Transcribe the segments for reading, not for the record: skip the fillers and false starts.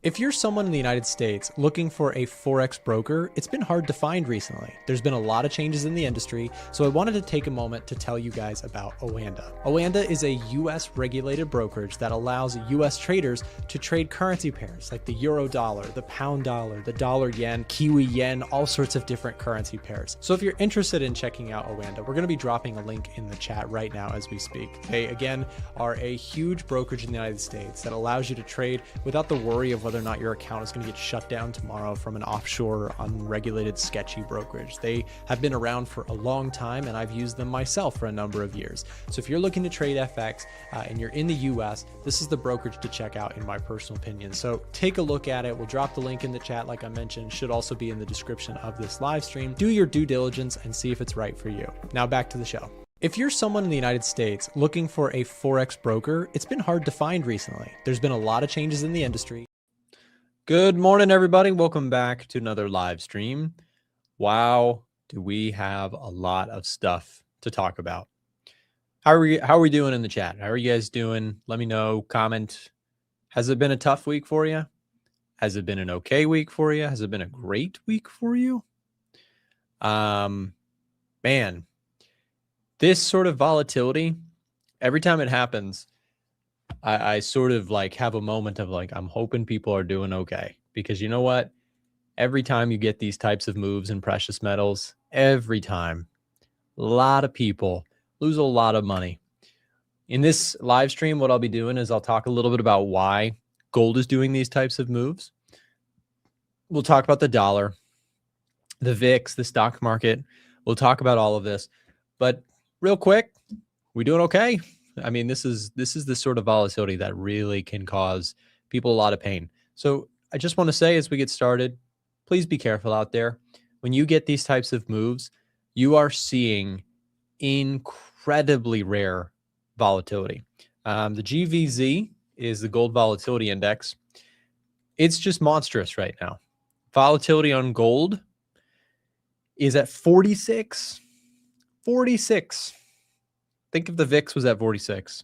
If you're someone in the United States looking for a Forex broker, it's been hard to find recently. There's been a lot of changes in the industry, so I wanted to take a moment to tell you guys about Oanda. Oanda is a US regulated brokerage that allows US traders to trade currency pairs like the euro dollar, the pound dollar, the dollar yen, Kiwi yen, all sorts of different currency pairs. So if you're interested in checking out Oanda, we're going to be dropping a link in the chat right now as we speak. They, again, are a huge brokerage in the United States that allows you to trade without the worry of whether or not your account is going to get shut down tomorrow from an offshore, unregulated, sketchy brokerage. They have been around for a long time, and I've used them myself for a number of years. So if you're looking to trade FX and you're in the US, this is the brokerage to check out in my personal opinion. So take a look at it. We'll drop the link in the chat, like I mentioned, should also be in the description of this live stream. Do your due diligence and see if it's right for you. Now back to the show. If you're someone in the United States looking for a Forex broker, it's been hard to find recently. There's been a lot of changes in the industry. Good morning, everybody. Welcome back to another live stream. Wow, do we have a lot of stuff to talk about. How are we doing in the chat? How are you guys doing? Let me know, comment. Has it been a tough week for you? Has it been an okay week for you? Has it been a great week for you? Man, this sort of volatility, every time it happens, I sort of like have a moment of like, I'm hoping people are doing okay, because you know what? Every time you get these types of moves in precious metals, every time, a lot of people lose a lot of money. In this live stream, what I'll be doing is I'll talk a little bit about why gold is doing these types of moves. We'll talk about the dollar, the VIX, the stock market. We'll talk about all of this. But real quick, we doing okay? I mean, this is the sort of volatility that really can cause people a lot of pain. So I just want to say, as we get started, please be careful out there. When you get these types of moves, you are seeing incredibly rare volatility. The GVZ is the gold volatility index. It's just monstrous right now. Volatility on gold is at 46. 46. Think if the VIX was at 46.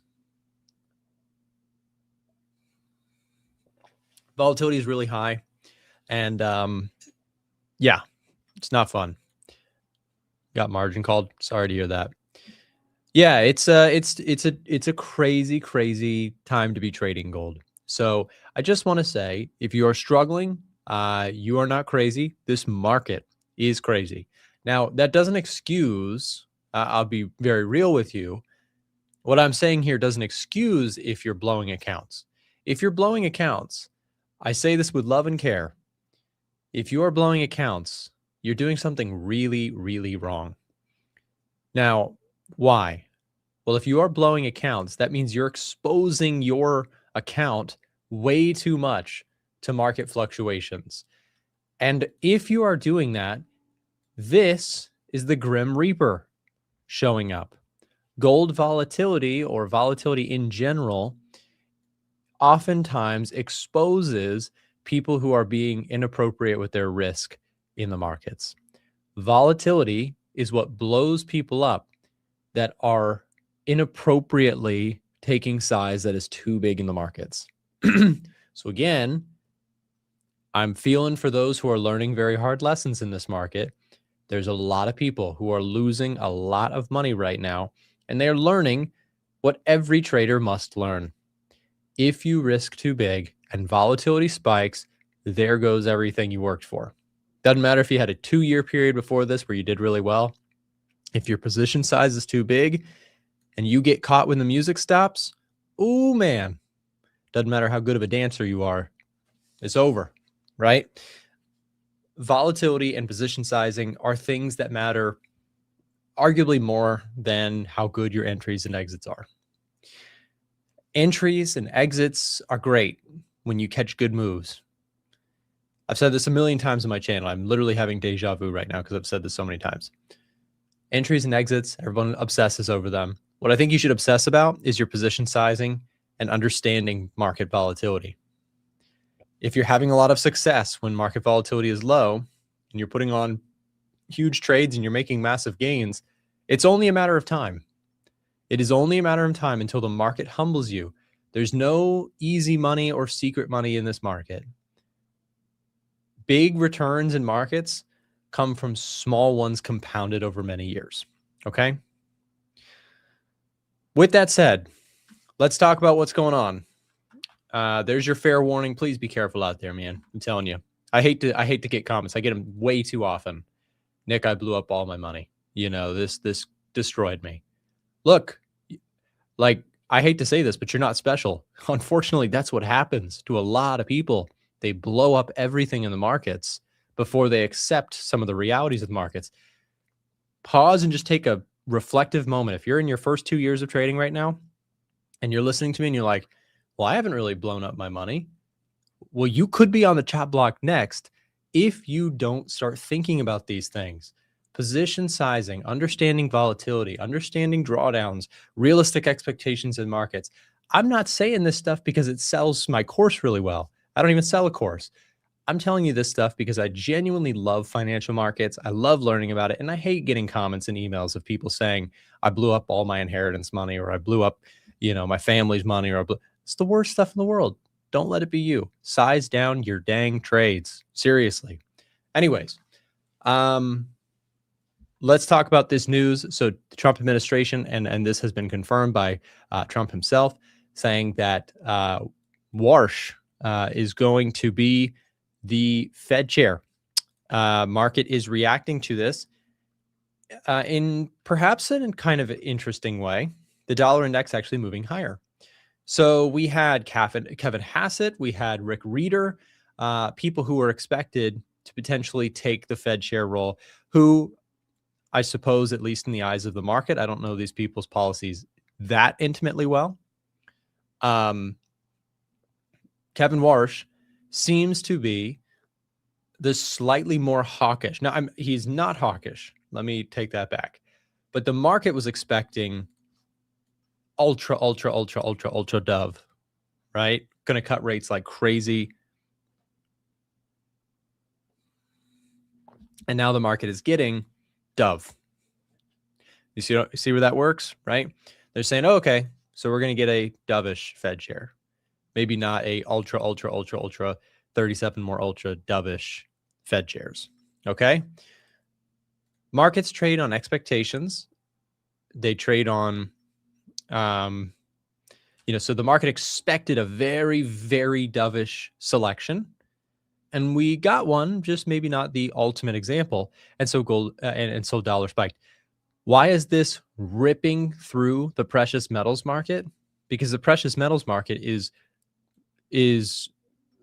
Volatility is really high. And yeah, it's not fun. Got margin called. Sorry to hear that. Yeah, it's a crazy time to be trading gold. So I just want to say, if you are struggling, you are not crazy. This market is crazy. Now, that doesn't excuse, I'll be very real with you. What I'm saying here doesn't excuse if you're blowing accounts. If you're blowing accounts, I say this with love and care. If you are blowing accounts, you're doing something really, really wrong. Now, why? Well, if you are blowing accounts, that means you're exposing your account way too much to market fluctuations. And if you are doing that, this is the Grim Reaper showing up. Gold volatility, or volatility in general, oftentimes exposes people who are being inappropriate with their risk in the markets. Volatility is what blows people up that are inappropriately taking size that is too big in the markets. So again, I'm feeling for those who are learning very hard lessons in this market. There's a lot of people who are losing a lot of money right now, and they're learning what every trader must learn. If you risk too big and volatility spikes, there goes everything you worked for. Doesn't matter if you had a 2-year period before this where you did really well. If your position size is too big and you get caught when the music stops, oh man, doesn't matter how good of a dancer you are, it's over, right? Volatility and position sizing are things that matter arguably more than how good your entries and exits are. Entries and exits are great when you catch good moves. I've said this a million times on my channel. I'm literally having deja vu right now because I've said this so many times. Entries and exits, everyone obsesses over them. What I think you should obsess about is your position sizing and understanding market volatility. If you're having a lot of success when market volatility is low and you're putting on huge trades and you're making massive gains, it's only a matter of time. It is only a matter of time until the market humbles you. There's no easy money or secret money in this market. Big returns in markets come from small ones compounded over many years. Okay. With that said, let's talk about what's going on. There's your fair warning. Please be careful out there, man. I'm telling you. I hate to get comments. I get them way too often. Nick, I blew up all my money. You know, this destroyed me. Look, like, I hate to say this, but you're not special. Unfortunately, that's what happens to a lot of people. They blow up everything in the markets before they accept some of the realities of the markets. Pause and just take a reflective moment. If you're in your first 2 years of trading right now and you're listening to me and you're like, well, I haven't really blown up my money. Well, you could be on the chop block next if you don't start thinking about these things. Position sizing, understanding volatility, understanding drawdowns, realistic expectations in markets. I'm not saying this stuff because it sells my course really well. I don't even sell a course. I'm telling you this stuff because I genuinely love financial markets. I love learning about it. And I hate getting comments and emails of people saying, I blew up all my inheritance money, or I blew up, my family's money, or it's the worst stuff in the world. Don't let it be you. Size down your dang trades. Seriously. Anyways, let's talk about this news. So the Trump administration, and this has been confirmed by Trump himself, saying that Warsh is going to be the Fed chair. Market is reacting to this in perhaps in kind of an interesting way. The dollar index actually moving higher. So we had Kevin Hassett, we had Rick Reeder, people who were expected to potentially take the Fed chair role, who I suppose, at least in the eyes of the market, I don't know these people's policies that intimately well. Kevin Warsh seems to be the slightly more hawkish. Now, he's not hawkish. Let me take that back. But the market was expecting ultra dove, right? Going to cut rates like crazy. And now the market is getting dove. You see where that works, right? They're saying, oh, okay, so we're going to get a dovish Fed chair. Maybe not a ultra 37 more ultra dovish Fed chairs. Okay. Markets trade on expectations. They trade on, so the market expected a very, very dovish selection. And we got one, just maybe not the ultimate example. And so gold and so dollar spiked. Why is this ripping through the precious metals market? Because the precious metals market is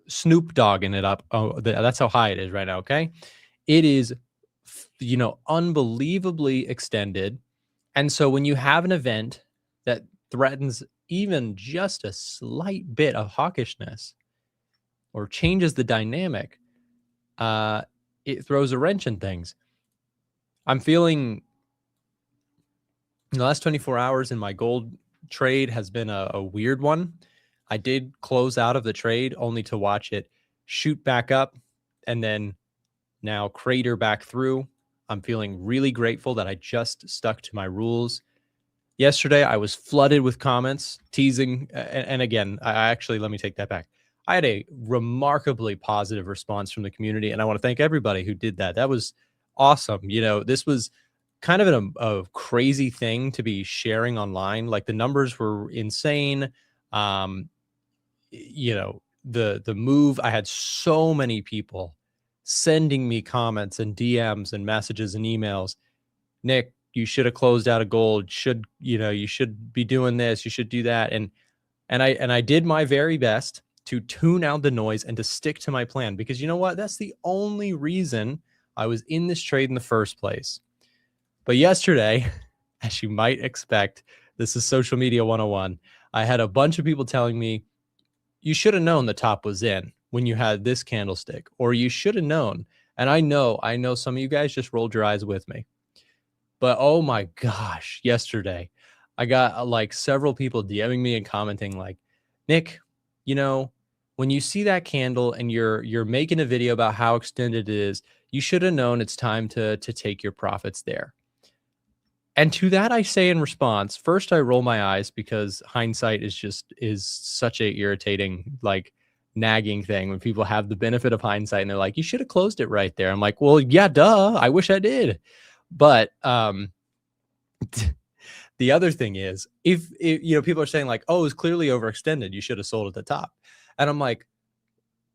Snoop Dogging it up. Oh, that's how high it is right now. Okay. It is, unbelievably extended. And so when you have an event that threatens even just a slight bit of hawkishness or changes the dynamic, it throws a wrench in things. I'm feeling in the last 24 hours in my gold trade has been a weird one. I did close out of the trade only to watch it shoot back up and then now crater back through. I'm feeling really grateful that I just stuck to my rules. Yesterday, I was flooded with comments teasing. And again, let me take that back. I had a remarkably positive response from the community, and I want to thank everybody who did that. That was awesome. This was kind of a crazy thing to be sharing online. Like, the numbers were insane. The move, I had so many people sending me comments and DMs and messages and emails. Nick, you should have closed out of gold. You should be doing this. You should do that. And I did my very best to tune out the noise and to stick to my plan, because you know what? That's the only reason I was in this trade in the first place. But yesterday, as you might expect, this is social media 101. I had a bunch of people telling me, you should have known the top was in when you had this candlestick, or you should have known. And I know some of you guys just rolled your eyes with me. But oh my gosh, yesterday, I got like several people DMing me and commenting like, Nick, when you see that candle and you're making a video about how extended it is, you should have known it's time to take your profits there. And to that, I say in response, first, I roll my eyes because hindsight is such a irritating, like, nagging thing when people have the benefit of hindsight and they're like, you should have closed it right there. I'm like, well, yeah, duh. I wish I did. But the other thing is, if you know, people are saying like, oh, it's clearly overextended, you should have sold at the top. And I'm like,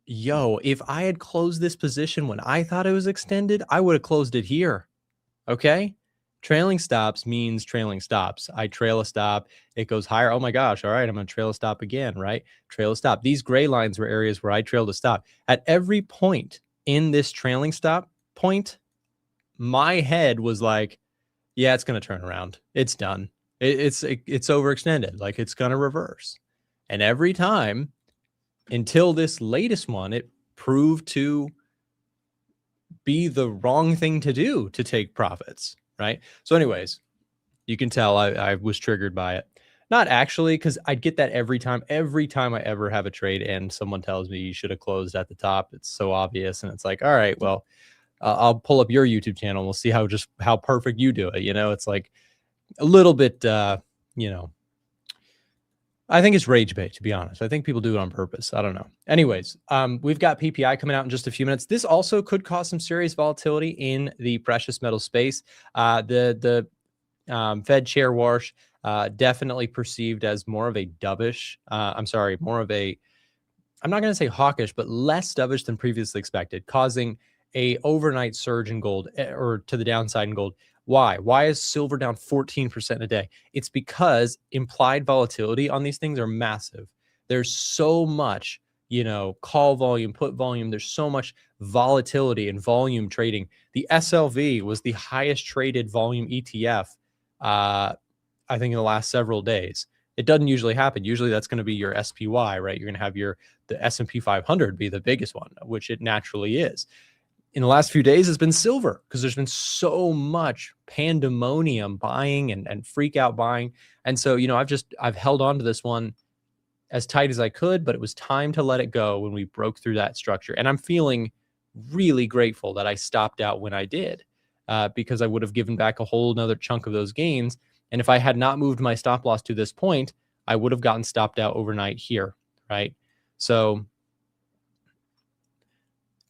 yo, if I had closed this position when I thought it was extended, I would have closed it here. Okay. Trailing stops means trailing stops. I trail a stop, it goes higher. Oh my gosh. All right. I'm going to trail a stop again, right? Trail a stop. These gray lines were areas where I trailed a stop. At every point in this trailing stop point, my head was like, yeah, it's going to turn around. It's done. It's overextended. Like it's going to reverse. And every time until this latest one, it proved to be the wrong thing to do to take profits, right? So anyways, you can tell I was triggered by it. Not actually, because I'd get that every time I ever have a trade and someone tells me you should have closed at the top. It's so obvious. And it's like, all right, well, I'll pull up your YouTube channel. We'll see how perfect you do it. You know, it's like a little bit, you know, I think it's rage bait, to be honest. I think people do it on purpose. I don't know. Anyways, we've got PPI coming out in just a few minutes. This also could cause some serious volatility in the precious metal space. The Fed Chair Warsh definitely perceived as more of a dovish. More of a, I'm not going to say hawkish, but less dovish than previously expected, causing a overnight surge in gold or to the downside in gold. Why? Why is silver down 14% in a day? It's because implied volatility on these things are massive. There's so much, you know, call volume, put volume. There's so much volatility and volume trading. The SLV was the highest traded volume ETF, I think, in the last several days. It doesn't usually happen. Usually that's going to be your SPY, right? You're going to have the S&P500 be the biggest one, which it naturally is. In the last few days has been silver because there's been so much pandemonium buying and freak out buying. And so, you know, I've held on to this one as tight as I could, but it was time to let it go when we broke through that structure. And I'm feeling really grateful that I stopped out when I did, because I would have given back a whole nother chunk of those gains. And if I had not moved my stop loss to this point, I would have gotten stopped out overnight here, right? So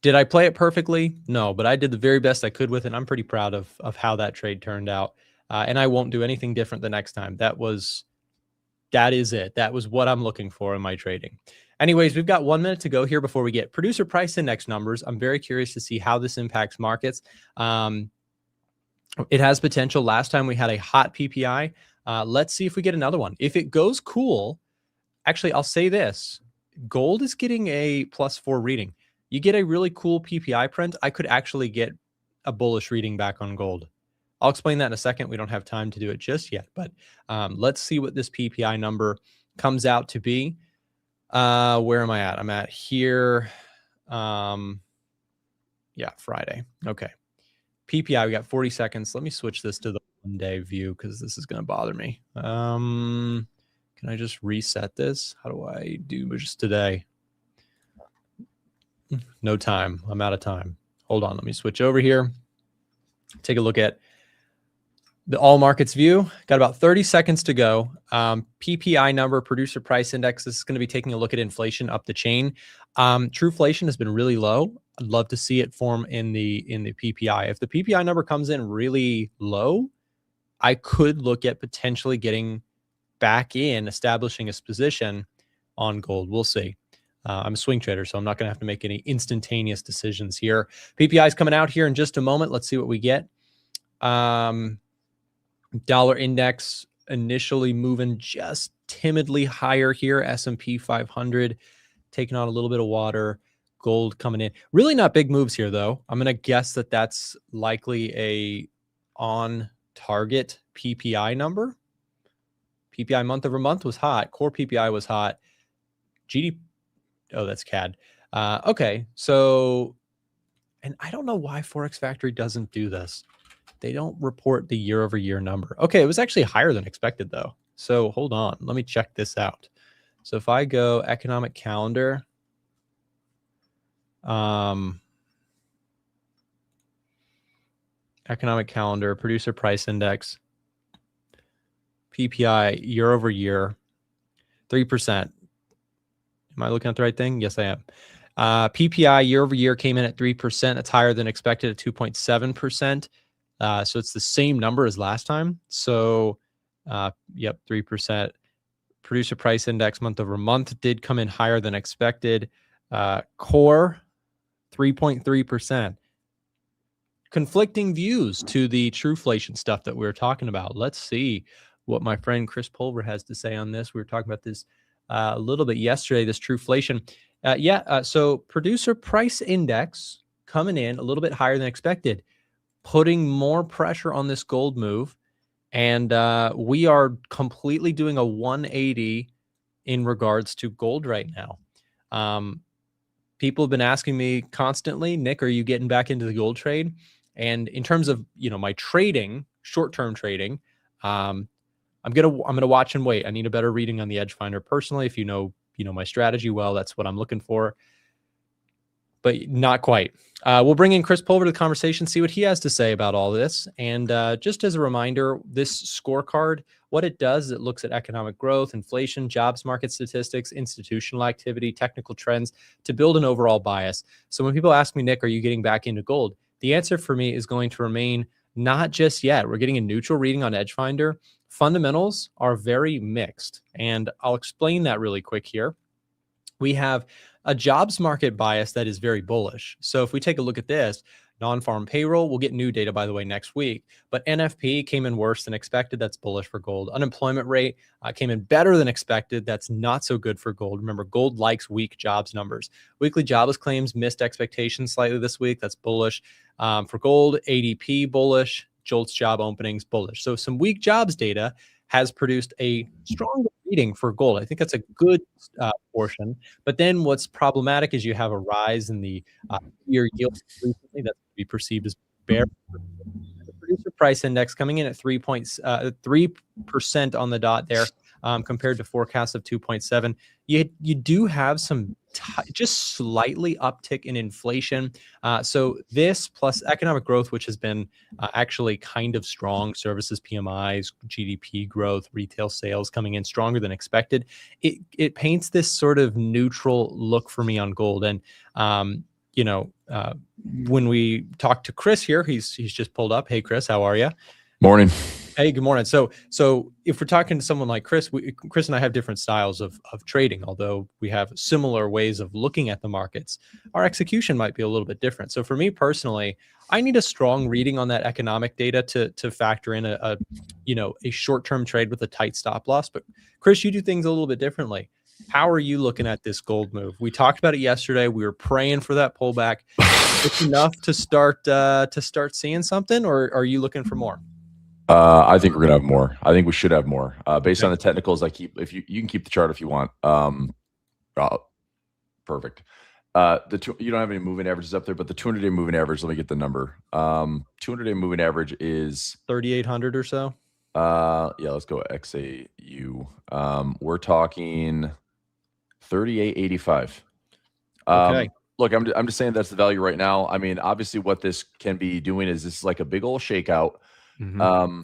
did I play it perfectly? No, but I did the very best I could with it. And I'm pretty proud of how that trade turned out. And I won't do anything different the next time. That is it. That was what I'm looking for in my trading. Anyways, we've got 1 minute to go here before we get producer price index numbers. I'm very curious to see how this impacts markets. It has potential. Last time we had a hot PPI. Let's see if we get another one. If it goes cool, actually, I'll say this. Gold is getting a +4 reading. You get a really cool PPI print, I could actually get a bullish reading back on gold. I'll explain that in a second. We don't have time to do it just yet, but let's see what this PPI number comes out to be. Where am I at? I'm at here. Yeah, Friday. Okay. PPI, we got 40 seconds. Let me switch this to the 1-day view because this is going to bother me. Can I just reset this? How do I do just today? No time. I'm out of time. Hold on. Let me switch over here. Take a look at the all markets view. Got about 30 seconds to go. PPI number, producer price index. This is going to be taking a look at inflation up the chain. Trueflation has been really low. I'd love to see it form in the PPI. If the PPI number comes in really low, I could look at potentially getting back in, establishing a position on gold. We'll see. I'm a swing trader, so I'm not going to have to make any instantaneous decisions here. PPI is coming out here in just a moment. Let's see what we get. Dollar index initially moving just timidly higher here. S&P 500 taking on a little bit of water. Gold coming in. Really not big moves here, though. I'm going to guess that that's likely a on-target PPI number. PPI month over month was hot. Core PPI was hot. GDP. Oh, that's CAD. Okay, so, and I don't know why Forex Factory doesn't do this. They don't report the year-over-year number. Okay, it was actually higher than expected, though. So hold on. Let me check this out. So if I go economic calendar, producer price index, PPI year-over-year, 3%. Am I looking at the right thing? Yes, I am. PPI year over year came in at 3%. That's higher than expected at 2.7%. So it's the same number as last time. So, yep, 3%. Producer price index month over month did come in higher than expected. Core, 3.3%. Conflicting views to the trueflation stuff that we were talking about. Let's see what my friend Chris Pulver has to say on this. We were talking about this a little bit yesterday, this trueflation. So producer price index coming in a little bit higher than expected, putting more pressure on this gold move. And we are completely doing a 180 in regards to gold right now. People have been asking me constantly, Nick, are you getting back into the gold trade? And in terms of, my trading, short-term trading, I'm gonna watch and wait. I need a better reading on the Edgefinder personally. If you know my strategy well, that's what I'm looking for. But not quite. We'll bring in Chris Pulver to the conversation, see what he has to say about all this. And just as a reminder, this scorecard, what it does is it looks at economic growth, inflation, jobs market statistics, institutional activity, technical trends to build an overall bias. So when people ask me, Nick, are you getting back into gold? The answer for me is going to remain not just yet. We're getting a neutral reading on Edgefinder. Fundamentals are very mixed. And I'll explain that really quick here. We have a jobs market bias that is very bullish. So if we take a look at this, non-farm payroll, we'll get new data, by the way, next week. But NFP came in worse than expected. That's bullish for gold. Unemployment rate came in better than expected. That's not so good for gold. Remember, gold likes weak jobs numbers. Weekly jobless claims missed expectations slightly this week. That's bullish. For gold, ADP bullish. JOLTS job openings bullish. So some weak jobs data has produced a strong reading for gold. I think that's a good portion. But then what's problematic is you have a rise in the year yield recently that's to be perceived as bear. The producer price index coming in at 3% on the dot there, compared to forecasts of 2.7. You do have some just slightly uptick in inflation. So this plus economic growth, which has been actually kind of strong, services PMIs, GDP growth, retail sales coming in stronger than expected. It paints this sort of neutral look for me on gold. And when we talk to Chris here, he's just pulled up. Hey, Chris, how are you? Morning. Hey, good morning. So if we're talking to someone like Chris, Chris and I have different styles of trading, although we have similar ways of looking at the markets. Our execution might be a little bit different. So for me personally, I need a strong reading on that economic data to factor in a short-term trade with a tight stop loss. But Chris, you do things a little bit differently. How are you looking at this gold move? We talked about it yesterday. We were praying for that pullback. It's enough to start seeing something, or are you looking for more? I think we're gonna have more. I think we should have more. Based on the technicals, if you can keep the chart if you want. Perfect. You don't have any moving averages up there, but the 200-day moving average. Let me get the number. 200-day moving average is 3,800 or so. Yeah, let's go XAU. We're talking 38.85. Okay. Look, I'm just saying that's the value right now. I mean, obviously, what this can be doing is this is like a big old shakeout. Mm-hmm.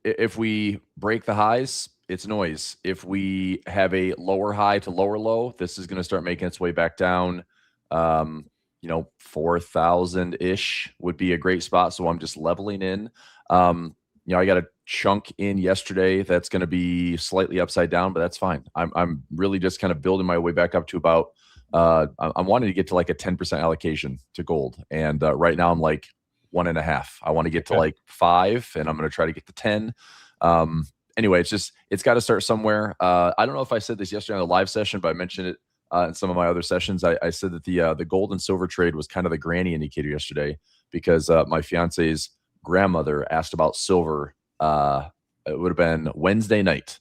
If we break the highs, it's noise. If we have a lower high to lower low, this is going to start making its way back down. 4,000-ish would be a great spot. So I'm just leveling in. I got a chunk in yesterday that's going to be slightly upside down, but that's fine. I'm really just kind of building my way back up to about. I'm wanting to get to like a 10% allocation to gold, and right now I'm like 1.5. I want to get to like 5, and I'm going to try to get to 10. Anyway, it's got to start somewhere. I don't know if I said this yesterday on the live session, but I mentioned it in some of my other sessions. I said that the gold and silver trade was kind of the granny indicator yesterday because my fiance's grandmother asked about silver. It would have been Wednesday night.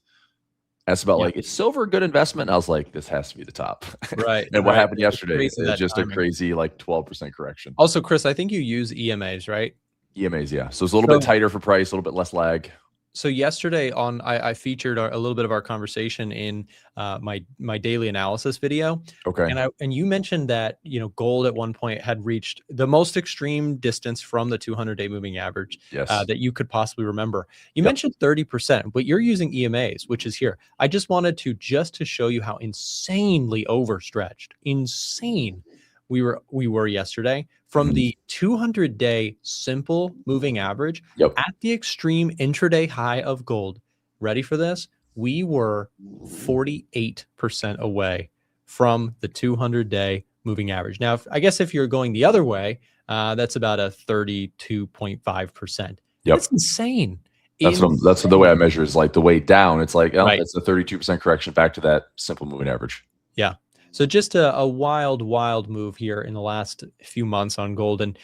Asked about like, is silver a good investment? And I was like, this has to be the top. Right. And what happened yesterday is just timing. A crazy like 12% correction. Also, Chris, I think you use EMAs, right? EMAs, yeah. So it's a little bit tighter for price, a little bit less lag. So yesterday I featured a little bit of our conversation in my daily analysis video. Okay. And you mentioned that, gold at one point had reached the most extreme distance from the 200-day moving average Yes. that you could possibly remember. You Yep. mentioned 30%, but you're using EMAs, which is here. I just wanted to show you how insanely overstretched, insane we were yesterday from the 200-day simple moving average Yep. at the extreme intraday high of gold. Ready for this? We were 48% away from the 200-day moving average. Now, I guess if you're going the other way, that's about a 32.5%. Yep. That's insane. That's the way I measure is like the way down. It's like, Right. It's a 32% correction back to that simple moving average. Yeah. So just a wild, wild move here in the last few months on gold, and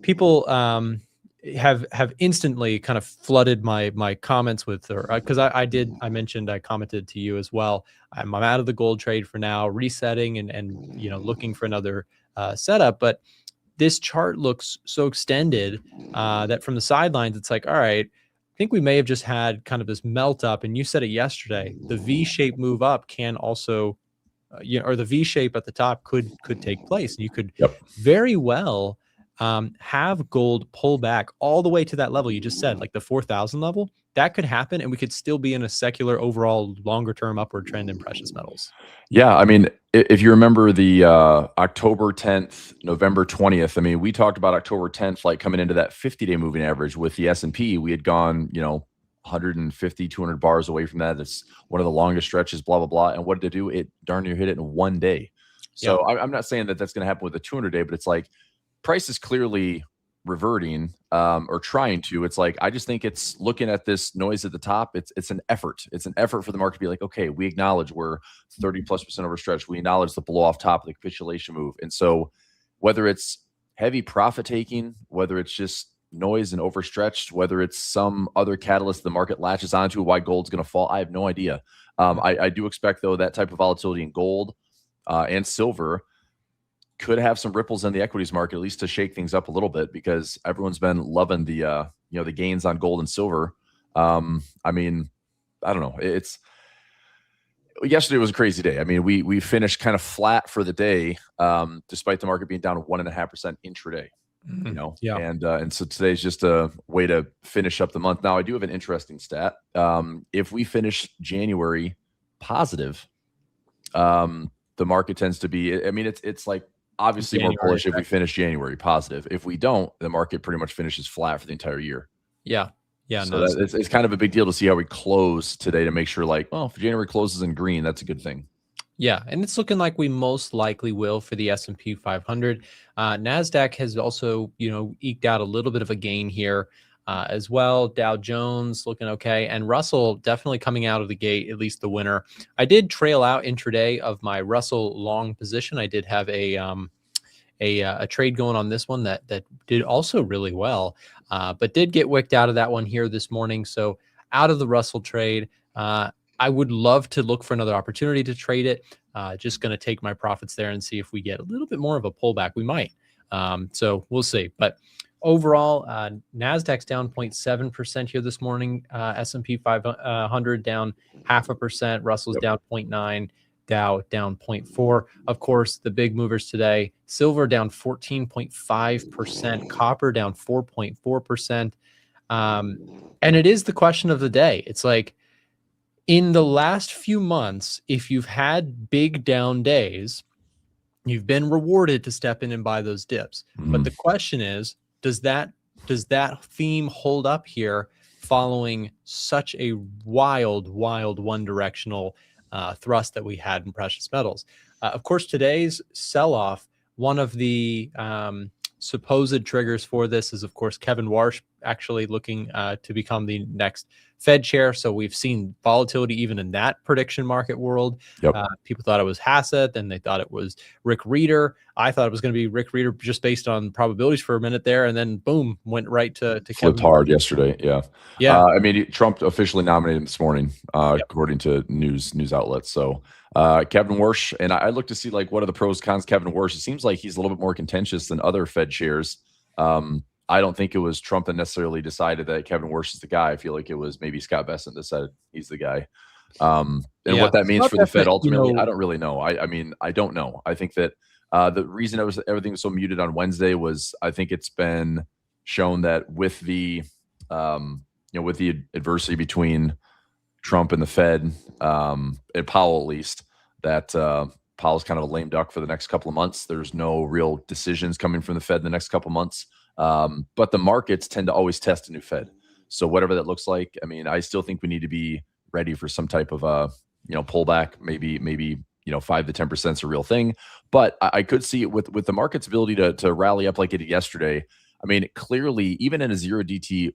people have instantly kind of flooded my comments with, because I mentioned, I commented to you as well. I'm out of the gold trade for now, resetting and looking for another setup. But this chart looks so extended that from the sidelines, it's like, all right, I think we may have just had kind of this melt up. And you said it yesterday, the V-shaped move up can also, or the V shape at the top could take place. And you could very well have gold pull back all the way to that level you just said, like the 4,000 level. That could happen, and we could still be in a secular overall longer term upward trend in precious metals. Yeah, I mean, if you remember the October 10th, November 20th, I mean, we talked about October 10th, like coming into that 50-day moving average with the S&P. We had gone, 150, 200 bars away from that. It's one of the longest stretches, blah, blah, blah. And what did it do? It darn near hit it in one day. So I'm not saying that that's going to happen with a 200-day, but it's like price is clearly reverting or trying to. It's like, I just think it's looking at this noise at the top. It's an effort. It's an effort for the market to be like, okay, we acknowledge we're 30+% overstretched. We acknowledge the blow off top of the capitulation move. And so whether it's heavy profit taking, whether it's just noise and overstretched, whether it's some other catalyst the market latches onto why gold's going to fall, I have no idea. I do expect, though, that type of volatility in gold and silver could have some ripples in the equities market, at least to shake things up a little bit, because everyone's been loving the the gains on gold and silver. I mean, I don't know. Yesterday was a crazy day. I mean, we finished kind of flat for the day, despite the market being down 1.5% intraday. And so today's just a way to finish up the month. Now, I do have an interesting stat. If we finish January positive, the market tends to be, I mean, it's like obviously more bullish if we finish January positive. If we don't, the market pretty much finishes flat for the entire year. Yeah. So it's kind of a big deal to see how we close today to make sure, like, well, if January closes in green, that's a good thing. Yeah, and it's looking like we most likely will for the S&P 500. NASDAQ has also, eked out a little bit of a gain here as well. Dow Jones looking okay. And Russell definitely coming out of the gate, at least the winner. I did trail out intraday of my Russell long position. I did have a trade going on this one that did also really well, but did get wicked out of that one here this morning. So out of the Russell trade, I would love to look for another opportunity to trade it. Just going to take my profits there and see if we get a little bit more of a pullback. We might. So we'll see. But overall, NASDAQ's down 0.7% here this morning. S&P 500 down 0.5%. Russell's down 0.9%. Dow down 0.4%. Of course, the big movers today, silver down 14.5%. Copper down 4.4%. And it is the question of the day. It's like, in the last few months, if you've had big down days, you've been rewarded to step in and buy those dips. But the question is, does that theme hold up here following such a wild one-directional thrust that we had in precious metals? Of course, today's sell-off, one of the supposed triggers for this is, of course, Kevin Warsh actually looking to become the next Fed chair. So we've seen volatility even in that prediction market world. People thought it was Hassett, then they thought it was Rick Reeder. I thought it was going to be Rick Reeder just based on probabilities for a minute there, and then boom, went right to flipped Kevin hard Warsh. yesterday. Yeah. I mean, Trump officially nominated him this morning, according to news outlets. So Kevin Warsh, and I look to see, like, what are the pros, cons. Kevin Warsh, it seems like he's a little bit more contentious than other Fed chairs. I don't think it was Trump that necessarily decided that Kevin Warsh is the guy. I feel like it was maybe Scott Bessent that said he's the guy. And Yeah, what that means Scott for the Fed Bessent, ultimately, I don't really know. I mean, I don't know. I think that the reason everything was so muted on Wednesday was I think it's been shown that with the with the adversity between Trump and the Fed, and Powell at least, that Powell's kind of a lame duck for the next couple of months. There's no real decisions coming from the Fed in the next couple of months. But the markets tend to always test a new Fed. So whatever that looks like, I mean, I still think we need to be ready for some type of pullback. Maybe 5 to 10% is a real thing. But I could see it with the market's ability to rally up like it did yesterday. I mean, clearly, even in a zero DT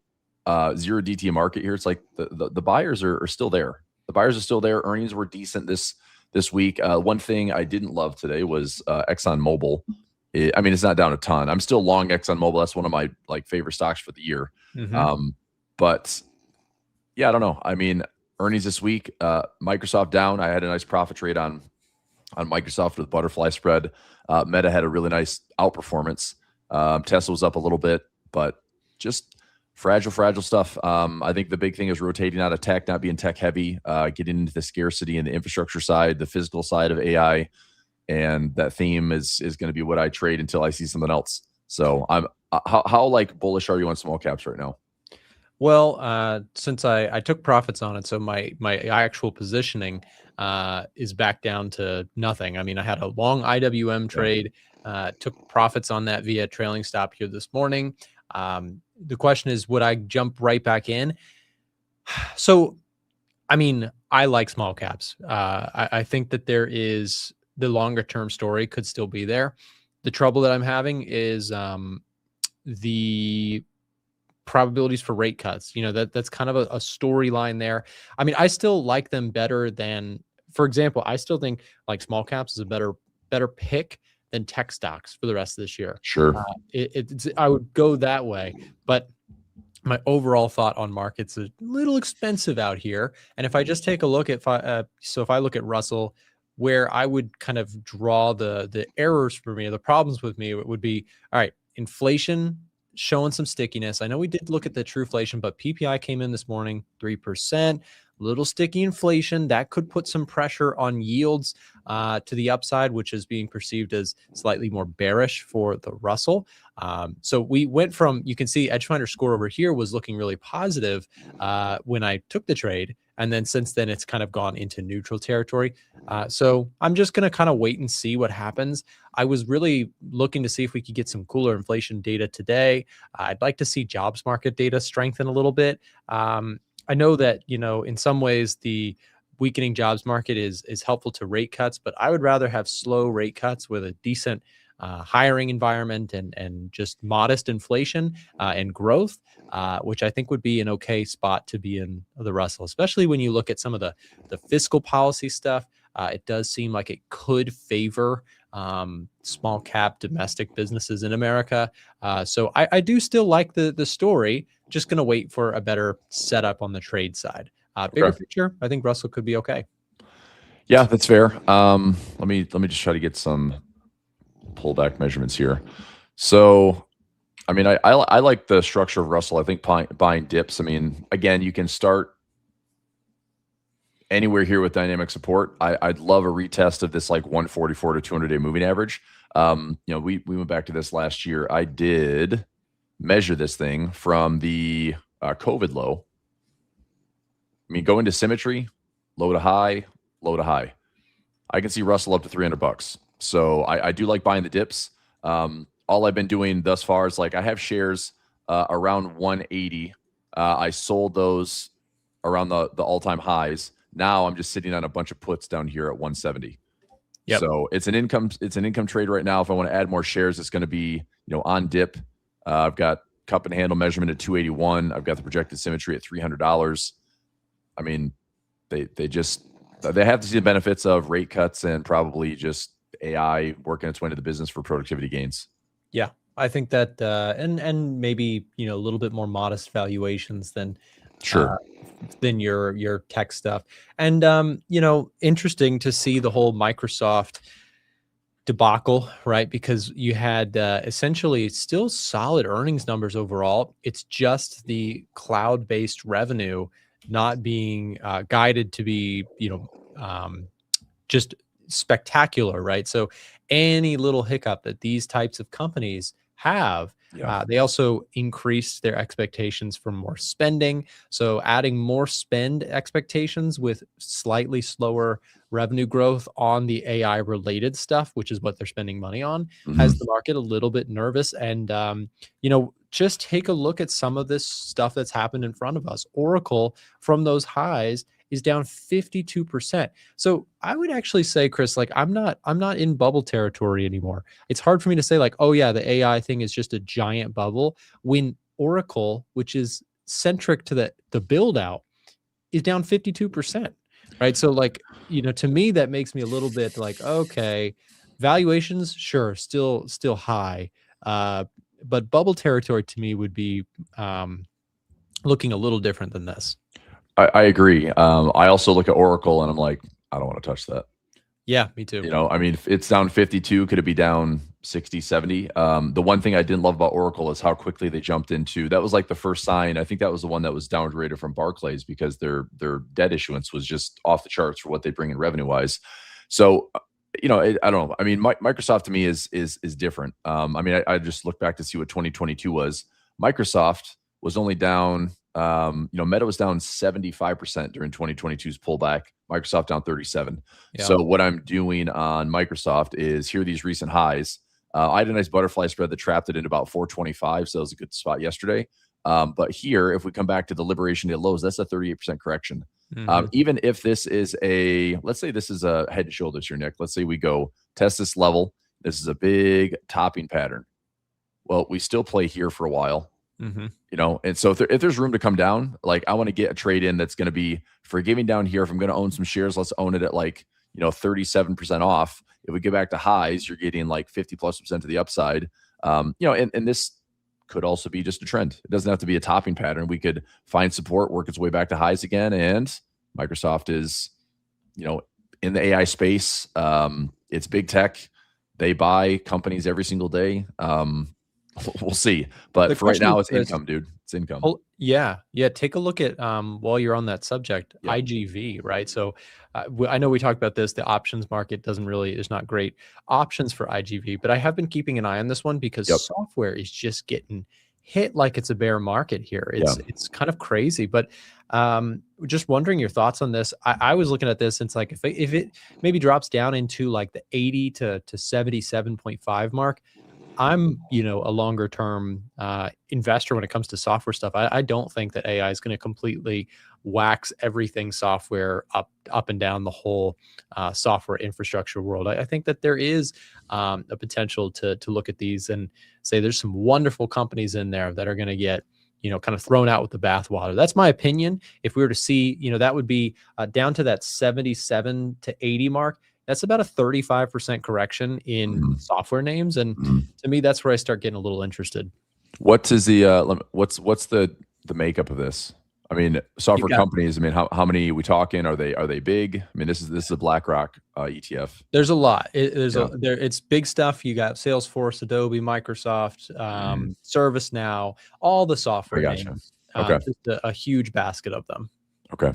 market here, it's like the buyers are still there. The buyers are still there. Earnings were decent this week. One thing I didn't love today was ExxonMobil. I mean, it's not down a ton. I'm still long ExxonMobil. That's one of my favorite stocks for the year. But yeah, I don't know. I mean, earnings this week, Microsoft down. I had a nice profit trade on Microsoft with butterfly spread. Meta had a really nice outperformance. Tesla was up a little bit, but just fragile stuff. I think the big thing is rotating out of tech, not being tech heavy, getting into the scarcity and the infrastructure side, the physical side of AI. And that theme is going to be what I trade until I see something else. So I'm how bullish are you on small caps right now? Well, since I took profits on it, so my actual positioning is back down to nothing. I mean, I had a long IWM trade, took profits on that via trailing stop here this morning. The question is, would I jump right back in? So, I mean, I like small caps. I think that there is the longer term story could still be there. The trouble that I'm having is the probabilities for rate cuts. That's kind of a storyline there. I mean, I still like them better than, for example, I still think like small caps is a better pick than tech stocks for the rest of this year. Sure. I would go that way, but my overall thought on markets is a little expensive out here. And if I just take a look at, if I look at Russell, where I would kind of draw the errors for me, or the problems with me, it would be, all right, inflation showing some stickiness. I know we did look at the true-flation, but PPI came in this morning, 3%, little sticky inflation. That could put some pressure on yields to the upside, which is being perceived as slightly more bearish for the Russell. So we went from, you can see Edgefinder score over here was looking really positive when I took the trade. And then since then, it's kind of gone into neutral territory. So I'm just going to kind of wait and see what happens. I was really looking to see if we could get some cooler inflation data today. I'd like to see jobs market data strengthen a little bit. I know that, in some ways, the weakening jobs market is helpful to rate cuts, but I would rather have slow rate cuts with a decent hiring environment and just modest inflation and growth, which I think would be an okay spot to be in the Russell, especially when you look at some of the fiscal policy stuff. It does seem like it could favor small cap domestic businesses in America. So I do still like the story, just going to wait for a better setup on the trade side. Bigger picture, I think Russell could be okay. Yeah, that's fair. Let me just try to get some pullback measurements here. So, I mean, I like the structure of Russell. I think buying dips. I mean, again, you can start anywhere here with dynamic support. I'd love a retest of this like 144 to 200-day moving average. We went back to this last year. I did measure this thing from the COVID low. I mean, go into symmetry, low to high, low to high. I can see Russell up to $300. So I do like buying the dips. All I've been doing thus far is I have shares around 180. I sold those around the all-time highs. Now I'm just sitting on a bunch of puts down here at 170. Yep. So it's an income trade right now. If I want to add more shares, it's going to be on dip. I've got cup and handle measurement at 281. I've got the projected symmetry at $300. I mean, they have to see the benefits of rate cuts and probably just AI working its way into the business for productivity gains. Yeah, I think that and maybe a little bit more modest valuations than than your tech stuff. And interesting to see the whole Microsoft debacle, right? Because you had essentially still solid earnings numbers overall. It's just the cloud-based revenue not being guided to be, just spectacular, right? So any little hiccup that these types of companies have, Yeah. they also increased their expectations for more spending. So adding more spend expectations with slightly slower revenue growth on the AI related stuff, which is what they're spending money on, has the market a little bit nervous. And, just take a look at some of this stuff that's happened in front of us. Oracle from those highs is down 52%. So I would actually say, Chris, like I'm not in bubble territory anymore. It's hard for me to say like, oh yeah, the AI thing is just a giant bubble when Oracle, which is centric to the build out, is down 52%. Right. So like, to me, that makes me a little bit like, okay, valuations, sure, still high. But bubble territory to me would be looking a little different than this. I agree. I also look at Oracle and I'm like, I don't want to touch that. Yeah, me too. I mean, if it's down 52, could it be down 60, 70? The one thing I didn't love about Oracle is how quickly they jumped into, that was like the first sign. I think that was the one that was downgraded from Barclays because their debt issuance was just off the charts for what they bring in revenue wise. So, I don't know. I mean, Microsoft to me is different. I mean, I just look back to see what 2022 was. Microsoft was only down, Meta was down 75% during 2022's pullback. Microsoft down 37. Yeah. So what I'm doing on Microsoft is here are these recent highs. I had a nice butterfly spread that trapped it in about 425. So that was a good spot yesterday. But here, if we come back to the Liberation Day lows, that's a 38% correction. Even if this is let's say this is a head and shoulders here, Nick. Let's say we go test this level. This is a big topping pattern. Well, we still play here for a while. And so if there's room to come down, like I want to get a trade in that's going to be forgiving down here. If I'm going to own some shares, let's own it at like, 37% off. If we get back to highs, you're getting like 50+% to the upside. And this could also be just a trend. It doesn't have to be a topping pattern. We could find support, work its way back to highs again. And Microsoft is, in the AI space. It's big tech. They buy companies every single day. We'll see. But for right now, it's income, dude. It's income. Oh, yeah. Take a look at, while you're on that subject, IGV, right? So I know we talked about this. The options market there's not great options for IGV, but I have been keeping an eye on this one because software is just getting hit like it's a bear market here. It's kind of crazy, but just wondering your thoughts on this. I was looking at this and it's like, if it maybe drops down into like the 80 to 77.5 mark, I'm, a longer term investor when it comes to software stuff. I don't think that AI is going to completely wax everything software up and down the whole software infrastructure world. I think that there is a potential to look at these and say there's some wonderful companies in there that are going to get, kind of thrown out with the bathwater. That's my opinion. If we were to see, that would be down to that 77 to 80 mark. That's about a 35% correction in software names, and to me, that's where I start getting a little interested. What is the what's the makeup of this? I mean, software companies. I mean, how many are we talking? Are they big? I mean, this is a BlackRock ETF. There's a lot. It's big stuff. You got Salesforce, Adobe, Microsoft, ServiceNow, all the software names. Okay, just a huge basket of them. Okay.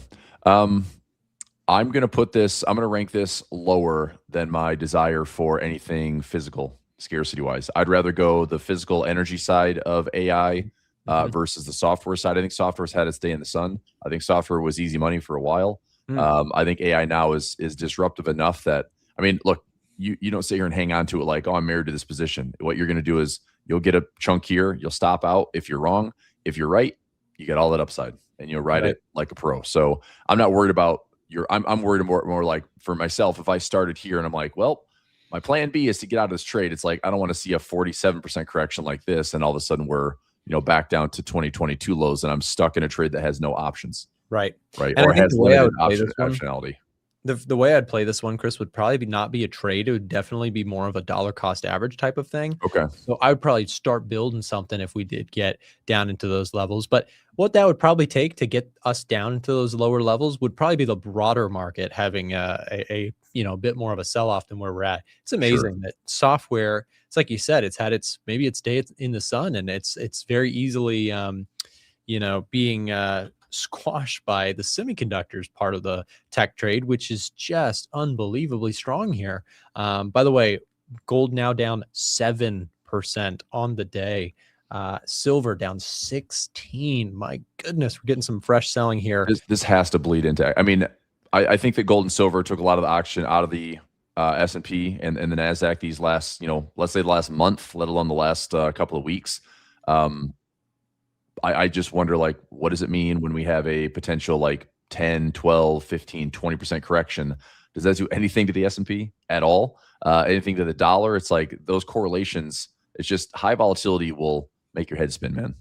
I'm going to rank this lower than my desire for anything physical scarcity wise. I'd rather go the physical energy side of AI versus the software side. I think software's had its day in the sun. I think software was easy money for a while. I think AI now is disruptive enough that, I mean, look, you don't sit here and hang on to it like, oh, I'm married to this position. What you're going to do is you'll get a chunk here. You'll stop out if you're wrong. If you're right, you get all that upside and you'll ride it like a pro. So I'm not worried about I'm worried more like for myself. If I started here and I'm like, well, my plan B is to get out of this trade. It's like, I don't want to see a 47% correction like this. And all of a sudden we're, back down to 2022 lows and I'm stuck in a trade that has no options. Right. Or has limited optionality. The way I'd play this one, Chris, would probably not be a trade. It would definitely be more of a dollar cost average type of thing. Okay. So I would probably start building something if we did get down into those levels. But what that would probably take to get us down into those lower levels would probably be the broader market having a a bit more of a sell off than where we're at. It's Sure. amazing that software. It's like you said, it's had maybe its day in the sun, and it's very easily being squashed by the semiconductors part of the tech trade, which is just unbelievably strong here. By the way, gold now down 7% on the day. Silver down 16. My goodness, we're getting some fresh selling here. This has to bleed into. I mean, I think that gold and silver took a lot of the oxygen out of the S&P and the Nasdaq these last, let's say the last month, let alone the last couple of weeks. I just wonder, like, what does it mean when we have a potential like 10, 12, 15, 20% correction? Does that do anything to the S&P at all? Anything to the dollar? It's like those correlations. It's just high volatility will make your head spin, man.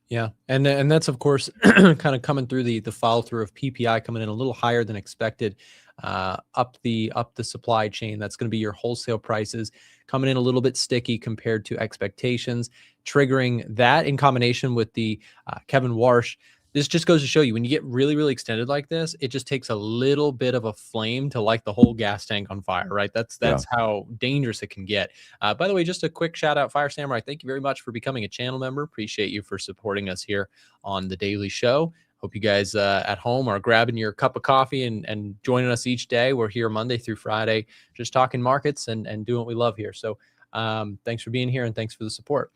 Yeah, and that's of course kind of coming through the follow through of PPI coming in a little higher than expected, up the supply chain. That's going to be your wholesale prices coming in a little bit sticky compared to expectations, triggering that in combination with the Kevin Warsh. This just goes to show you when you get really, really extended like this, it just takes a little bit of a flame to light the whole gas tank on fire, right? That's how dangerous it can get. By the way, just a quick shout out, Fire Samurai. Thank you very much for becoming a channel member. Appreciate you for supporting us here on the Daily Show. Hope you guys at home are grabbing your cup of coffee and joining us each day. We're here Monday through Friday, just talking markets and doing what we love here. So thanks for being here and thanks for the support.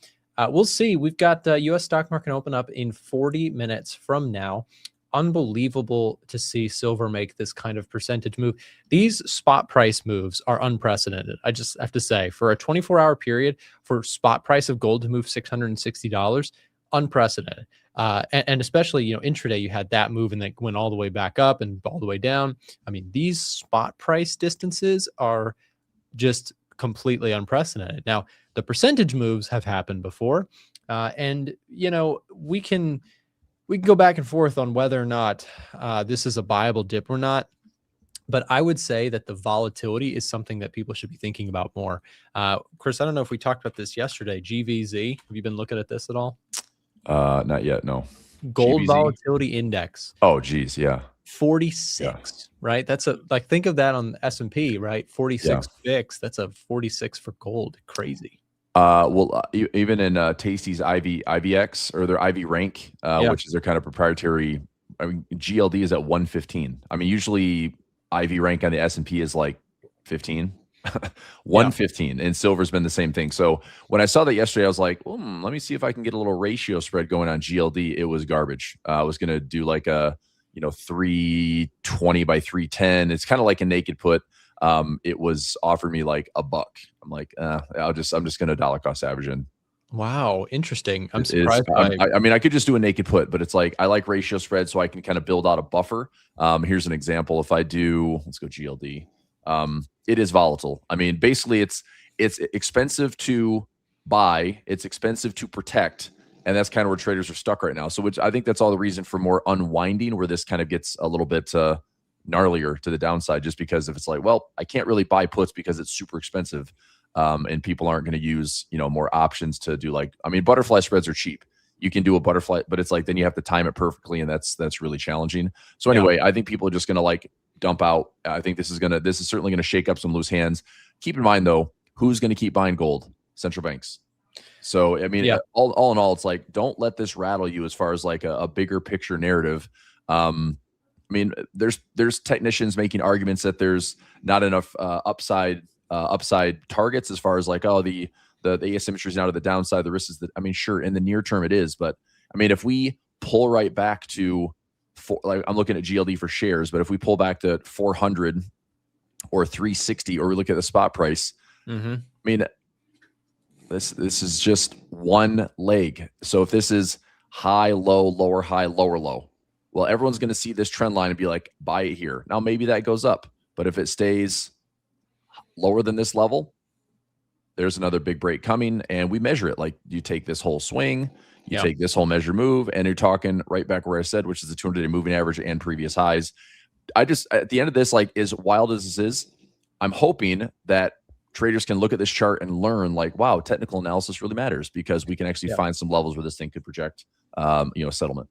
We'll see. We've got U.S. stock market open up in 40 minutes from now. Unbelievable to see silver make this kind of percentage move. These spot price moves are unprecedented. I just have to say, for a 24-hour period, for spot price of gold to move $660, unprecedented. And especially, intraday, you had that move and then went all the way back up and all the way down. I mean, these spot price distances are just completely unprecedented. Now, the percentage moves have happened before, and we can go back and forth on whether or not this is a buyable dip or not. But I would say that the volatility is something that people should be thinking about more. Chris, I don't know if we talked about this yesterday. GVZ, have you been looking at this at all? Not yet. No. Gold GVZ? Volatility Index. Oh, geez. Yeah. 46, right? That's think of that on S&P, right? 46 VIX. That's a 46 for gold. Crazy. Even in Tasty's IVX or their IV rank, which is their kind of proprietary. I mean, GLD is at 115. I mean, usually IV rank on the S&P is like 15. 115, and silver's been the same thing. So when I saw that yesterday, I was like, let me see if I can get a little ratio spread going on GLD. It was garbage. I was going to do like a 320 by 310. It's kind of like a naked put. It was offered me like $1. I'm like, I'm just going to dollar cost average in. Wow, interesting. I'm surprised. I mean, I could just do a naked put, but it's like I like ratio spread so I can kind of build out a buffer. Here's an example. If I do, let's go GLD. It is volatile. I mean, basically, it's expensive to buy, it's expensive to protect, and that's kind of where traders are stuck right now. So, which I think that's all the reason for more unwinding, where this kind of gets a little bit gnarlier to the downside, just because if it's like, well, I can't really buy puts because it's super expensive, and people aren't going to use more options to do like, I mean, butterfly spreads are cheap. You can do a butterfly, but it's like then you have to time it perfectly, and that's really challenging. So anyway, I think people are just going to like dump out. I think this is certainly going to shake up some loose hands. Keep in mind though, who's going to keep buying gold? Central banks. So I mean, all in all, it's like don't let this rattle you as far as like a bigger picture narrative. I mean, there's technicians making arguments that there's not enough upside targets as far as like the asymmetry is now to the downside. The risk is that, I mean, sure, in the near term it is, but I mean, if we pull right back to like I'm looking at GLD for shares, but if we pull back to 400 or 360, or we look at the spot price, I mean, this is just one leg. So if this is high, low, lower, high, lower, low, well, everyone's going to see this trend line and be like, buy it here. Now, maybe that goes up, but if it stays lower than this level, there's another big break coming, and we measure it. Like you take this whole swing, you take this whole measure move, and you're talking right back where I said, which is the 200-day moving average and previous highs. I just, at the end of this, like, as wild as this is, I'm hoping that traders can look at this chart and learn, like, wow, technical analysis really matters, because we can actually find some levels where this thing could project, settlement.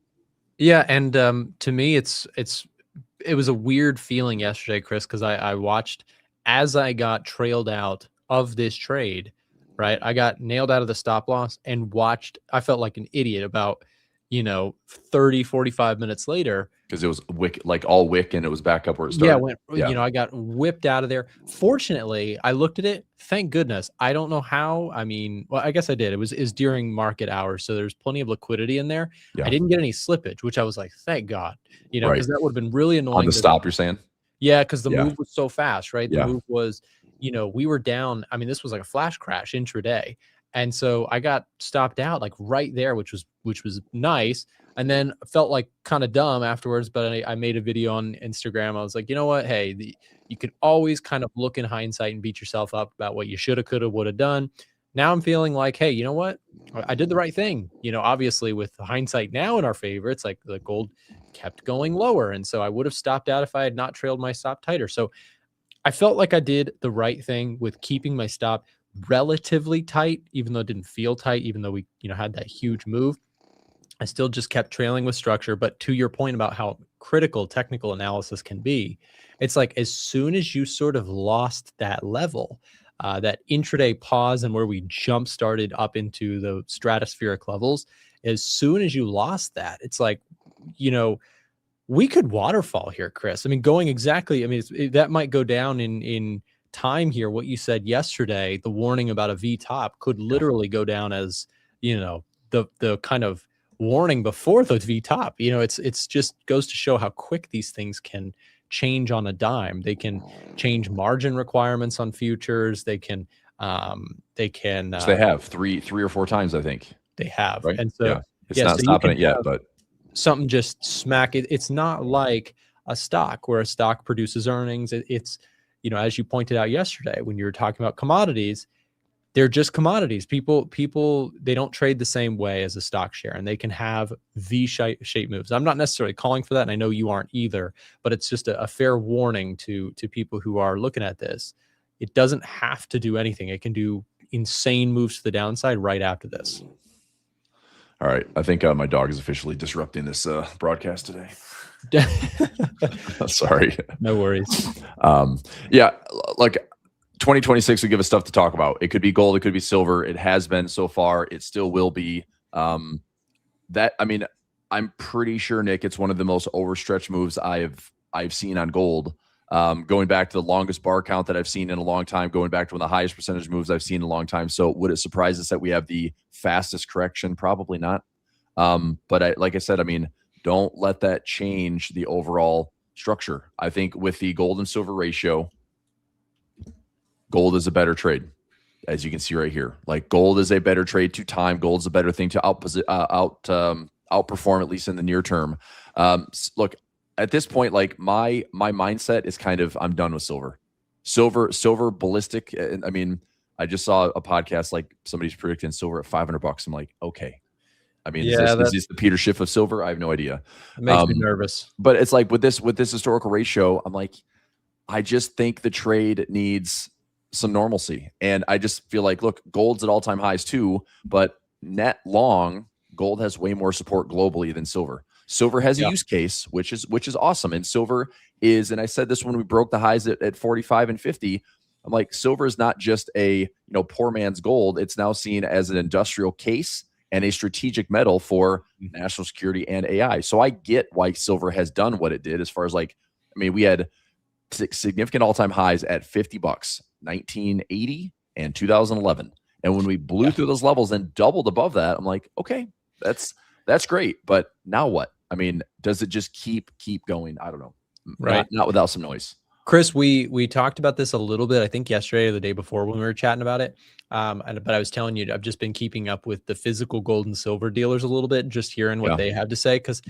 Yeah, and to me, it was a weird feeling yesterday, Chris, because I watched as I got trailed out of this trade, right? I got nailed out of the stop loss and watched. I felt like an idiot about 30, 45 minutes later. Because it was wick, like all wick, and it was back up where it Yeah, started. I got whipped out of there. Fortunately, I looked at it. Thank goodness. I don't know how. I mean, well, I guess I did. It was during market hours, so there's plenty of liquidity in there. Yeah. I didn't get any slippage, which I was like, thank God. Right. Because that would have been really annoying. On the stop, you're saying? Yeah, because the move was so fast, right? The Yeah. move was, we were down. I mean, this was like a flash crash intraday. And so I got stopped out like right there, which was nice. And then felt like kind of dumb afterwards, but I made a video on Instagram. I was like, you know what? Hey, you can always kind of look in hindsight and beat yourself up about what you shoulda, coulda, woulda done. Now I'm feeling like, hey, you know what? I did the right thing. Obviously with hindsight now in our favor, it's like the gold kept going lower. And so I would have stopped out if I had not trailed my stop tighter. So I felt like I did the right thing with keeping my stop relatively tight, even though it didn't feel tight, even though we, had that huge move. I still just kept trailing with structure. But to your point about how critical technical analysis can be, it's like as soon as you sort of lost that level, that intraday pause and where we jump started up into the stratospheric levels, as soon as you lost that, it's like, we could waterfall here, Chris. I mean, going exactly, I mean, that might go down in time here. What you said yesterday, the warning about a V top could literally go down as, the kind of warning before the V top. It's just goes to show how quick these things can change on a dime. They can change margin requirements on futures. They can they have three or four times, I think. They have. Right? And so it's not stopping it yet, but something just smack it. It's not like a stock where a stock produces earnings. It's as you pointed out yesterday when you were talking about commodities, they're just commodities. People, they don't trade the same way as a stock share, and they can have V-shape moves. I'm not necessarily calling for that, and I know you aren't either, but it's just a fair warning to people who are looking at this. It doesn't have to do anything. It can do insane moves to the downside right after this. All right. I think my dog is officially disrupting this broadcast today. Sorry. No worries. Yeah, like 2026 will give us stuff to talk about. It could be gold, it could be silver. It has been so far. It still will be. I'm pretty sure, Nick, it's one of the most overstretched moves I've seen on gold. Going back to the longest bar count that I've seen in a long time, going back to one of the highest percentage moves I've seen in a long time. So would it surprise us that we have the fastest correction? Probably not. But like I said, don't let that change the overall structure. I think with the gold and silver ratio, gold is a better trade, as you can see right here. Like gold is a better trade to time. Gold's a better thing to outperform, at least in the near term. Look, at this point, like my mindset is kind of, I'm done with silver. Silver ballistic. I just saw a podcast like somebody's predicting silver at $500. I'm like, okay. Is this the Peter Schiff of silver? I have no idea. It makes me nervous. But it's like with this historical ratio, I'm like, I just think the trade needs some normalcy. And I just feel like, look, gold's at all-time highs too, but net long, gold has way more support globally than silver. Silver has a use case, which is awesome. And silver is, and I said this when we broke the highs at 45 and 50, I'm like, silver is not just a poor man's gold. It's now seen as an industrial case and a strategic metal for national security and AI. So I get why silver has done what it did as far as we had significant all-time highs at $50, 1980 and 2011. And when we blew through those levels and doubled above that, I'm like, okay, that's great. But now what? Does it just keep going? I don't know. Right. Not without some noise. Chris, we talked about this a little bit, I think yesterday or the day before when we were chatting about it. But I was telling you, I've just been keeping up with the physical gold and silver dealers a little bit, just hearing what they have to say. Because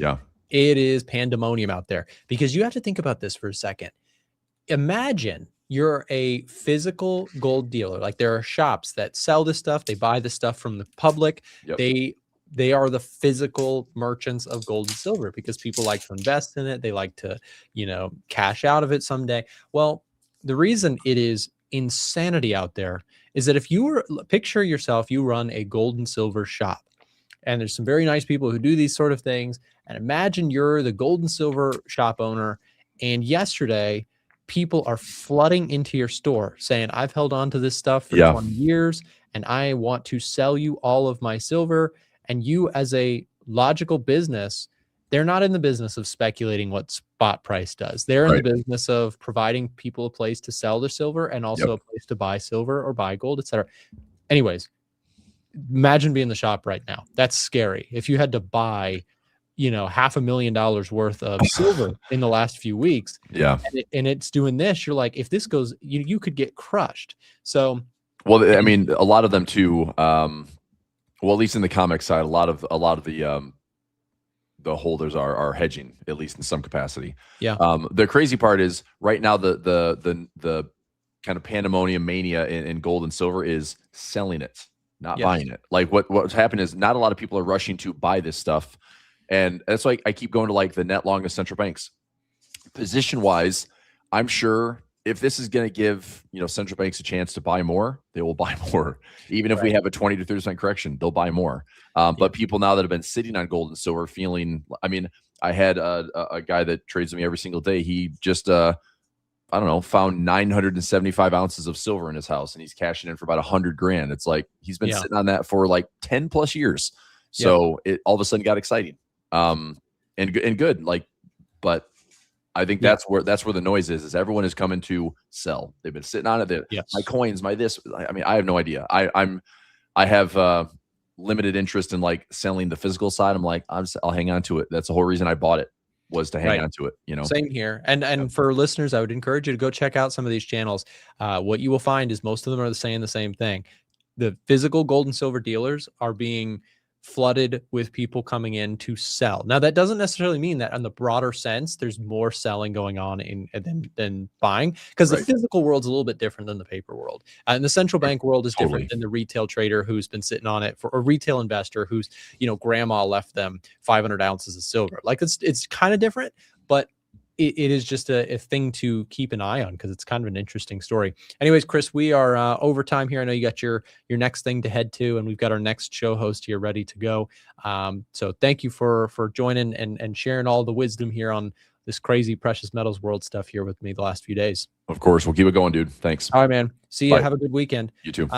it is pandemonium out there. Because you have to think about this for a second. Imagine you're a physical gold dealer. Like there are shops that sell this stuff. They buy the stuff from the public. They they are the physical merchants of gold and silver because people like to invest in it. They like to, cash out of it someday. Well, the reason it is insanity out there is that if you were, picture yourself, you run a gold and silver shop, and there's some very nice people who do these sort of things. And imagine you're the gold and silver shop owner, and yesterday people are flooding into your store saying, I've held on to this stuff for 20 years and I want to sell you all of my silver. And you, as a logical business, they're not in the business of speculating what spot price does. They're in the business of providing people a place to sell their silver and also a place to buy silver or buy gold, etc. Anyways, imagine being in the shop right now. That's scary. If you had to buy, $500,000 worth of silver in the last few weeks, and it's doing this, you're like, if this goes, you could get crushed. So, well, I mean, a lot of them too. Well, at least in the comic side, a lot of the holders are hedging, at least in some capacity. Yeah. The crazy part is right now the kind of pandemonium mania in gold and silver is selling it, not buying it. Like what's happened is not a lot of people are rushing to buy this stuff, and that's why I keep going to like the net long of central banks. Position wise, I'm sure if this is going to give central banks a chance to buy more, they will buy more. Even if we have a 20 to 30% correction, they'll buy more. But people now that have been sitting on gold and silver feeling, I mean, I had a guy that trades with me every single day. He just, I don't know, found 975 ounces of silver in his house, and he's cashing in for about 100 grand. It's like, he's been sitting on that for like 10 plus years. So it all of a sudden got exciting. And good. Like, but I think that's where the noise is everyone is coming to sell. They've been sitting on it. My coins, my this. I mean, I have no idea. I have limited interest in like selling the physical side. I'm like, I'll hang on to it. That's the whole reason I bought it, was to hang on to it. Same here. And for listeners, I would encourage you to go check out some of these channels. What you will find is most of them are saying the same thing. The physical gold and silver dealers are being flooded with people coming in to sell. Now, that doesn't necessarily mean that in the broader sense, there's more selling going on than buying, because the physical world's a little bit different than the paper world. And the central bank world is different than the retail trader who's been sitting on it, for a retail investor who's, grandma left them 500 ounces of silver. Like it's kind of different, but it is just a thing to keep an eye on, because it's kind of an interesting story. Anyways, Chris, we are over time here. I know you got your next thing to head to, and we've got our next show host here ready to go. So thank you for joining and sharing all the wisdom here on this crazy precious metals world stuff here with me the last few days. Of course, we'll keep it going, dude. Thanks. All right, man. See you. Have a good weekend. You too.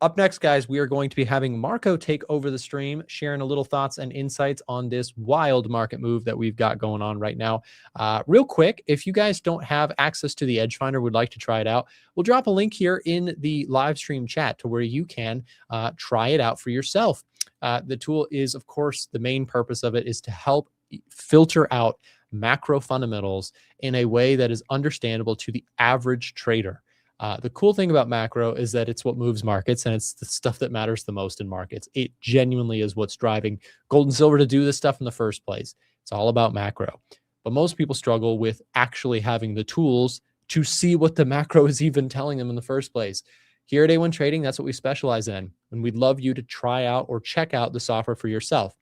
Up next, guys, we are going to be having Marco take over the stream, sharing a little thoughts and insights on this wild market move that we've got going on right now. Real quick, if you guys don't have access to the Edgefinder, would like to try it out, we'll drop a link here in the live stream chat to where you can try it out for yourself. The tool is, of course, the main purpose of it is to help filter out macro fundamentals in a way that is understandable to the average trader. The cool thing about macro is that it's what moves markets, and it's the stuff that matters the most in markets. It genuinely is what's driving gold and silver to do this stuff in the first place. It's all about macro. But most people struggle with actually having the tools to see what the macro is even telling them in the first place. Here at A1 Trading, that's what we specialize in, and we'd love you to try out or check out the software for yourself.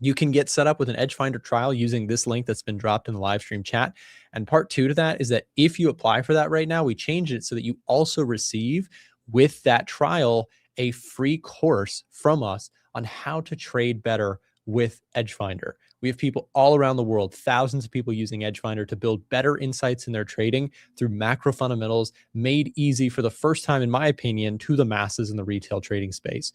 You can get set up with an Edgefinder trial using this link that's been dropped in the live stream chat. And part 2 to that is that if you apply for that right now, we changed it so that you also receive with that trial a free course from us on how to trade better with Edgefinder. We have people all around the world, thousands of people using Edgefinder to build better insights in their trading through macro fundamentals, made easy for the first time, in my opinion, to the masses in the retail trading space.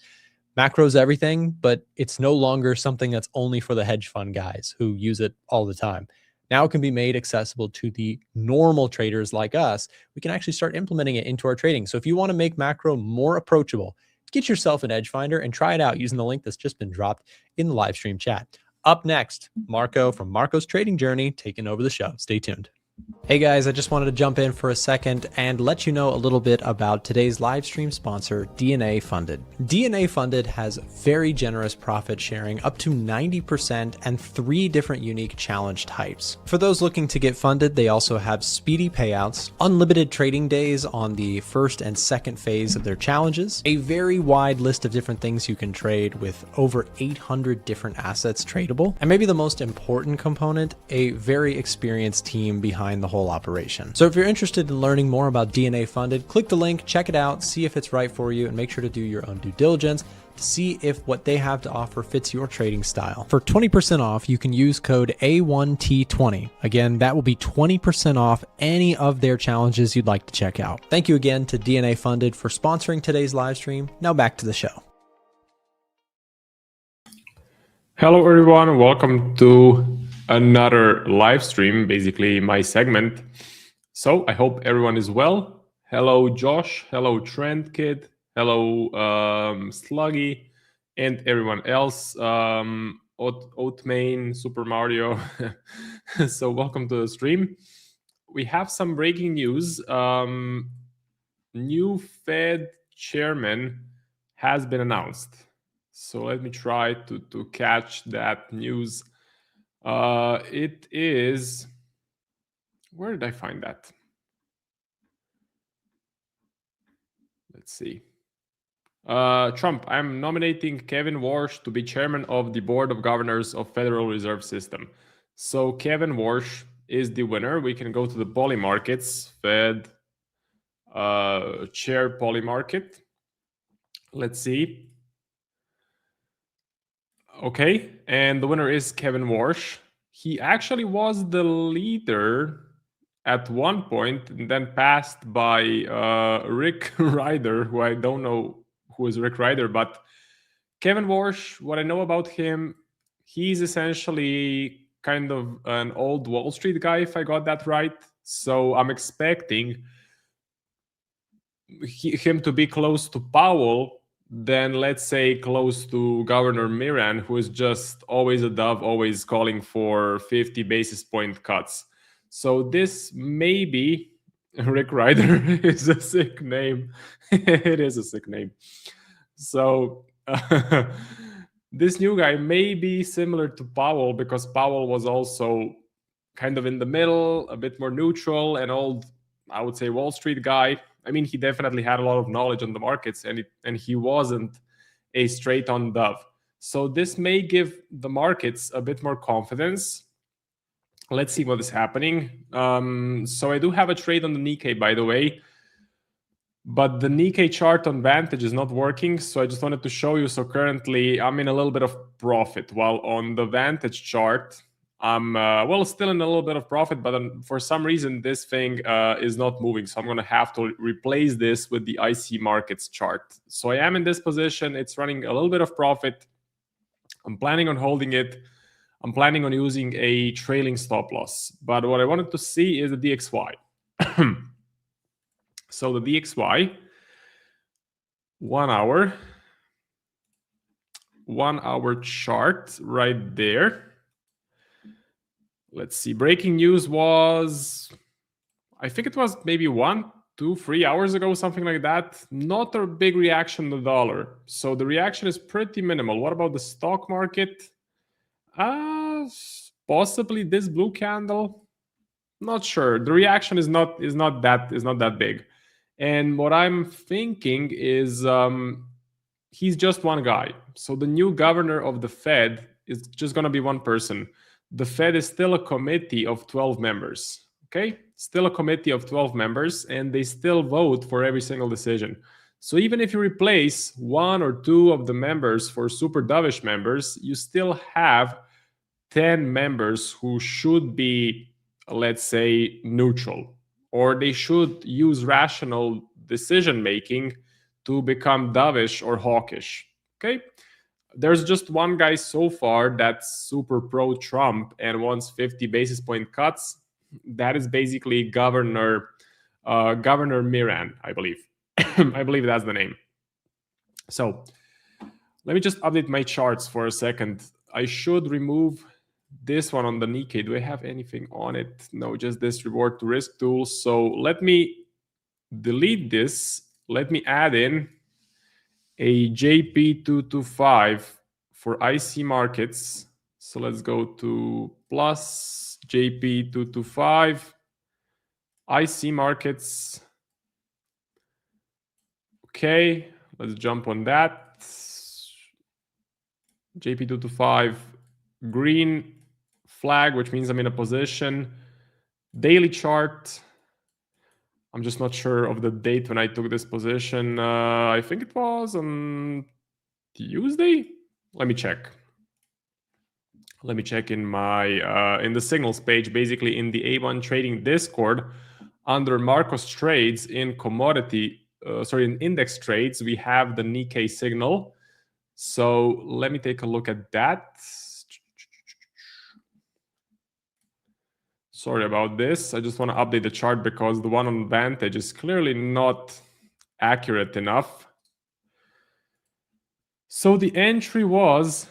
Macro's everything, but it's no longer something that's only for the hedge fund guys who use it all the time. Now it can be made accessible to the normal traders like us. We can actually start implementing it into our trading. So if you want to make macro more approachable, get yourself an Edgefinder and try it out using the link that's just been dropped in the live stream chat. Up next, Marco from Marco's Trading Journey taking over the show. Stay tuned. Hey guys, I just wanted to jump in for a second and let you know a little bit about today's live stream sponsor, DNA Funded. DNA Funded has very generous profit sharing up to 90% and 3 different unique challenge types. For those looking to get funded, they also have speedy payouts, unlimited trading days on the first and second phase of their challenges, a very wide list of different things you can trade with over 800 different assets tradable, and maybe the most important component, a very experienced team behind the whole operation. So if you're interested in learning more about DNA Funded, click the link, check it out, see if it's right for you, and make sure to do your own due diligence to see if what they have to offer fits your trading style. For 20% off, you can use code A1T20. Again, that will be 20% off any of their challenges you'd like to check out. Thank you again to DNA Funded for sponsoring today's live stream. Now back to the show. Hello everyone, welcome to another live stream, basically my segment. So I hope everyone is well. Hello Josh, hello Trent Kid, hello Sluggy, and everyone else, Oatmain, Super Mario. So welcome to the stream. We have some breaking news. New Fed chairman has been announced. So let me try to catch that news. It is, where did I find that? Let's see. Trump, I'm nominating Kevin Warsh to be chairman of the Board of Governors of Federal Reserve System. So Kevin Warsh is the winner. We can go to the poly markets, Fed chair poly market. Let's see. Okay, and the winner is Kevin Warsh. He actually was the leader at one point and then passed by Rick Ryder, who I don't know who is Rick Ryder, but Kevin Warsh, what I know about him, he's essentially kind of an old Wall Street guy, if I got that right. So I'm expecting him to be close to Powell than, let's say, close to Governor Miran, who is just always a dove, always calling for 50 basis point cuts. So this maybe, Rick Ryder is a sick name. It is a sick name. So this new guy may be similar to Powell, because Powell was also kind of in the middle, a bit more neutral, and old, I would say, Wall Street guy. I mean, he definitely had a lot of knowledge on the markets, and he wasn't a straight-on dove. So this may give the markets a bit more confidence. Let's see what is happening. So I do have a trade on the Nikkei, by the way, but the Nikkei chart on Vantage is not working. So I just wanted to show you. So currently I'm in a little bit of profit, while on the Vantage chart, I'm still in a little bit of profit, but for some reason this thing is not moving. So I'm going to have to replace this with the IC markets chart. So I am in this position. It's running a little bit of profit. I'm planning on holding it. I'm planning on using a trailing stop loss. But what I wanted to see is the DXY. So the DXY, 1 hour chart right there. Let's see. Breaking news was, I think it was maybe 1, 2, 3 hours ago, something like that. Not a big reaction to the dollar. So the reaction is pretty minimal. What about the stock market? Possibly this blue candle. Not sure. The reaction is not that big. And what I'm thinking is he's just one guy. So the new governor of the Fed is just going to be one person. The Fed is still a committee of 12 members, okay? Still a committee of 12 members, and they still vote for every single decision. So even if you replace 1 or 2 of the members for super dovish members, you still have 10 members who should be, let's say, neutral, or they should use rational decision-making to become dovish or hawkish, okay? There's just one guy so far that's super pro-Trump and wants 50 basis point cuts. That is basically Governor Miran, I believe. I believe that's the name. So let me just update my charts for a second. I should remove this one on the Nikkei. Do I have anything on it? No, just this reward to risk tool. So let me delete this. Let me add in a JP225 for IC markets. So let's go to plus JP225, IC markets. Okay, let's jump on that. JP225, green flag, which means I'm in a position. Daily chart. I'm just not sure of the date when I took this position. I think it was on Tuesday. Let me check. Let me check in my in the signals page, basically in the A1 Trading Discord, under Marcos Trades in commodity. In index trades, we have the Nikkei signal. So let me take a look at that. Sorry about this. I just want to update the chart because the one on Vantage is clearly not accurate enough. So the entry was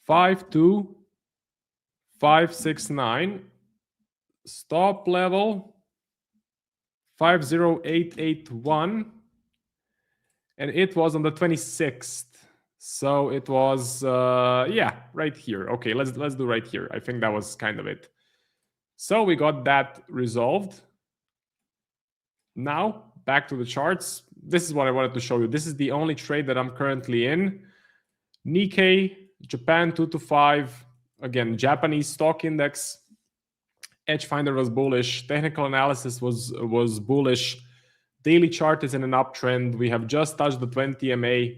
52569. Stop level 50881. And it was on the 26th. So it was, right here. Okay, let's do right here. I think that was kind of it. So we got that resolved. Now, back to the charts. This is what I wanted to show you. This is the only trade that I'm currently in. Nikkei, Japan 225. Again, Japanese stock index. Edgefinder was bullish. Technical analysis was bullish. Daily chart is in an uptrend. We have just touched the 20 MA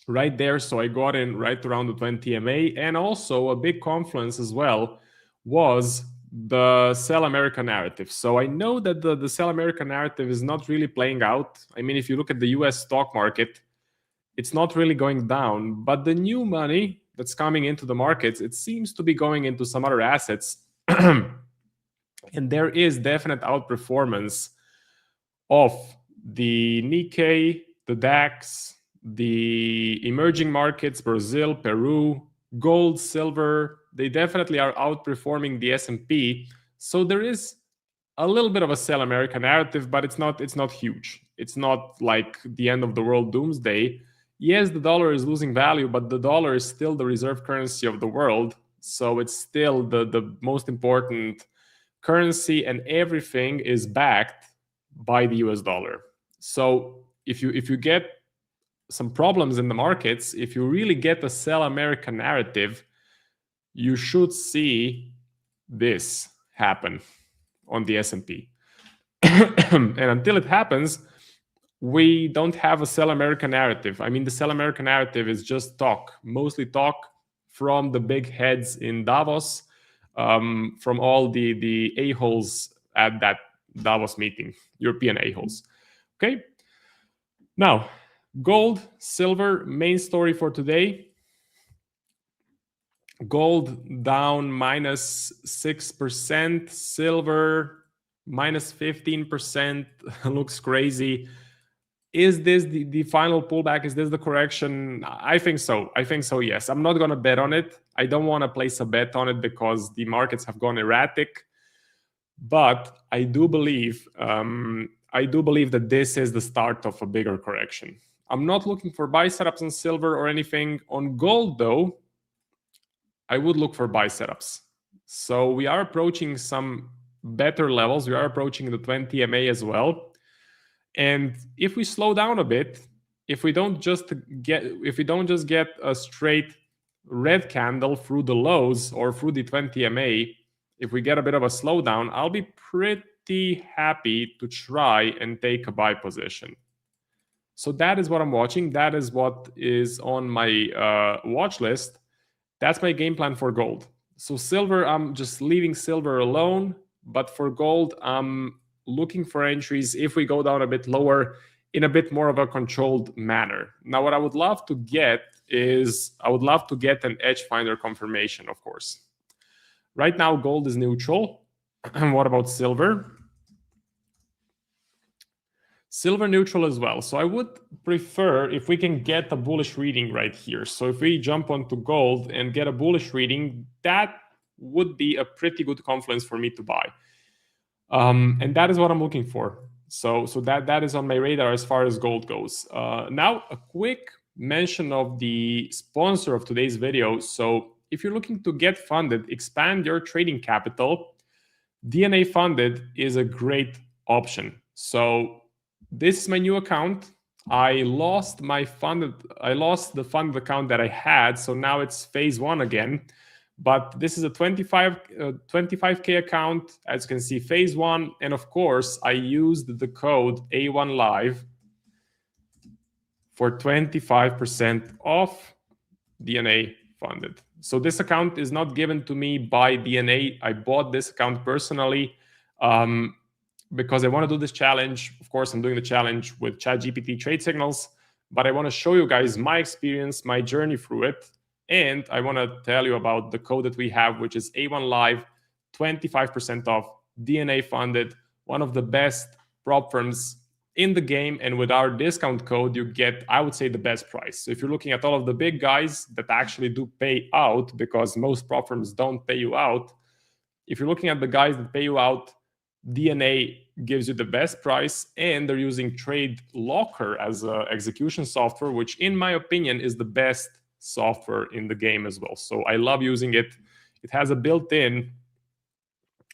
right there. So I got in right around the 20 MA. And also a big confluence as well was the Sell America narrative. So I know that the Sell America narrative is not really playing out. I mean, if you look at the US stock market, it's not really going down. But the new money that's coming into the markets, it seems to be going into some other assets. And there is definite outperformance of the Nikkei, the DAX, the emerging markets, Brazil, Peru, gold, silver. They definitely are outperforming the S&P. So there is a little bit of a Sell America narrative, but it's not huge. It's not like the end of the world doomsday. Yes, the dollar is losing value, but the dollar is still the reserve currency of the world. So it's still the most important currency, and everything is backed by the US dollar. So if you get some problems in the markets, if you really get a Sell America narrative, you should see this happen on the S&P. And until it happens, we don't have a Sell America narrative. I mean, the Sell America narrative is just talk, mostly talk from the big heads in Davos, from all the a-holes at that Davos meeting, European a-holes. Okay. Now, gold, silver, main story for today. Gold down -6%, silver -15%. Looks crazy. Is this the final pullback? Is this the correction? I think so. Yes. I'm not going to bet on it. I don't want to place a bet on it because the markets have gone erratic. But I do believe that this is the start of a bigger correction. I'm not looking for buy setups on silver or anything. On gold, though, I would look for buy setups. So we are approaching some better levels. We are approaching the 20 MA as well. And if we slow down a bit, if we don't just get a straight red candle through the lows or through the 20 MA, if we get a bit of a slowdown, I'll be pretty happy to try and take a buy position. So that is what I'm watching. That is what is on my watch list. That's my game plan for gold. So silver, I'm just leaving silver alone. But for gold, I'm looking for entries if we go down a bit lower in a bit more of a controlled manner. Now, what I would love to get is an Edgefinder confirmation, of course. Right now, gold is neutral. And what about silver? Silver neutral as well. So I would prefer if we can get a bullish reading right here. So if we jump onto gold and get a bullish reading, that would be a pretty good confluence for me to buy. And that is what I'm looking for. So that is on my radar as far as gold goes. Now, a quick mention of the sponsor of today's video. So if you're looking to get funded, expand your trading capital, DNA Funded is a great option. So this is my new account. I lost the funded account that I had. So now it's phase 1 again. But this is a 25K account. As you can see, phase 1. And of course, I used the code A1Live for 25% off DNA Funded. So this account is not given to me by DNA. I bought this account personally because I want to do this challenge. Of course, I'm doing the challenge with ChatGPT Trade Signals, but I want to show you guys my experience, my journey through it. And I want to tell you about the code that we have, which is A1Live, 25% off, DNA Funded, one of the best prop firms in the game. And with our discount code, you get, I would say, the best price. So if you're looking at all of the big guys that actually do pay out, because most prop firms don't pay you out, if you're looking at the guys that pay you out, DNA gives you the best price, and they're using Trade Locker as an execution software, which in my opinion is the best software in the game as well. So I love using it. It has a built-in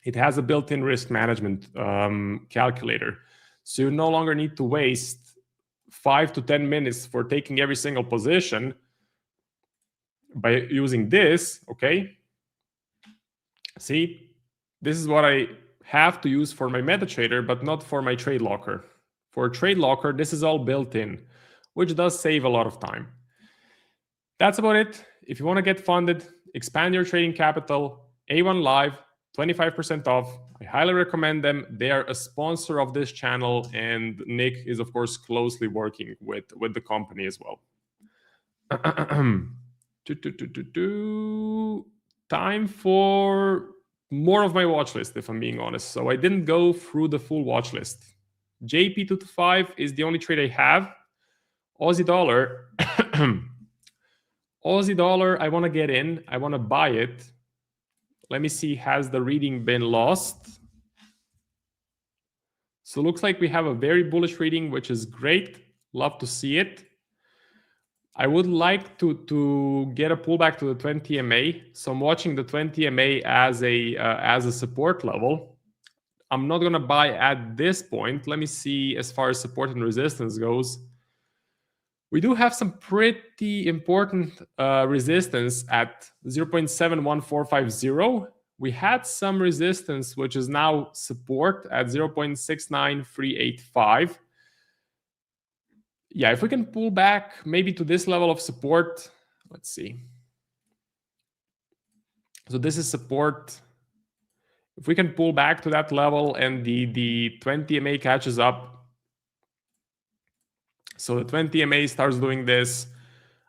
risk management calculator. So you no longer need to waste 5 to 10 minutes for taking every single position by using this, okay? See, this is what I have to use for my MetaTrader, but not for my Trade Locker. For Trade Locker, this is all built in, which does save a lot of time. That's about it. If you want to get funded, expand your trading capital, A1Live, 25% off. I highly recommend them. They are a sponsor of this channel, and Nick is, of course, closely working with the company as well. Time for more of my watch list, if I'm being honest. So I didn't go through the full watch list. JP225 is the only trade I have. Aussie dollar. Aussie dollar, I want to get in. I want to buy it. Let me see, has the reading been lost? So it looks like we have a very bullish reading, which is great. Love to see it. I would like to get a pullback to the 20 MA. So I'm watching the 20 MA as a support level. I'm not going to buy at this point. Let me see as far as support and resistance goes. We do have some pretty important resistance at 0.71450. We had some resistance, which is now support at 0.69385. Yeah, if we can pull back maybe to this level of support, let's see. So this is support. If we can pull back to that level and the 20 MA catches up, so the 20 MA starts doing this,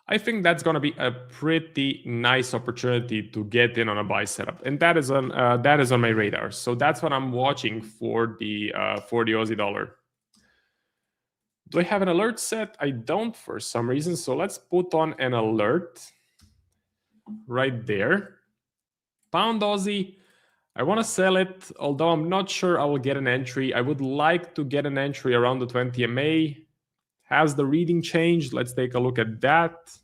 I think that's going to be a pretty nice opportunity to get in on a buy setup, and that is on my radar. So that's what I'm watching for the Aussie dollar. Do I have an alert set? I don't for some reason. So let's put on an alert right there. Pound Aussie. I want to sell it, although I'm not sure I will get an entry. I would like to get an entry around the 20 MA. Has the reading changed? Let's take a look at that.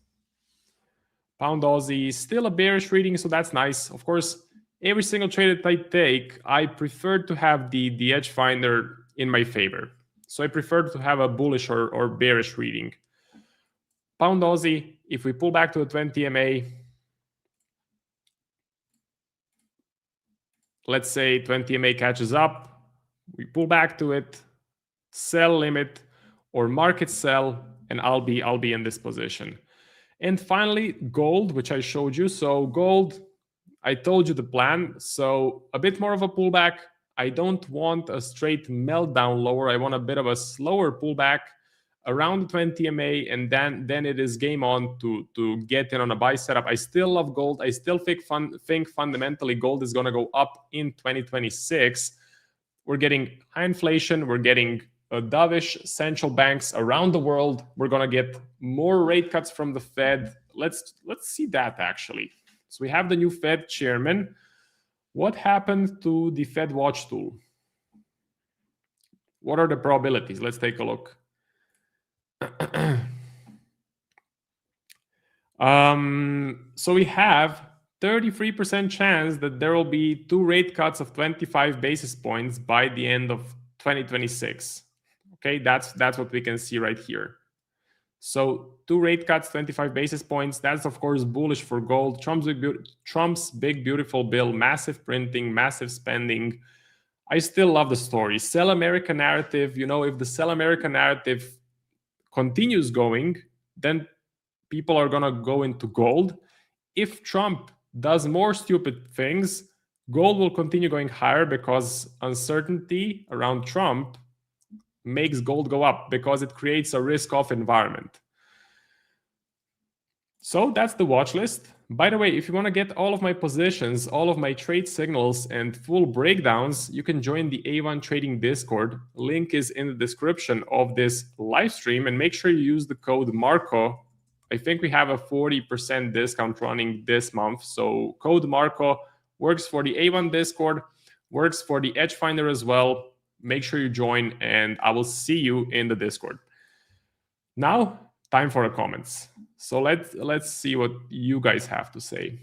Pound Aussie, still a bearish reading, so that's nice. Of course, every single trade that I take, I prefer to have the Edgefinder in my favor. So I prefer to have a bullish or bearish reading. Pound Aussie, if we pull back to the 20 MA, let's say 20 MA catches up, we pull back to it, sell limit, or market sell, and I'll be in this position. And finally, gold, which I showed you. So gold, I told you the plan. So a bit more of a pullback. I don't want a straight meltdown lower. I want a bit of a slower pullback around the 20 MA, and then it is game on to get in on a buy setup. I still love gold. I still think fundamentally gold is going to go up in 2026. We're getting high inflation. We're getting dovish central banks around the world. We're gonna get more rate cuts from the Fed. Let's see that actually. So we have the new Fed chairman. What happened to the Fed watch tool? What are the probabilities? Let's take a look. So we have 33% chance that there will be 2 rate cuts of 25 basis points by the end of 2026. Okay, that's what we can see right here. So 2 rate cuts, 25 basis points. That's of course bullish for gold. Trump's big beautiful bill, massive printing, massive spending. I still love the story. Sell America narrative. You know, if the sell America narrative continues going, then people are gonna go into gold. If Trump does more stupid things, gold will continue going higher because uncertainty around Trump makes gold go up because it creates a risk-off environment. So that's the watch list. By the way, if you want to get all of my positions, all of my trade signals and full breakdowns, you can join the A1 Trading Discord. Link is in the description of this live stream, and make sure you use the code Marco. I think we have a 40% discount running this month. So code Marco works for the A1 Discord, works for the Edgefinder as well. Make sure you join, and I will see you in the Discord. Now, time for the comments. So let's see what you guys have to say.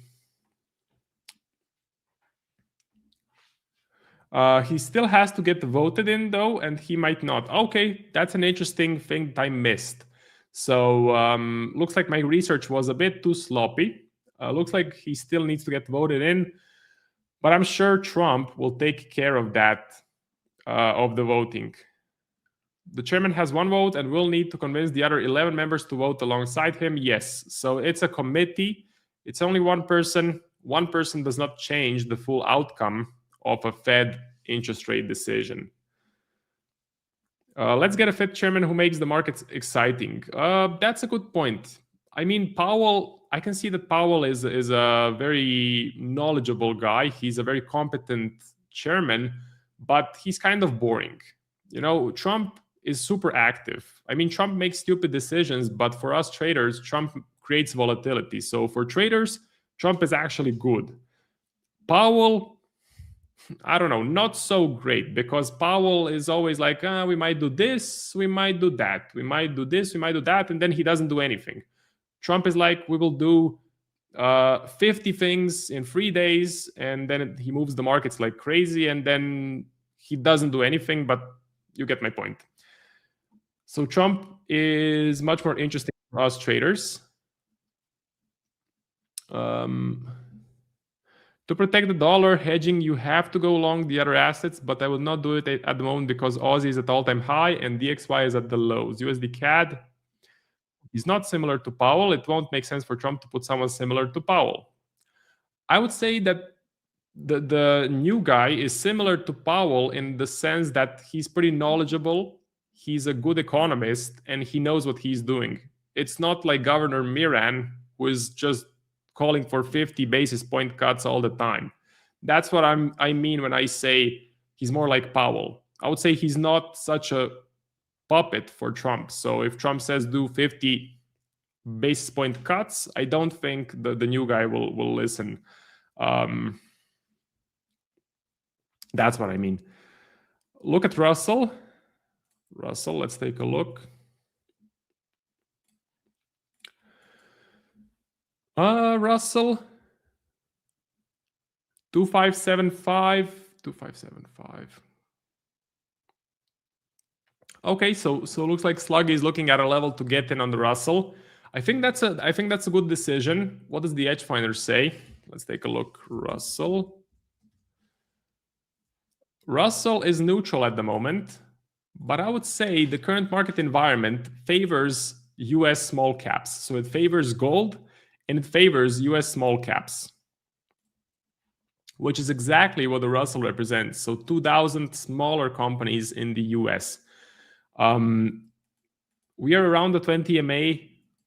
He still has to get voted in though, and he might not. Okay, that's an interesting thing that I missed. So looks like my research was a bit too sloppy. Looks like he still needs to get voted in, but I'm sure Trump will take care of that, of the voting. The chairman has 1 vote and will need to convince the other 11 members to vote alongside him. Yes, so it's a committee. It's only 1 person. 1 person does not change the full outcome of a Fed interest rate decision. Let's get a Fed chairman who makes the markets exciting. That's a good point. I mean, Powell, I can see that Powell is a very knowledgeable guy. He's a very competent chairman, but he's kind of boring. You know, Trump is super active. I mean, Trump makes stupid decisions, but for us traders, Trump creates volatility. So for traders, Trump is actually good. Powell, I don't know, not so great, because Powell is always like, we might do this, we might do that, we might do this, we might do that, and then he doesn't do anything. Trump is like, we will do 50 things in 3 days, and then he moves the markets like crazy, and then he doesn't do anything, but you get my point. So Trump is much more interesting for us traders. To protect the dollar hedging, you have to go long the other assets, but I will not do it at the moment because Aussie is at all-time high and DXY is at the lows. USD CAD is not similar to Powell. It won't make sense for Trump to put someone similar to Powell. I would say that the new guy is similar to Powell in the sense that he's pretty knowledgeable, he's a good economist, and he knows what he's doing. It's not like Governor Miran, who is just calling for 50 basis point cuts all the time. That's what I mean when I say he's more like Powell. I would say he's not such a puppet for Trump. So if Trump says do 50 basis point cuts, I don't think the new guy will listen. That's what I mean. Look at Russell. Russell, let's take a look. Russell, 2575, 2575. Okay, so looks like Slug is looking at a level to get in on the Russell. I think that's a good decision. What does the Edgefinder say? Let's take a look. Russell is neutral at the moment, but I would say the current market environment favors US small caps. So it favors gold and it favors US small caps, which is exactly what the Russell represents. So 2,000 smaller companies in the US. We are around the 20 MA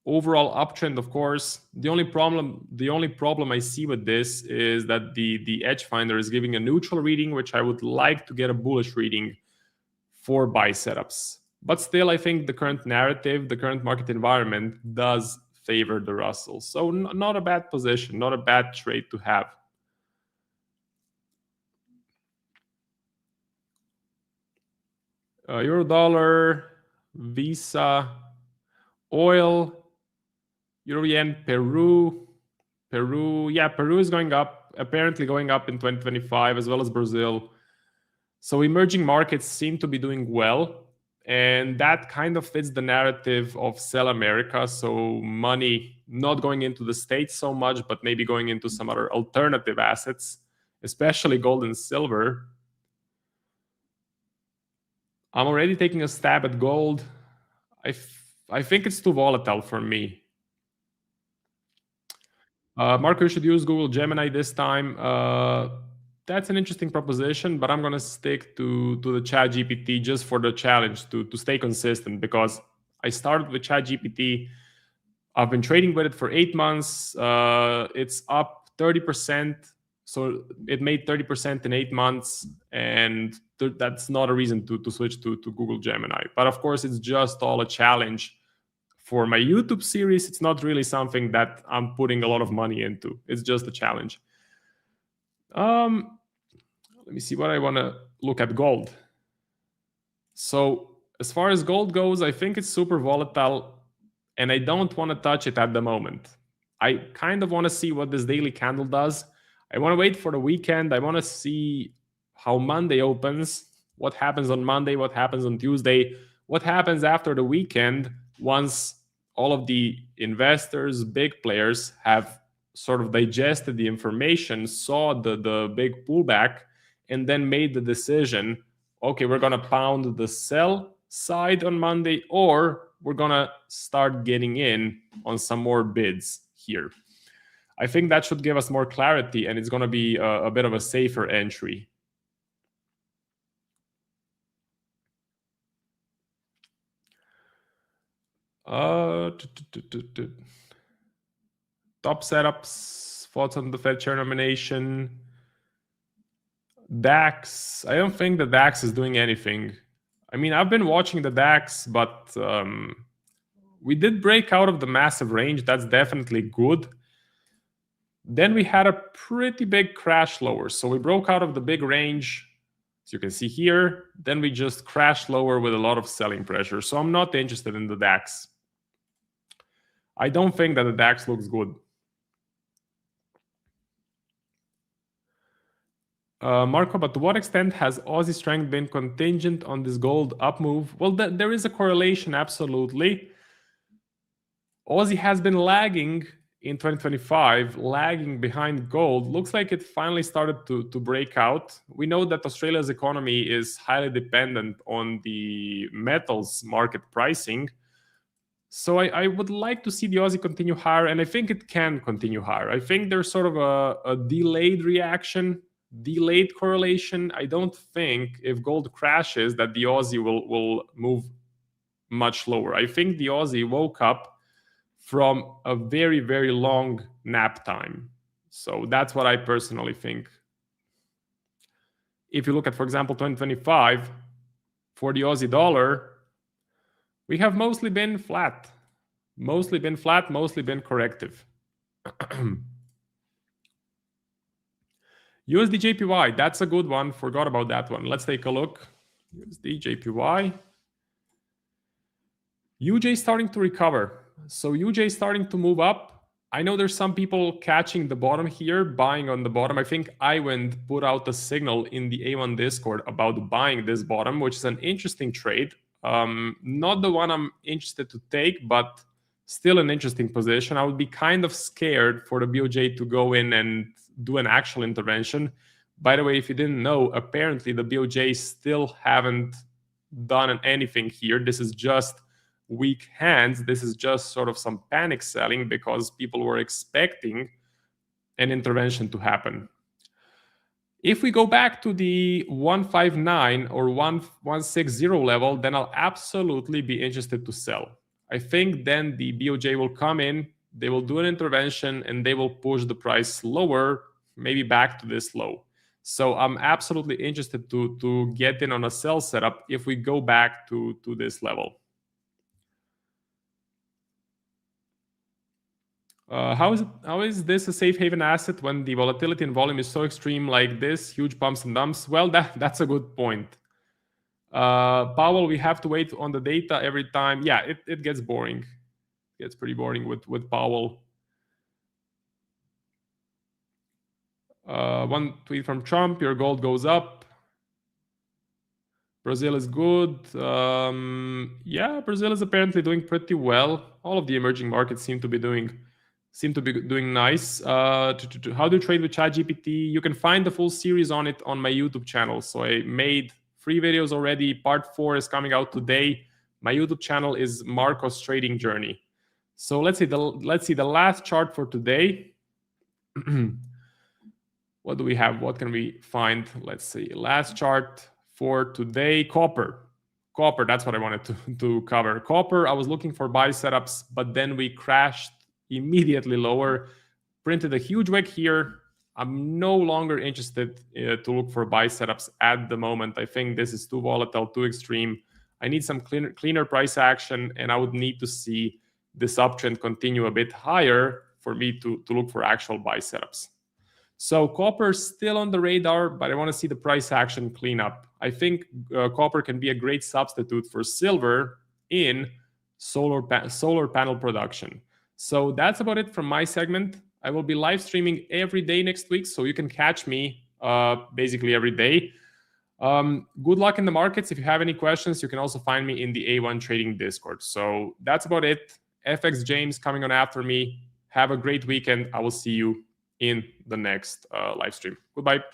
overall uptrend, of course. The only problem I see with this is that the Edgefinder is giving a neutral reading, which I would like to get a bullish reading for buy setups. But still, I think the current narrative, the current market environment does favor the Russell. So not a bad position, not a bad trade to have. Euro dollar, Visa, oil, Euro yen, Peru. Yeah, Peru is going up, apparently going up in 2025, as well as Brazil. So emerging markets seem to be doing well. And that kind of fits the narrative of Sell America. So money not going into the States so much, but maybe going into some other alternative assets, especially gold and silver. I'm already taking a stab at gold. I think it's too volatile for me. Marco, you should use Google Gemini this time. That's an interesting proposition, but I'm going to stick to the ChatGPT just for the challenge to stay consistent, because I started with ChatGPT. I've been trading with it for 8 months. It's up 30%. So it made 30% in 8 months, and that's not a reason to switch to Google Gemini. But of course, it's just all a challenge. For my YouTube series, it's not really something that I'm putting a lot of money into. It's just a challenge. Let me see what I want to look at gold. So as far as gold goes, I think it's super volatile, and I don't want to touch it at the moment. I kind of want to see what this daily candle does. I want to wait for the weekend. I want to see how Monday opens, what happens on Monday, what happens on Tuesday, what happens after the weekend once all of the investors, big players have sort of digested the information, saw the big pullback, and then made the decision, okay, we're going to pound the sell side on Monday, or we're going to start getting in on some more bids here. I think that should give us more clarity, and it's going to be a bit of a safer entry. Top setups, thoughts on the Fed chair nomination. DAX, I don't think the DAX is doing anything. I mean, I've been watching the DAX, but we did break out of the massive range. That's definitely good. Then we had a pretty big crash lower. So we broke out of the big range, as you can see here. Then we just crashed lower with a lot of selling pressure. So I'm not interested in the DAX. I don't think that the DAX looks good. Marco, but to what extent has Aussie strength been contingent on this gold up move? Well, there is a correlation, absolutely. Aussie has been lagging in 2025, lagging behind gold. Looks like it finally started to break out. We know that Australia's economy is highly dependent on the metals market pricing. So I would like to see the Aussie continue higher, and I think it can continue higher. I think there's sort of a delayed reaction, delayed correlation. I don't think if gold crashes that the Aussie will move much lower. I think the Aussie woke up from a very, very long nap time. So that's what I personally think. If you look at, for example, 2025, for the Aussie dollar, we have mostly been flat. Mostly been flat, mostly been corrective. USD JPY, that's a good one. Forgot about that one. Let's take a look. USD JPY. UJ starting to recover. So UJ starting to move up. I know there's some people catching the bottom here, buying on the bottom. I think Iwend put out a signal in the A1 Discord about buying this bottom, which is an interesting trade. Not the one I'm interested to take, but still an interesting position. I would be kind of scared for the BOJ to go in and do an actual intervention. By the way, if you didn't know, apparently the BOJ still haven't done anything here. This is just weak hands. This is just sort of some panic selling because people were expecting an intervention to happen. If we go back to the 159 or 160 level, then I'll absolutely be interested to sell. I think then the BOJ will come in, they will do an intervention, and they will push the price lower, maybe back to this low. So I'm absolutely interested to get in on a sell setup if we go back to this level. How is this a safe haven asset when the volatility and volume is so extreme like this, huge bumps and dumps? Well, that's a good point. Powell, we have to wait on the data every time. Yeah, it gets boring. It gets pretty boring with Powell. One tweet from Trump, your gold goes up. Brazil is good. Yeah, Brazil is apparently doing pretty well. All of the emerging markets seem to be doing nice. How do you trade with ChatGPT? You can find the full series on it on my YouTube channel. So I made 3 videos already. Part 4 is coming out today. My YouTube channel is Marco's Trading Journey. So let's see the last chart for today. What do we have? What can we find? Let's see. Last chart for today. Copper. That's what I wanted to cover. Copper, I was looking for buy setups, but then we crashed immediately lower, printed a huge wick here. I'm no longer interested to look for buy setups at the moment. I think this is too volatile, too extreme. I need some cleaner price action, and I would need to see this uptrend continue a bit higher for me to look for actual buy setups. So copper is still on the radar, but I want to see the price action clean up. I think copper can be a great substitute for silver in solar panel production. So that's about it from my segment. I will be live streaming every day next week, so you can catch me basically every day. Good luck in the markets. If you have any questions, you can also find me in the A1 Trading Discord. So that's about it. FX James coming on after me. Have a great weekend. I will see you in the next live stream. Goodbye.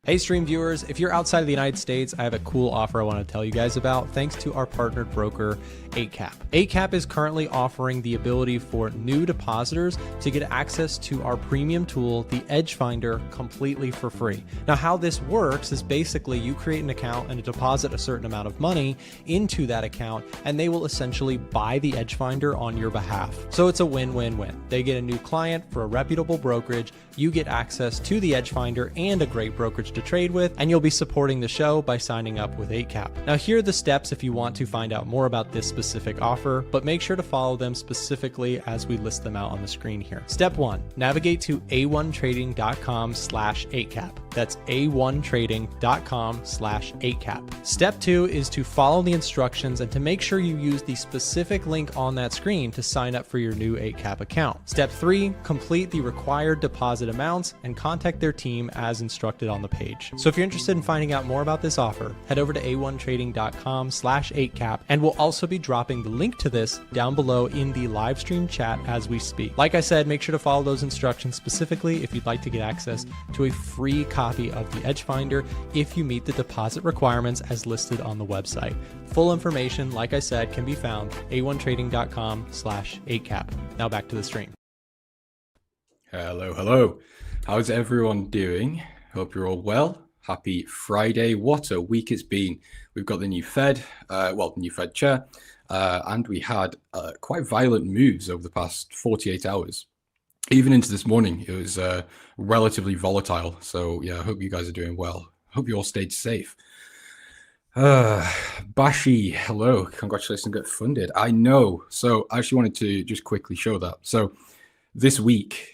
Hey stream viewers, if you're outside of the United States, I have a cool offer I want to tell you guys about thanks to our partnered broker, 8cap. 8cap is currently offering the ability for new depositors to get access to our premium tool, the Edgefinder, completely for free. Now how this works is basically you create an account and deposit a certain amount of money into that account, and they will essentially buy the Edgefinder on your behalf. So it's a win-win-win. They get a new client for a reputable brokerage, you get access to the Edgefinder and a great brokerage to trade with, and you'll be supporting the show by signing up with 8cap. Now here are the steps if you want to find out more about this specific offer, but make sure to follow them specifically as we list them out on the screen here. Step 1, navigate to a1trading.com/8cap. That's a1trading.com/8cap. Step 2 is to follow the instructions and to make sure you use the specific link on that screen to sign up for your new 8cap account. Step 3, complete the required deposit amounts and contact their team as instructed on the page. So if you're interested in finding out more about this offer, head over to a1trading.com/8cap, and we'll also be dropping the link to this down below in the live stream chat as we speak. Like I said, make sure to follow those instructions specifically if you'd like to get access to a free copy of the Edgefinder if you meet the deposit requirements as listed on the website. Full information, like I said, can be found a1trading.com/8cap. Now back to the stream. Hello. How's everyone doing? Hope you're all well. Happy Friday. What a week it's been. We've got the new Fed, new Fed chair, and we had quite violent moves over the past 48 hours. Even into this morning, it was relatively volatile. So yeah, I hope you guys are doing well. Hope you all stayed safe. Bashi, hello. Congratulations on getting funded. I know. So I actually wanted to just quickly show that. So this week,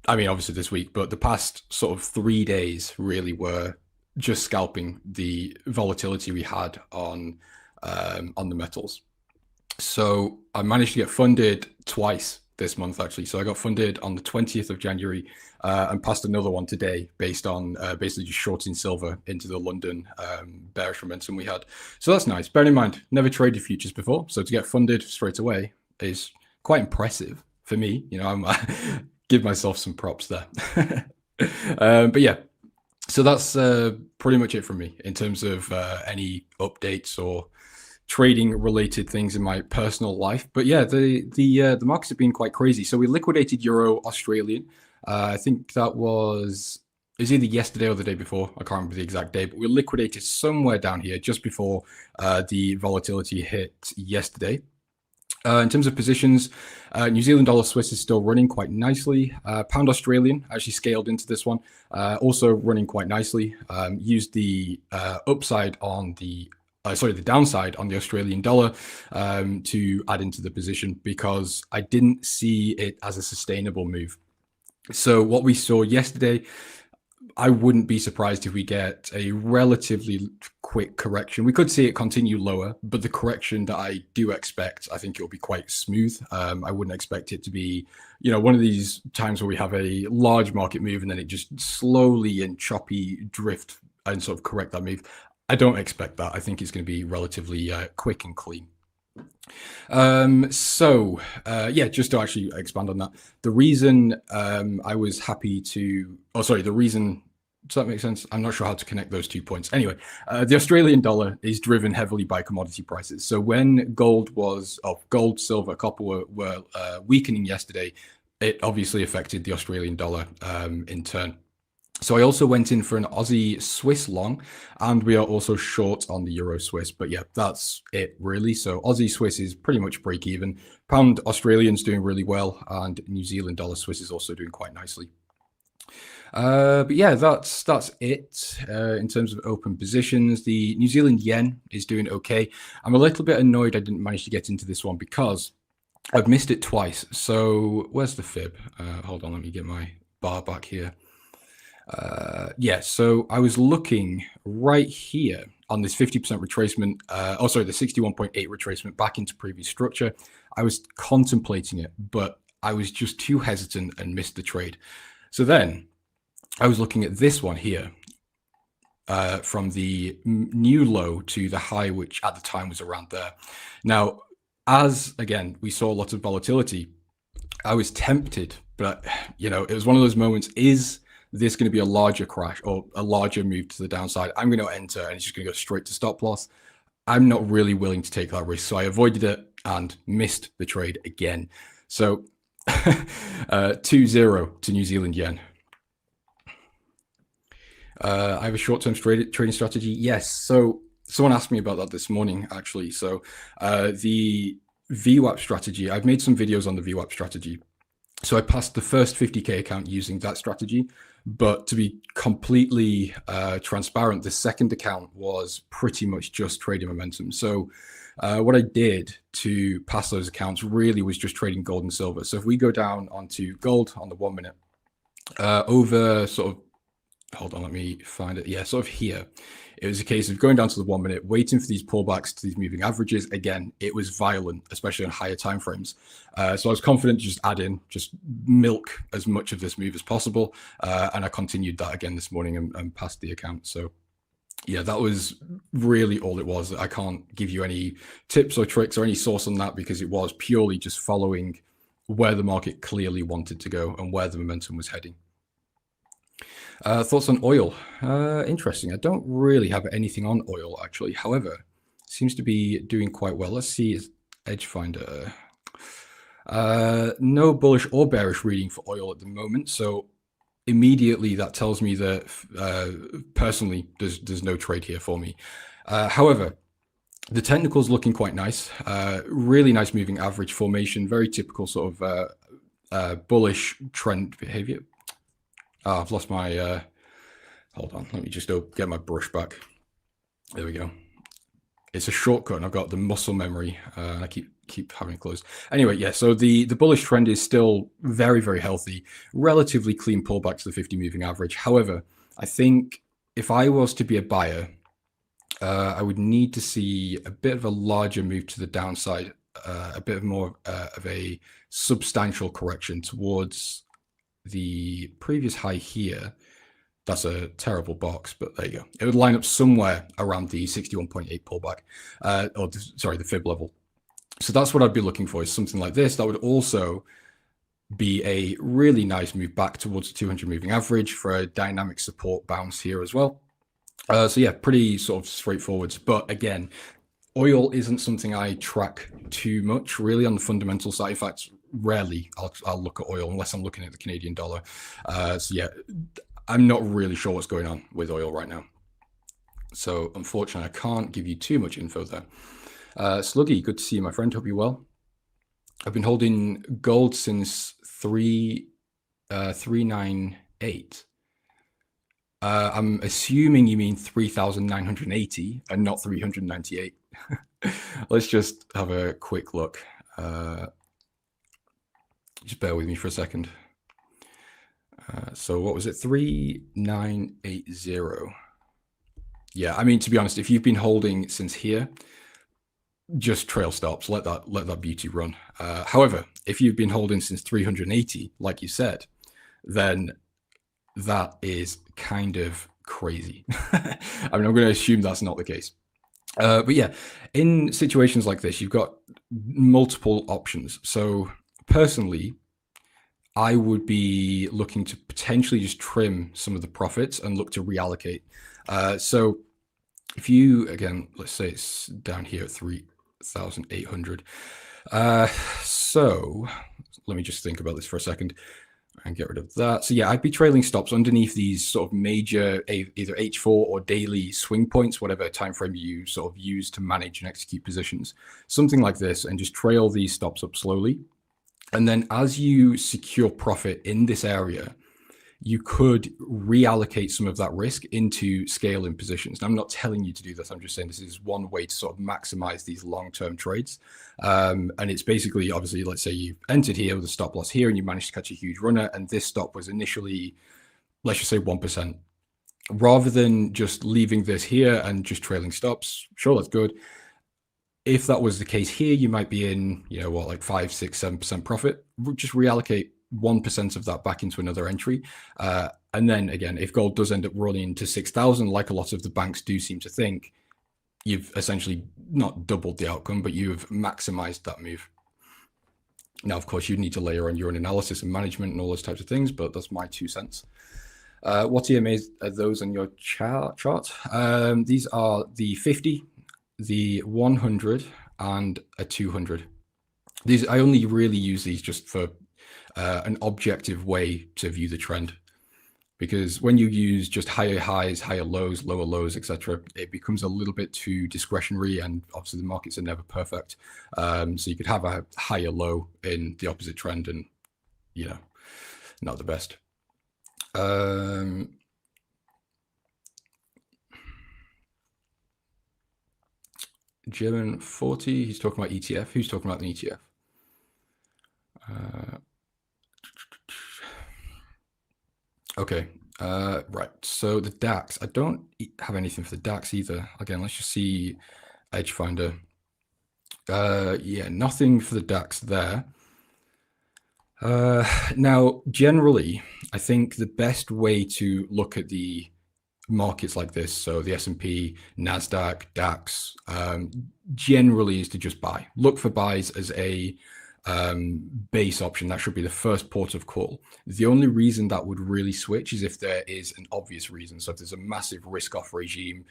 obviously this week, but the past sort of 3 days really were just scalping the volatility we had on the metals. So I managed to get funded twice this month, actually. So I got funded on the 20th of January and passed another one today based on basically just shorting silver into the London bearish momentum we had. So that's nice. Bear in mind, never traded futures before. So to get funded straight away is quite impressive for me. You know, I'm give myself some props there. But yeah, so that's pretty much it from me in terms of any updates or trading related things in my personal life. But yeah, the markets have been quite crazy. So we liquidated Euro Australian. I think that was either yesterday or the day before. I can't remember the exact day, but we liquidated somewhere down here just before the volatility hit yesterday. In terms of positions, New Zealand dollar Swiss is still running quite nicely. Pound Australian actually scaled into this one, also running quite nicely. Used the upside on the downside on the Australian dollar to add into the position because I didn't see it as a sustainable move. So what we saw yesterday, I wouldn't be surprised if we get a relatively quick correction. We could see it continue lower, but the correction that I do expect, I think it will be quite smooth. I wouldn't expect it to be, one of these times where we have a large market move and then it just slowly and choppy drift and sort of correct that move. I don't expect that. I think it's going to be relatively quick and clean. Just to actually expand on that, the reason I was happy to, the reason, does that make sense? I'm not sure how to connect those 2 points. Anyway, the Australian dollar is driven heavily by commodity prices. So when gold, silver, copper were weakening yesterday, it obviously affected the Australian dollar in turn. So I also went in for an Aussie Swiss long, and we are also short on the Euro Swiss. But yeah, that's it really. So Aussie Swiss is pretty much break even. Pound Australian's doing really well, and New Zealand dollar Swiss is also doing quite nicely. But yeah, that's it in terms of open positions. The New Zealand yen is doing okay. I'm a little bit annoyed I didn't manage to get into this one because I've missed it twice. So where's the fib? Hold on, let me get my bar back here. So I was looking right here on this 50% retracement, the 61.8 retracement back into previous structure. I was contemplating it, but I was just too hesitant and missed the trade. So then I was looking at this one here, from the new low to the high, which at the time was around there. Now, as again, we saw a lot of volatility, I was tempted, but it was one of those moments, is this going to be a larger crash or a larger move to the downside? I'm going to enter and it's just going to go straight to stop loss. I'm not really willing to take that risk. So I avoided it and missed the trade again. So 2-0 to New Zealand yen. I have a short-term trading strategy. Yes. So someone asked me about that this morning, actually. So the VWAP strategy, I've made some videos on the VWAP strategy. So I passed the first 50K account using that strategy. But to be completely transparent, the second account was pretty much just trading momentum. So what I did to pass those accounts really was just trading gold and silver. So if we go down onto gold on the 1 minute, over sort of, hold on, let me find it. Yeah, sort of here. It was a case of going down to the 1 minute, waiting for these pullbacks to these moving averages. Again, it was violent, especially on higher timeframes. So I was confident to just add in, just milk as much of this move as possible. And I continued that again this morning and passed the account. So yeah, that was really all it was. I can't give you any tips or tricks or any source on that because it was purely just following where the market clearly wanted to go and where the momentum was heading. Thoughts on oil? Interesting. I don't really have anything on oil, actually. However, it seems to be doing quite well. Let's see, Edgefinder. No bullish or bearish reading for oil at the moment. So immediately that tells me that personally, there's no trade here for me. However, the technical is looking quite nice. Really nice moving average formation. Very typical sort of bullish trend behavior. I've lost my, hold on, let me just get my brush back. There we go. It's a shortcut and I've got the muscle memory and I keep having it closed. Anyway, yeah, so the bullish trend is still very, very healthy, relatively clean pullback to the 50 moving average. However, I think if I was to be a buyer, I would need to see a bit of a larger move to the downside, a bit more of a substantial correction towards the previous high here. That's a terrible box, but there you go. It would line up somewhere around the 61.8 pullback, the fib level. So that's what I'd be looking for, is something like this. That would also be a really nice move back towards the 200 moving average for a dynamic support bounce here as well. So yeah, pretty sort of straightforward. But again, oil isn't something I track too much really on the fundamental side. In fact, rarely I'll look at oil unless I'm looking at the Canadian dollar. So yeah, I'm not really sure what's going on with oil right now. So unfortunately, I can't give you too much info there. Sluggy, good to see you, my friend. Hope you're well. I've been holding gold since 398. I'm assuming you mean 3,980 and not 398. Let's just have a quick look. Just bear with me for a second. So what was it? 3980. Yeah, I mean, to be honest, if you've been holding since here, just trail stops, let that beauty run. However, if you've been holding since 380, like you said, then that is kind of crazy. I mean, I'm going to assume that's not the case. But yeah, in situations like this, you've got multiple options. So personally, I would be looking to potentially just trim some of the profits and look to reallocate. So if you, again, let's say it's down here at 3,800. So let me just think about this for a second and get rid of that. So yeah, I'd be trailing stops underneath these sort of major either H4 or daily swing points, whatever time frame you sort of use to manage and execute positions, something like this, and just trail these stops up slowly. And then as you secure profit in this area, you could reallocate some of that risk into scale in positions. Now, I'm not telling you to do this. I'm just saying this is one way to sort of maximize these long-term trades. And it's basically, obviously, let's say you entered here with a stop loss here and you managed to catch a huge runner, and this stop was initially, let's just say 1%. Rather than just leaving this here and just trailing stops, sure, that's good. If that was the case here, you might be in, you know, what, like 5, 6, 7% profit. Just reallocate 1% of that back into another entry. And then again, if gold does end up running to 6,000, like a lot of the banks do seem to think, you've essentially not doubled the outcome, but you've maximized that move. Now, of course, you need to layer on your own analysis and management and all those types of things, but that's my 2 cents. What EMAs are those on your chart? These are the 50, the 100, and a 200. These, I only really use these just for an objective way to view the trend, because when you use just higher highs, higher lows, lower lows, etc., it becomes a little bit too discretionary, and obviously the markets are never perfect. So you could have a higher low in the opposite trend, and you know, not the best. German 40, he's talking about ETF. Who's talking about the ETF? Okay, right. So the DAX, I don't have anything for the DAX either. Again, let's just see Edgefinder. Yeah, nothing for the DAX there. Now, generally, I think the best way to look at the markets like this, so the S&P, NASDAQ, DAX, generally is to just buy. Look for buys as a base option. That should be the first port of call. The only reason that would really switch is if there is an obvious reason. So if there's a massive risk-off regime,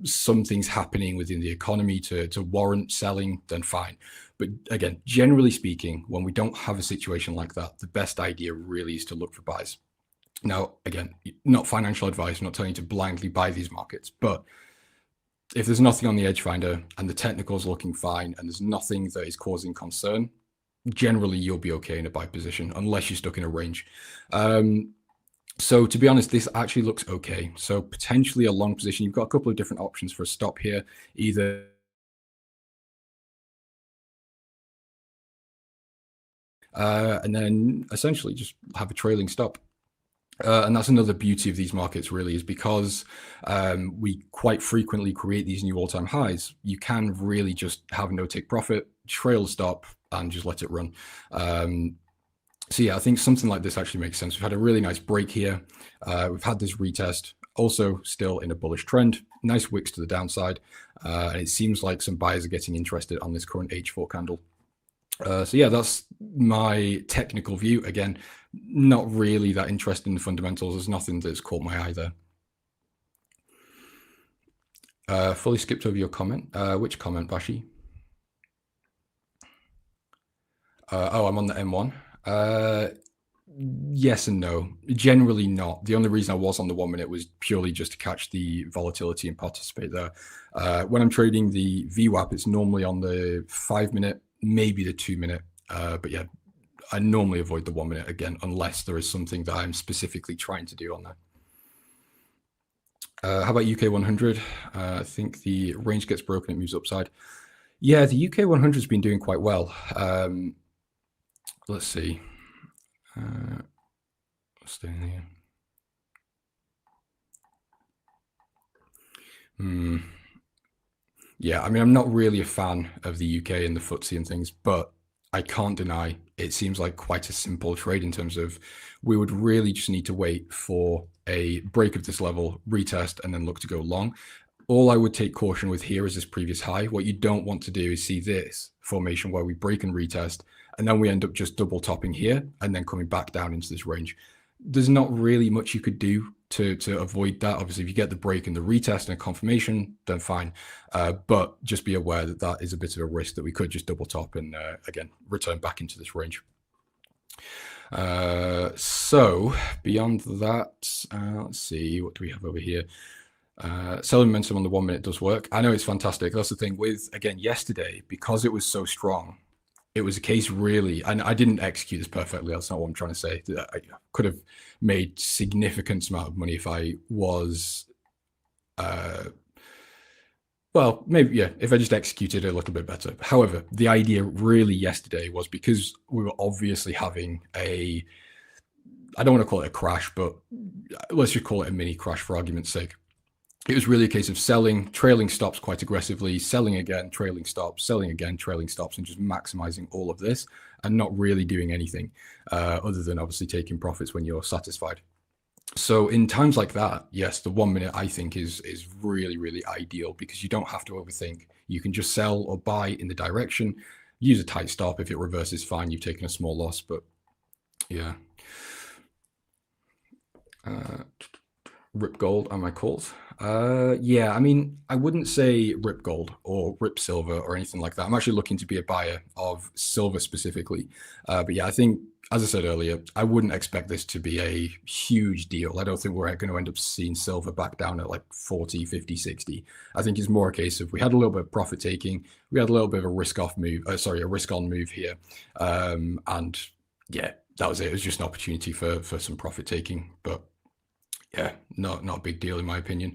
something's happening within the economy to warrant selling, then fine. But again, generally speaking, when we don't have a situation like that, the best idea really is to look for buys. Now, again, not financial advice, I'm not telling you to blindly buy these markets, but if there's nothing on the Edgefinder and the technicals looking fine and there's nothing that is causing concern, generally you'll be okay in a buy position unless you're stuck in a range. So to be honest, this actually looks okay. So potentially a long position. You've got a couple of different options for a stop here. Either and then essentially just have a trailing stop. And that's another beauty of these markets, really, is because we quite frequently create these new all-time highs. You can really just have no take profit, trail stop, and just let it run. So yeah, I think something like this actually makes sense. We've had a really nice break here. We've had this retest, also still in a bullish trend. Nice wicks to the downside. And it seems like some buyers are getting interested on this current H4 candle. So yeah, that's my technical view. Again, not really that interested in the fundamentals. There's nothing that's caught my eye there. Fully skipped over your comment. Which comment, Bashi? Oh, I'm on the M1. Yes and no. Generally not. The only reason I was on the 1 minute was purely just to catch the volatility and participate there. When I'm trading the VWAP, it's normally on the 5 minute maybe the 2 minute. But yeah, I normally avoid the 1 minute again, unless there is something that I'm specifically trying to do on there. How about UK 100? I think the range gets broken, it moves upside. Yeah, the UK 100 has been doing quite well. Let's see. Stay in here. Yeah, I mean, I'm not really a fan of the UK and the FTSE and things, but I can't deny it seems like quite a simple trade in terms of we would really just need to wait for a break of this level, retest, and then look to go long. All I would take caution with here is this previous high. What you don't want to do is see this formation where we break and retest, and then we end up just double topping here and then coming back down into this range. There's not really much you could do to avoid that. Obviously, if you get the break and the retest and a confirmation, then fine. But just be aware that that is a bit of a risk that we could just double top and again, return back into this range. So beyond that, let's see, what do we have over here? Selling momentum on the 1 minute does work. I know it's fantastic. That's the thing with, again, yesterday, because it was so strong, it was a case really, and I didn't execute this perfectly. That's not what I'm trying to say. I could have made significant amount of money if I was, well, maybe, yeah, if I just executed it a little bit better. However, the idea really yesterday was because we were obviously having a, I don't want to call it a crash, but let's just call it a mini crash for argument's sake. It was really a case of selling, trailing stops quite aggressively, selling again, trailing stops, selling again, trailing stops, and just maximizing all of this and not really doing anything other than obviously taking profits when you're satisfied. So in times like that, yes, the 1 minute I think is really, really ideal because you don't have to overthink. You can just sell or buy in the direction, use a tight stop. If it reverses, fine, you've taken a small loss, but yeah. Rip gold, am I called? Yeah, I mean, I wouldn't say rip gold or rip silver or anything like that. I'm actually looking to be a buyer of silver specifically. But yeah, I think, as I said earlier, I wouldn't expect this to be a huge deal. I don't think we're going to end up seeing silver back down at like 40, 50, 60. I think it's more a case of we had a little bit of profit taking. We had a little bit of a risk off move, a risk on move here. And yeah, that was it. It was just an opportunity for some profit taking, but yeah, not a big deal in my opinion.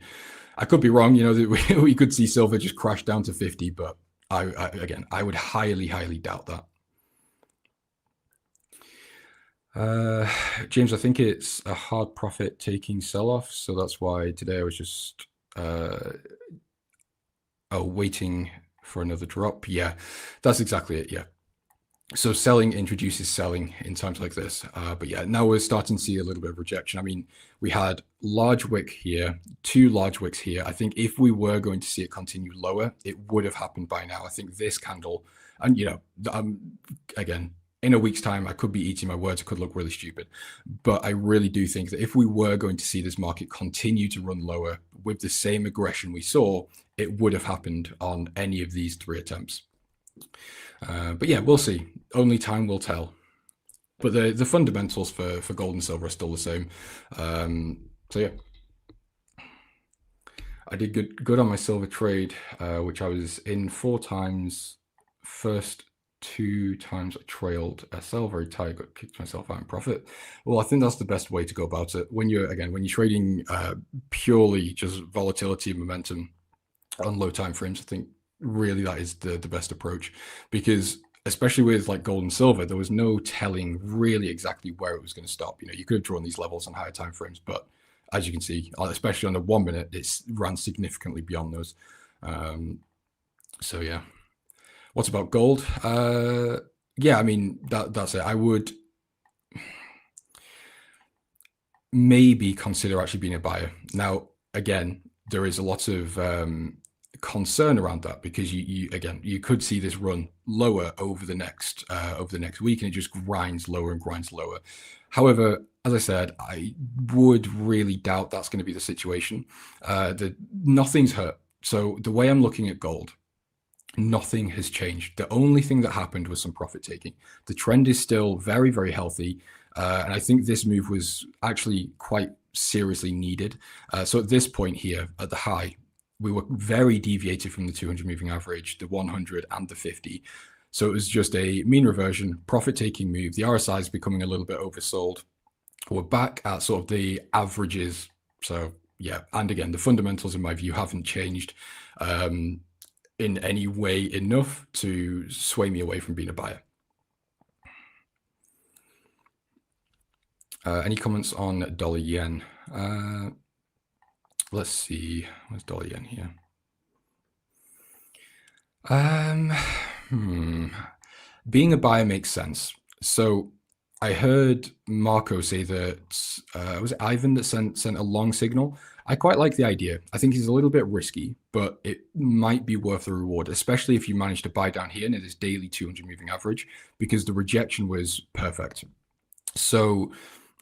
I could be wrong, you know, we could see silver just crash down to 50, but I would highly, highly doubt that. James, I think it's a hard profit taking sell-off, so that's why today I was just waiting for another drop. Yeah, that's exactly it. Yeah. So selling introduces selling in times like this. But yeah, now we're starting to see a little bit of rejection. I mean, we had large wick here, two large wicks here. I think if we were going to see it continue lower, it would have happened by now. I think this candle, and you know, again, in a week's time, I could be eating my words. It could look really stupid. But I really do think that if we were going to see this market continue to run lower with the same aggression we saw, it would have happened on any of these three attempts. But yeah, we'll see. Only time will tell. But the fundamentals for gold and silver are still the same. So yeah, I did good on my silver trade, which I was in 4 times. First 2 times I trailed SL very tight, got kicked myself out in profit. Well, I think that's the best way to go about it. When you're trading purely just volatility and momentum on low time frames, I think really that is the best approach, because especially with like gold and silver, there was no telling really exactly where it was going to stop. You know, you could have drawn these levels on higher time frames, but as you can see, especially on the 1 minute, it's ran significantly beyond those. So yeah, what about gold? Yeah, I mean, that's it. I would maybe consider actually being a buyer. Now, again, there is a lot of concern around that, because you could see this run lower over the next week, and it just grinds lower and grinds lower. However, as I said, I would really doubt that's going to be the situation. Nothing's hurt. So the way I'm looking at gold, nothing has changed. The only thing that happened was some profit taking. The trend is still very, very healthy, and I think this move was actually quite seriously needed. So at this point here, at the high, we were very deviated from the 200 moving average, the 100 and the 50. So it was just a mean reversion, profit-taking move. The RSI is becoming a little bit oversold. We're back at sort of the averages. So yeah, and again, the fundamentals in my view haven't changed in any way enough to sway me away from being a buyer. Any comments on dollar yen? Let's see, where's dollar yen here? Being a buyer makes sense. So I heard Marco say that, was it Ivan that sent a long signal? I quite like the idea. I think it's a little bit risky, but it might be worth the reward, especially if you manage to buy down here near this daily 200 moving average, because the rejection was perfect. So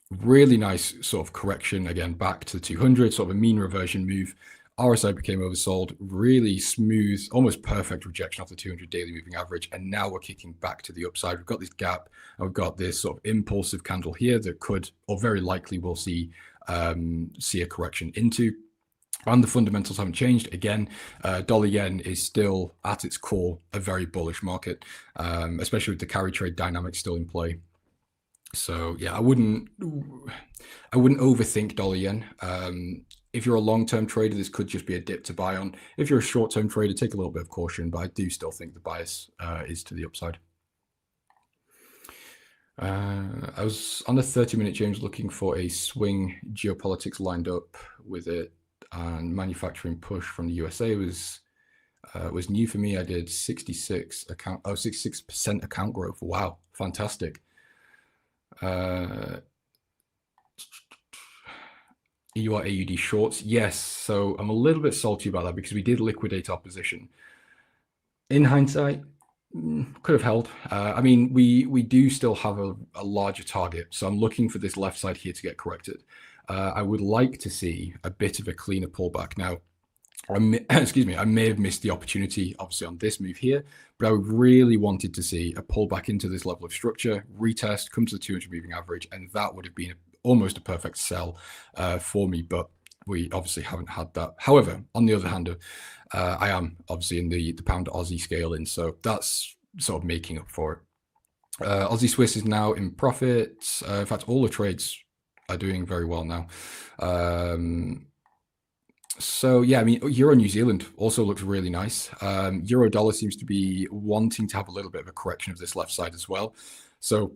really nice sort of correction, again, back to 200, sort of a mean reversion move. RSI became oversold, really smooth, almost perfect rejection off the 200 daily moving average. And now we're kicking back to the upside. We've got this gap, and we've got this sort of impulsive candle here that could, or very likely will see a correction into. And the fundamentals haven't changed. Again, dollar yen is still at its core a very bullish market, especially with the carry trade dynamic still in play. So yeah, I wouldn't overthink dollar yen. If you're a long-term trader, this could just be a dip to buy on. If you're a short-term trader, take a little bit of caution, but I do still think the bias is to the upside. I was on the 30-minute, James, looking for a swing geopolitics lined up with it, and manufacturing push from the USA was new for me. I did 66% account growth. Wow, fantastic. You are AUD shorts? Yes. So I'm a little bit salty about that because we did liquidate our position. In hindsight, could have held. I mean, we do still have a larger target. So I'm looking for this left side here to get corrected. I would like to see a bit of a cleaner pullback. Now, I may have missed the opportunity, obviously, on this move here, but I really wanted to see a pullback into this level of structure, retest, come to the 200 moving average, and that would have been almost a perfect sell for me, but we obviously haven't had that. However, on the other hand, I am obviously in the pound Aussie scale in, so that's sort of making up for it. Aussie Swiss is now in profit. In fact, all the trades are doing very well now. So yeah, I mean, Euro New Zealand also looks really nice. Euro dollar seems to be wanting to have a little bit of a correction of this left side as well. So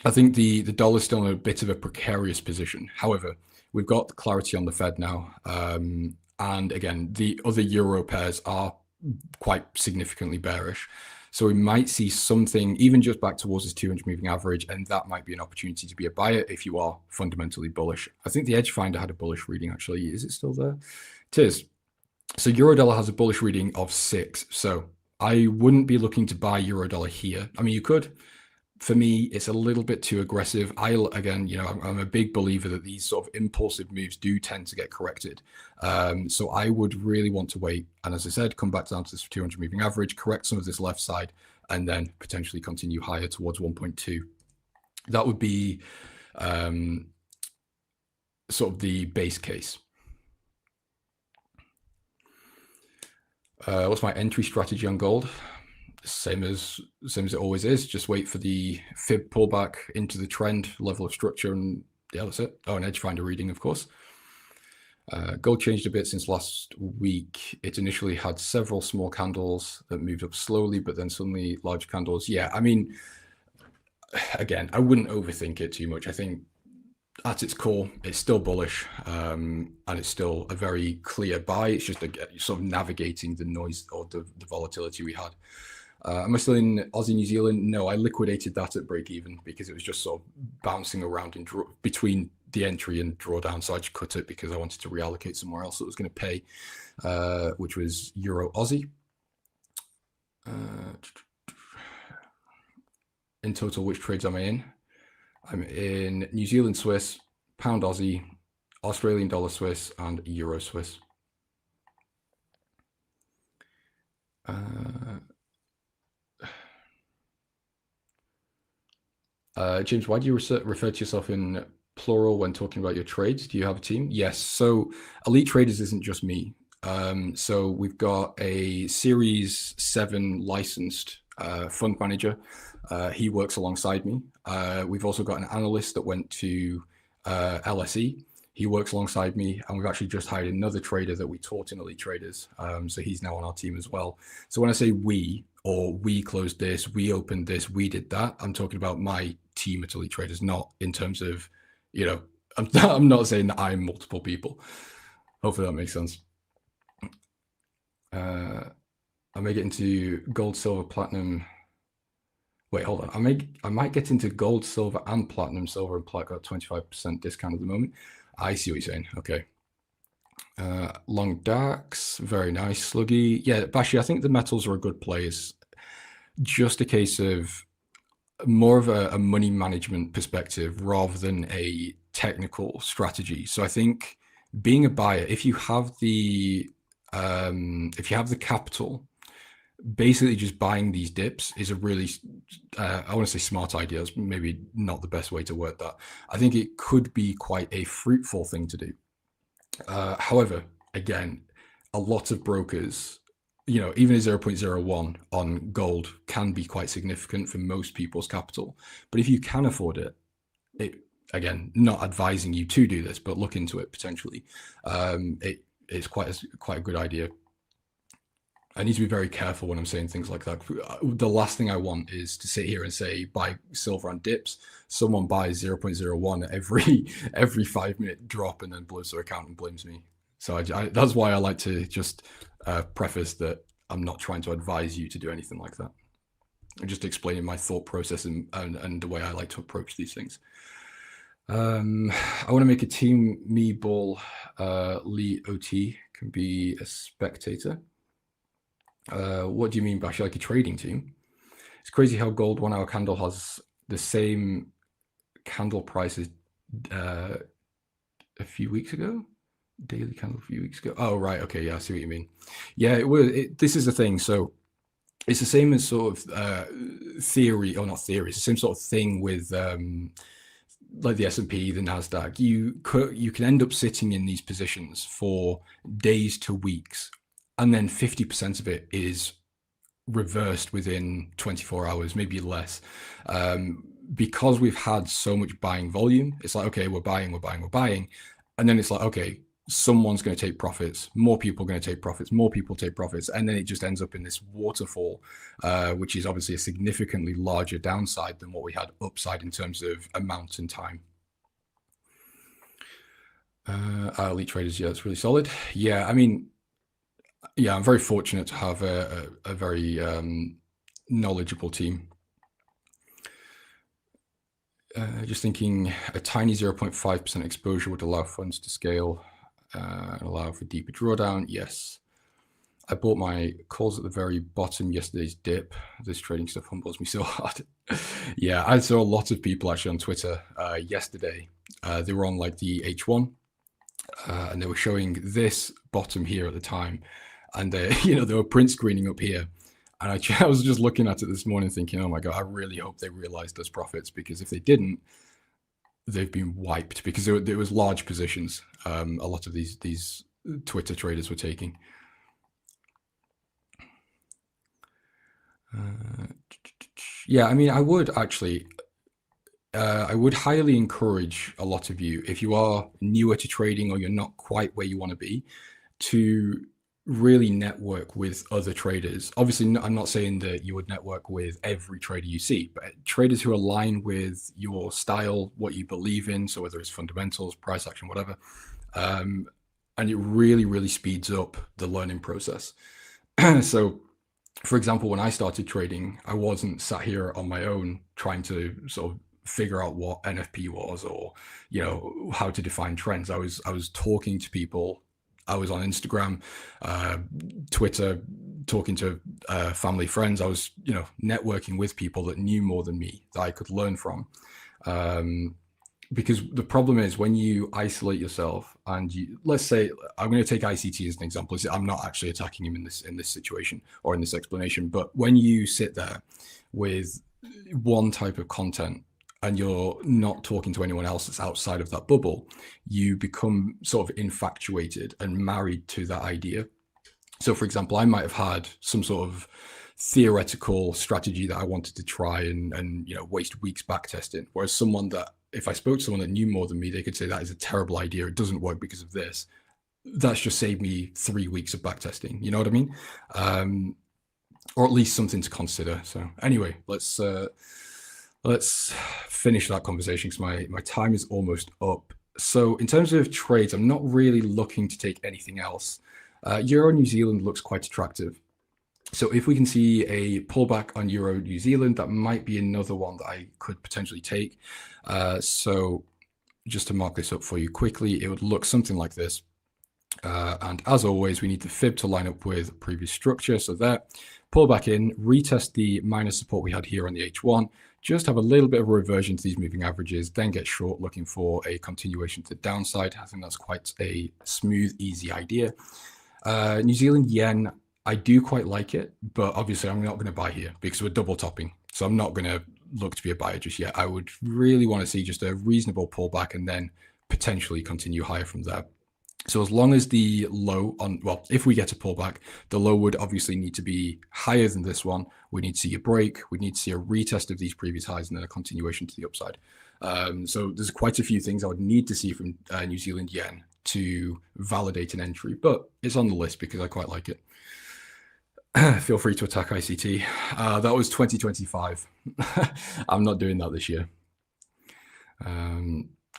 I think the dollar is still in a bit of a precarious position. However, we've got clarity on the Fed now. And again, the other Euro pairs are quite significantly bearish. So we might see something even just back towards this 200 moving average, and that might be an opportunity to be a buyer if you are fundamentally bullish. I think the Edgefinder had a bullish reading, actually. Is it still there? It is. So Euro dollar has a bullish reading of 6. So I wouldn't be looking to buy Euro dollar here. I mean, you could. For me, it's a little bit too aggressive. Again, I'm a big believer that these sort of impulsive moves do tend to get corrected. So I would really want to wait. And as I said, come back down to this 200 moving average, correct some of this left side, and then potentially continue higher towards 1.2. That would be sort of the base case. What's my entry strategy on gold? Same as it always is. Just wait for the fib pullback into the trend level of structure, and yeah, that's it. Oh, an Edgefinder reading, of course. Gold changed a bit since last week. It initially had several small candles that moved up slowly, but then suddenly large candles. Yeah, I mean, again, I wouldn't overthink it too much. I think at its core, it's still bullish, and it's still a very clear buy. It's just sort of navigating the noise or the volatility we had. Am I still in Aussie New Zealand? No, I liquidated that at break even because it was just sort of bouncing around in between the entry and drawdown. So I just cut it because I wanted to reallocate somewhere else that was going to pay, which was Euro Aussie. In total, which trades am I in? I'm in New Zealand Swiss, Pound Aussie, Australian Dollar Swiss, and Euro Swiss. James, why do you refer to yourself in plural when talking about your trades? Do you have a team? Yes. So Elite Traders isn't just me. So we've got a Series 7 licensed fund manager. He works alongside me. We've also got an analyst that went to LSE. He works alongside me, and we've actually just hired another trader that we taught in Elite Traders. So he's now on our team as well. So when I say we, or we closed this, we opened this, we did that, I'm talking about my team at Elite Traders, not in terms of, you know, I'm not saying that I'm multiple people. Hopefully that makes sense. I may get into gold, silver, platinum. Wait, hold on. I might get into gold, silver, and platinum. Silver and platinum got 25% discount at the moment. I see what you're saying. Okay. Long darks, very nice. Sluggy. Yeah, Bashi, I think the metals are a good play. It's just a case of more of a money management perspective rather than a technical strategy. So I think being a buyer, if you have the capital, basically just buying these dips is a really, I want to say smart idea. It's maybe not the best way to word that. I think it could be quite a fruitful thing to do. However, again, a lot of brokers, you know, even a 0.01 on gold can be quite significant for most people's capital. But if you can afford it, again, not advising you to do this, but look into it potentially. It's quite a good idea. I need to be very careful when I'm saying things like that. The last thing I want is to sit here and say buy silver on dips. Someone buys 0.01 every 5-minute drop and then blows their account and blames me. So that's why I like to just preface that I'm not trying to advise you to do anything like that. I'm just explaining my thought process and the way I like to approach these things. I want to make a team. Me, Ball, Lee, OT can be a spectator. What do you mean by like a trading team? It's crazy how gold 1 hour candle has the same candle prices a few weeks ago. Daily candle a few weeks ago. Oh, right. Okay. Yeah, I see what you mean. Yeah, this is the thing. So it's the same as sort of theory, or not theory. It's the same sort of thing with like the S&P, the NASDAQ. You can end up sitting in these positions for days to weeks, and then 50% of it is reversed within 24 hours, maybe less. Because we've had so much buying volume, it's like, okay, we're buying. And then it's like, okay, someone's going to take profits. More people are going to take profits. More people take profits. And then it just ends up in this waterfall, which is obviously a significantly larger downside than what we had upside in terms of amount and time. Elite Traders, yeah, it's really solid. Yeah, I mean, yeah, I'm very fortunate to have a very knowledgeable team. Just thinking a tiny 0.5% exposure would allow funds to scale and allow for deeper drawdown. Yes. I bought my calls at the very bottom yesterday's dip. This trading stuff humbles me so hard. Yeah, I saw a lot of people actually on Twitter yesterday. They were on like the H1 and they were showing this bottom here at the time. And they were print screening up here. And I was just looking at it this morning thinking, oh my God, I really hope they realized those profits, because if they didn't, they've been wiped, because there was large positions. A lot of these Twitter traders were taking. Yeah, I mean, I would highly encourage a lot of you, if you are newer to trading or you're not quite where you want to be, to really network with other traders. Obviously, I'm not saying that you would network with every trader you see, but traders who align with your style, what you believe in. So whether it's fundamentals, price action, whatever. And it really, really speeds up the learning process. So for example, when I started trading, I wasn't sat here on my own trying to sort of figure out what NFP was, or, how to define trends. I was talking to people. I was on Instagram, Twitter, talking to family, friends. I was, networking with people that knew more than me, that I could learn from. Because the problem is when you isolate yourself and let's say, I'm going to take ICT as an example. I'm not actually attacking him in this situation or in this explanation, but when you sit there with one type of content and you're not talking to anyone else that's outside of that bubble, you become sort of infatuated and married to that idea. So for example, I might have had some sort of theoretical strategy that I wanted to try and waste weeks back testing. Whereas someone that, if I spoke to someone that knew more than me, they could say that is a terrible idea. It doesn't work because of this. That's just saved me 3 weeks of back testing. You know what I mean? Or at least something to consider. So anyway, let's finish that conversation because my time is almost up. So in terms of trades, I'm not really looking to take anything else. Euro New Zealand looks quite attractive. So if we can see a pullback on Euro New Zealand, that might be another one that I could potentially take. So just to mark this up for you quickly, it would look something like this. And as always, we need the fib to line up with previous structure. So that pull back in, retest the minor support we had here on the H1, just have a little bit of a reversion to these moving averages, then get short looking for a continuation to the downside. I think that's quite a smooth, easy idea. New Zealand yen, I do quite like it, but obviously I'm not going to buy here because we're double topping. So I'm not going to look to be a buyer just yet. I would really want to see just a reasonable pullback and then potentially continue higher from there. So as long as the low on, well, if we get a pullback, the low would obviously need to be higher than this one. We need to see a break. We need to see a retest of these previous highs and then a continuation to the upside. So there's quite a few things I would need to see from New Zealand yen to validate an entry, but it's on the list because I quite like it. Feel free to attack ICT. That was 2025. I'm not doing that this year.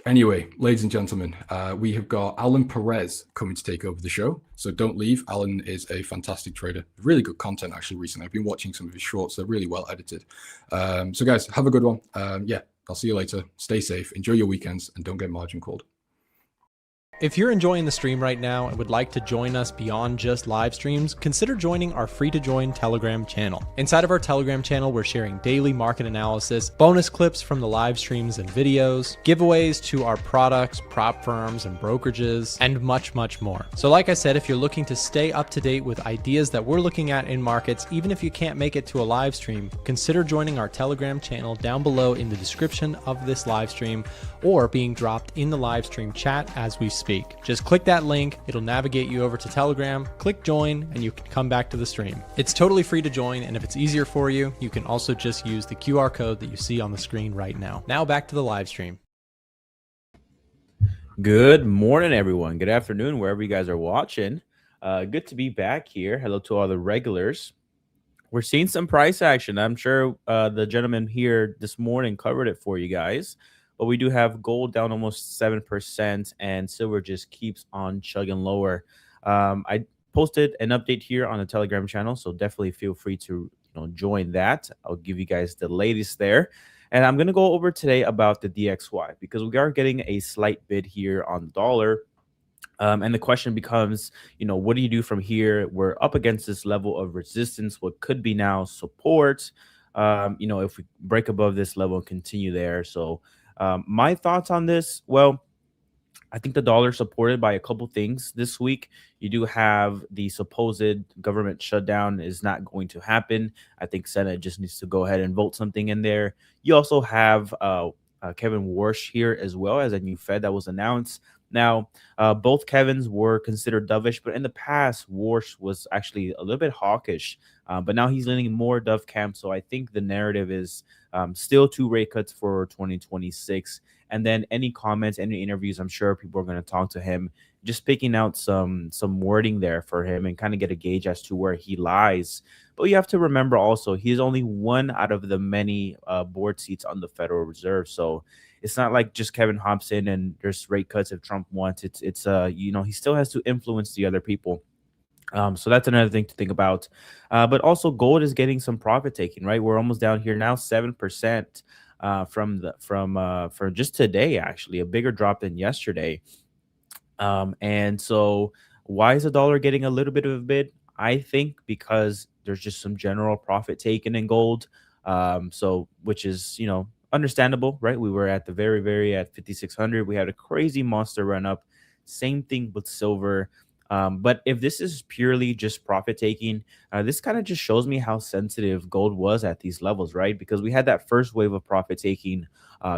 Anyway, ladies and gentlemen, we have got Alan Perez coming to take over the show. So don't leave. Alan is a fantastic trader. Really good content actually recently. I've been watching some of his shorts. They're really well edited. So guys, have a good one. Yeah, I'll see you later. Stay safe. Enjoy your weekends and don't get margin called. If you're enjoying the stream right now and would like to join us beyond just live streams, consider joining our free-to-join Telegram channel. Inside of our Telegram channel, we're sharing daily market analysis, bonus clips from the live streams and videos, giveaways to our products, prop firms, and brokerages, and much, much more. So like I said, if you're looking to stay up to date with ideas that we're looking at in markets, even if you can't make it to a live stream, consider joining our Telegram channel down below in the description of this live stream or being dropped in the live stream chat as we speak. Just click that link, it'll navigate you over to Telegram, click join, and you can come back to the stream. It's totally free to join, and if it's easier for you, you can also just use the QR code that you see on the screen right now. Now back to the live stream. Good morning, everyone. Good afternoon, wherever you guys are watching. Good to be back here. Hello to all the regulars. We're seeing some price action. I'm sure the gentleman here this morning covered it for you guys. But we do have gold down almost 7%, and silver just keeps on chugging lower. I posted an update here on the Telegram channel, so definitely feel free to join that. I'll give you guys the latest there. And I'm going to go over today about the DXY because we are getting a slight bid here on the dollar. And the question becomes, what do you do from here? We're up against this level of resistance, what could be now support, if we break above this level and continue there. So my thoughts on this, well, I think the dollar supported by a couple things this week. You do have the supposed government shutdown is not going to happen. I think Senate just needs to go ahead and vote something in there. You also have Kevin Warsh here as well as a new Fed that was announced. Now, both Kevins were considered dovish, but in the past, Warsh was actually a little bit hawkish. But now he's leaning more dove camp. So I think the narrative is still 2 rate cuts for 2026. And then any comments, any interviews, I'm sure people are going to talk to him, just picking out some wording there for him and kind of get a gauge as to where he lies. But you have to remember also, he's only one out of the many board seats on the Federal Reserve. So it's not like just Kevin hops in and there's rate cuts if Trump wants. It's he still has to influence the other people. So that's another thing to think about. But also gold is getting some profit taking, right? We're almost down here now, 7% for just today, actually, a bigger drop than yesterday. And so why is the dollar getting a little bit of a bid? I think because there's just some general profit taken in gold. Which is, understandable, right? We were at the very at 5,600. We had a crazy monster run up. Same thing with silver. But if this is purely just profit taking, this kind of just shows me how sensitive gold was at these levels, right? Because we had that first wave of profit taking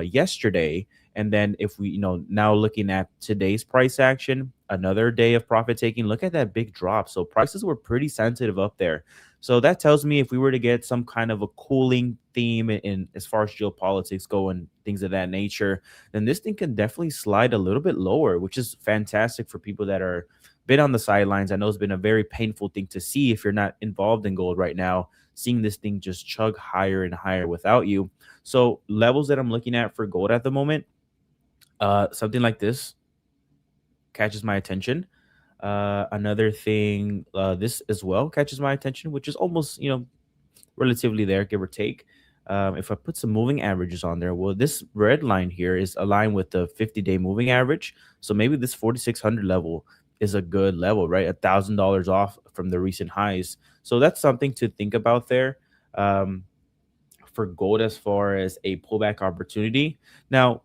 yesterday. And then if we, now looking at today's price action, another day of profit taking, look at that big drop. So prices were pretty sensitive up there. So that tells me if we were to get some kind of a cooling theme in as far as geopolitics go and things of that nature, then this thing can definitely slide a little bit lower, which is fantastic for people that are been on the sidelines. I know it's been a very painful thing to see if you're not involved in gold right now, seeing this thing just chug higher and higher without you. So levels that I'm looking at for gold at the moment, something like this catches my attention. Another thing, this as well catches my attention, which is almost, relatively there, give or take. If I put some moving averages on there, well, this red line here is aligned with the 50-day moving average. So maybe this 4,600 level is a good level, right? $1,000 off from the recent highs. So that's something to think about there. For gold as far as a pullback opportunity. Now,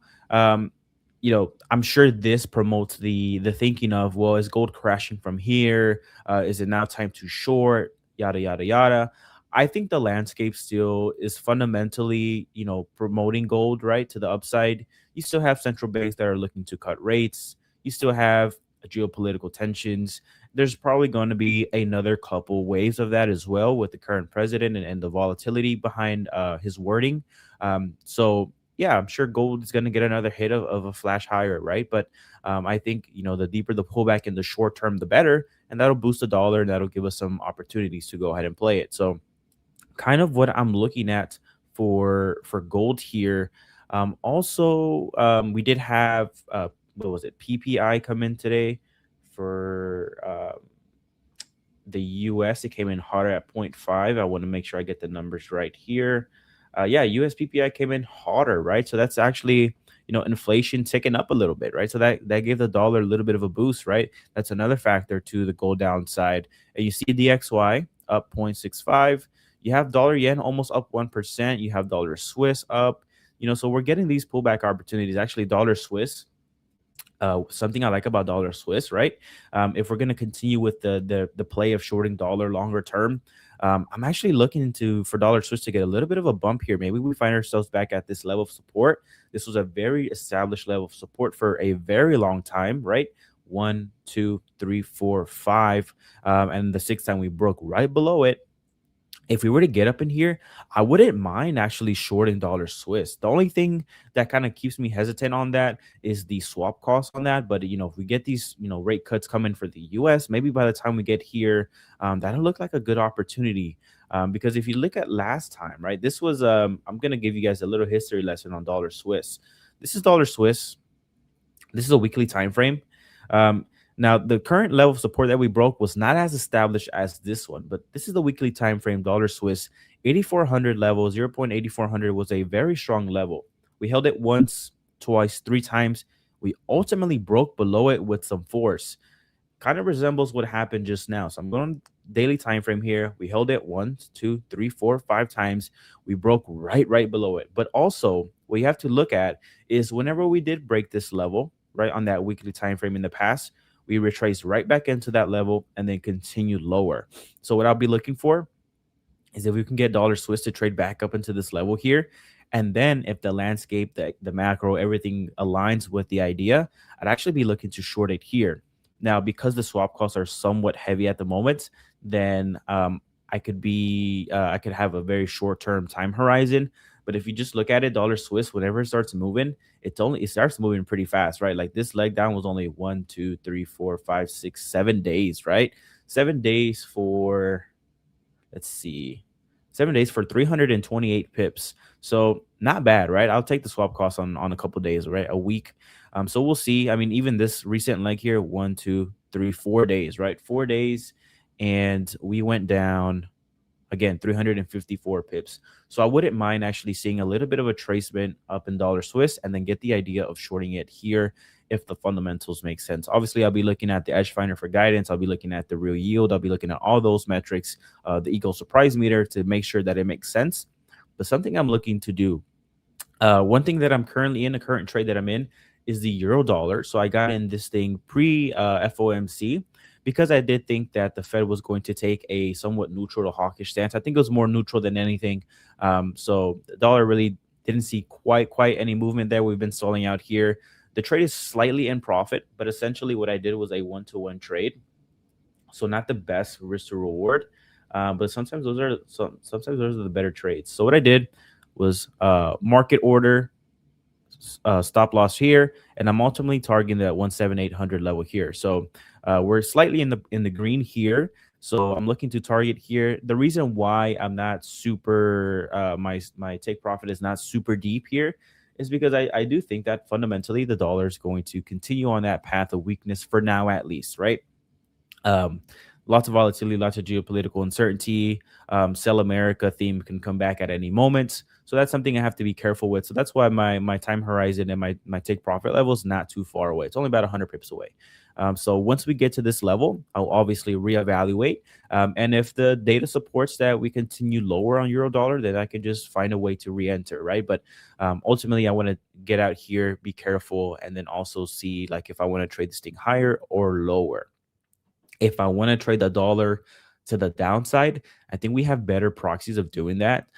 I'm sure this promotes the thinking of, well, is gold crashing from here? Is it now time to short? Yada, yada, yada. I think the landscape still is fundamentally, promoting gold, right, to the upside. You still have central banks that are looking to cut rates. You still have geopolitical tensions. There's probably going to be another couple waves of that as well with the current president and the volatility behind his wording. So yeah, I'm sure gold is going to get another hit of a flash higher, right? But I think, the deeper the pullback in the short term, the better. And that'll boost the dollar and that'll give us some opportunities to go ahead and play it. So kind of what I'm looking at for gold here. We did have, what was it, PPI come in today for the US. It came in hotter at 0.5. I want to make sure I get the numbers right here. US PPI came in hotter, right? So that's actually, inflation ticking up a little bit, right? So that gave the dollar a little bit of a boost, right? That's another factor to the gold downside. And you see DXY up 0.65. You have dollar yen almost up 1%. You have dollar Swiss up, so we're getting these pullback opportunities. Actually, dollar Swiss, something I like about dollar Swiss, right? If we're going to continue with the play of shorting dollar longer term, I'm actually looking for dollar Swiss to get a little bit of a bump here. Maybe we find ourselves back at this level of support. This was a very established level of support for a very long time, right? 1, 2, 3, 4, 5, and the sixth time we broke right below it. If we were to get up in here, I wouldn't mind actually shorting dollar Swiss. The only thing that kind of keeps me hesitant on that is the swap cost on that. But, if we get these, rate cuts coming for the US, maybe by the time we get here, that'll look like a good opportunity. Because if you look at last time, right, this was, I'm going to give you guys a little history lesson on dollar Swiss. This is dollar Swiss. This is a weekly time frame. Now, the current level of support that we broke was not as established as this one, but this is the weekly time frame, dollar Swiss, 8,400 level, 0.8400 was a very strong level. We held it once, twice, 3 times. We ultimately broke below it with some force. Kind of resembles what happened just now. So I'm going daily time frame here. We held it 1, 2, 3, 4, 5 times. We broke right below it. But also, what you have to look at is whenever we did break this level, right, on that weekly time frame in the past, we retraced right back into that level and then continued lower. So what I'll be looking for is if we can get dollar Swiss to trade back up into this level here. And then if the landscape, the macro, everything aligns with the idea, I'd actually be looking to short it here. Now, because the swap costs are somewhat heavy at the moment, then I could have a very short-term time horizon. But if you just look at it, dollar Swiss, whenever it starts moving, it starts moving pretty fast, right? Like this leg down was only 1, 2, 3, 4, 5, 6, 7 days, right? 7 days for, let's see, 7 days for 328 pips. So not bad, right? I'll take the swap cost on a couple days, right? A week. So we'll see. I mean, even this recent leg here, 1, 2, 3, 4 days, right? 4 days. And we went down, again, 354 pips. So I wouldn't mind actually seeing a little bit of a tracement up in dollar Swiss and then get the idea of shorting it here if the fundamentals make sense. Obviously, I'll be looking at the Edgefinder for guidance. I'll be looking at the real yield. I'll be looking at all those metrics, the Eagle surprise meter to make sure that it makes sense. But something I'm looking to do, one thing that I'm currently in, a current trade that I'm in, is the euro dollar. So I got in this thing pre FOMC because I did think that the Fed was going to take a somewhat neutral to hawkish stance. I think it was more neutral than anything. So the dollar really didn't see quite any movement there. We've been stalling out here. The trade is slightly in profit, but essentially what I did was a 1-to-1 trade. So not the best risk to reward. But sometimes those are the better trades. So what I did was market order, stop loss here, and I'm ultimately targeting that 17800 level here. So we're slightly in the green here. So I'm looking to target here. The reason why I'm not super my take profit is not super deep here is because I do think that fundamentally the dollar is going to continue on that path of weakness for now, at least, right? Lots of volatility, lots of geopolitical uncertainty. Sell America theme can come back at any moment. So that's something I have to be careful with. So that's why my time horizon and my take profit level is not too far away. It's only about 100 pips away. So once we get to this level, I'll obviously reevaluate. And if the data supports that we continue lower on euro dollar, then I can just find a way to re-enter, right? But ultimately, I want to get out here, be careful, and then also see like if I want to trade this thing higher or lower. If I want to trade the dollar to the downside, I think we have better proxies of doing that.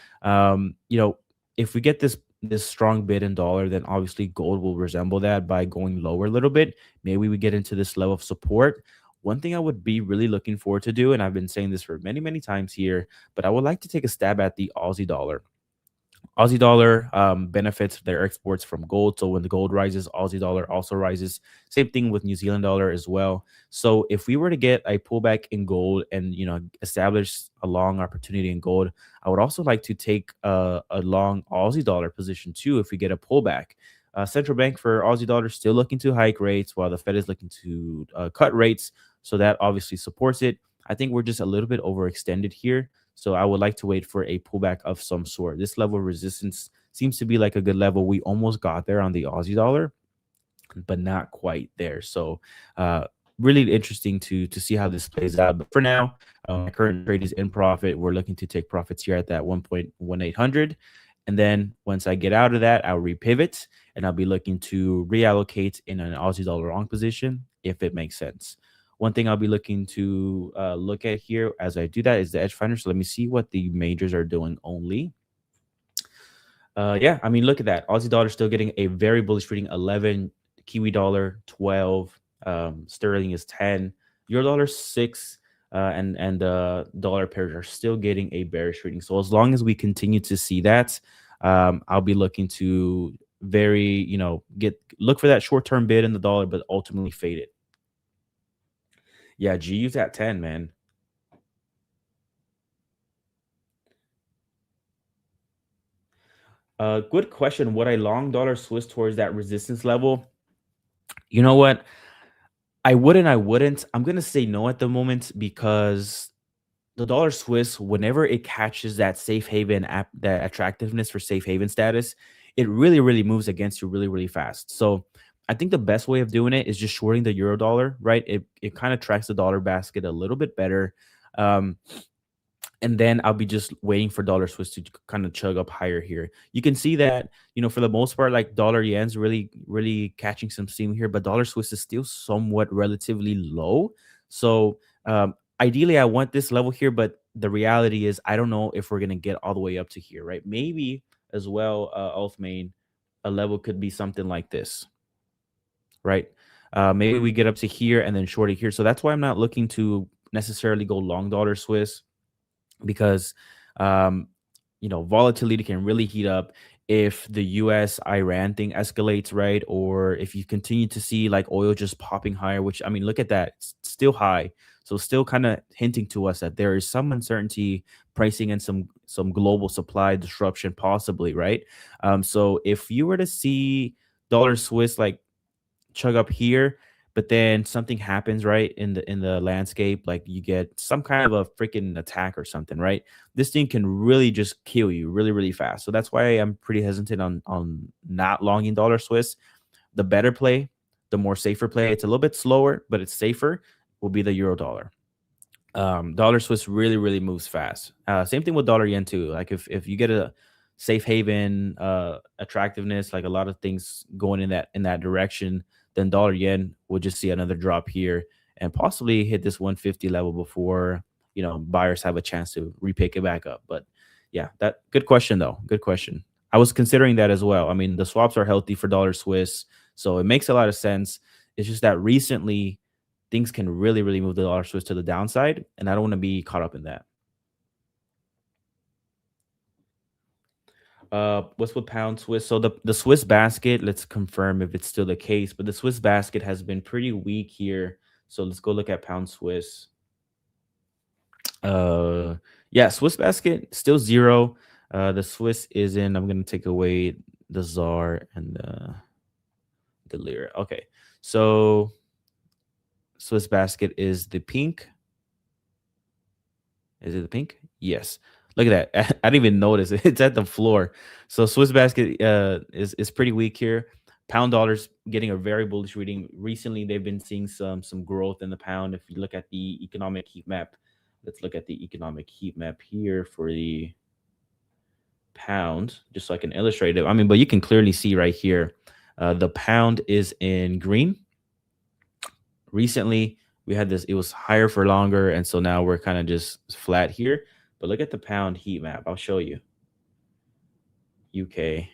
If we get this strong bid in dollar, then obviously gold will resemble that by going lower a little bit. Maybe we get into this level of support. One thing I would be really looking forward to do, and I've been saying this for many, many times here, but I would like to take a stab at the Aussie dollar. Aussie dollar benefits their exports from gold. So when the gold rises, Aussie dollar also rises. Same thing with New Zealand dollar as well. So if we were to get a pullback in gold and establish a long opportunity in gold, I would also like to take a long Aussie dollar position too if we get a pullback. Central bank for Aussie dollar still looking to hike rates while the Fed is looking to cut rates. So that obviously supports it. I think we're just a little bit overextended here. So I would like to wait for a pullback of some sort. This level of resistance seems to be like a good level. We almost got there on the Aussie dollar, but not quite there. So really interesting to see how this plays out. But for now, my current trade is in profit. We're looking to take profits here at that 1.1800. And then once I get out of that, I'll repivot and I'll be looking to reallocate in an Aussie dollar long position if it makes sense. One thing I'll be looking to look at here as I do that is the Edgefinder. So let me see what the majors are doing only. Yeah, I mean, look at that. Aussie dollar still getting a very bullish reading, 11, Kiwi dollar 12, sterling is 10, euro dollar 6, and dollar pairs are still getting a bearish reading. So as long as we continue to see that, I'll be looking to look for that short-term bid in the dollar, but ultimately fade it. Yeah, GU's at 10, man. Good question. Would I long dollar Swiss towards that resistance level? You know what? I wouldn't. I'm going to say no at the moment because the dollar Swiss, whenever it catches that safe haven app, that attractiveness for safe haven status, it really, really moves against you really, really fast. So I think the best way of doing it is just shorting the euro dollar, right? It kind of tracks the dollar basket a little bit better. And then I'll be just waiting for dollar Swiss to kind of chug up higher here. You can see that, for the most part, like dollar yen's really, really catching some steam here, but dollar Swiss is still somewhat relatively low. So ideally, I want this level here, but the reality is I don't know if we're going to get all the way up to here, right? Maybe as well, Ulthmain, a level could be something like this, right? Maybe we get up to here and then short it here. So that's why I'm not looking to necessarily go long dollar Swiss, because volatility can really heat up if the US-Iran thing escalates, right? Or if you continue to see like oil just popping higher, which, I mean, look at that, it's still high. So still kind of hinting to us that there is some uncertainty pricing and some global supply disruption possibly, right? So if you were to see dollar Swiss like chug up here, but then something happens, right, in the landscape, like you get some kind of a freaking attack or something, right? This thing can really just kill you really, really fast. So that's why I'm pretty hesitant on not longing dollar Swiss. The better play, the more safer play, it's a little bit slower, but it's safer, will be the euro dollar. Dollar Swiss really, really moves fast. Same thing with dollar yen too. Like if you get a safe haven attractiveness, like a lot of things going in that direction, then dollar yen will just see another drop here and possibly hit this 150 level before buyers have a chance to repick it back up. But yeah, that good question though. Good question. I was considering that as well. I mean, the swaps are healthy for dollar Swiss, so it makes a lot of sense. It's just that recently things can really, really move the dollar Swiss to the downside, and I don't want to be caught up in that. What's with pound Swiss? So the Swiss basket, let's confirm if it's still the case, but the Swiss basket has been pretty weak here. So let's go look at pound Swiss. Yeah, Swiss basket still 0. The Swiss is in. I'm gonna take away the ZAR and the lira. Okay, so Swiss basket is the pink. Is it the pink? Yes. Look at that. I didn't even notice it. It's at the floor. So Swiss basket is pretty weak here. Pound dollar's getting a very bullish reading. Recently, they've been seeing some growth in the pound. If you look at the economic heat map, let's look at the economic heat map here for the pound, just so I can illustrate it. I mean, but you can clearly see right here, the pound is in green. Recently, we had this, it was higher for longer, and so now we're kind of just flat here. But look at the pound heat map. I'll show you. UK.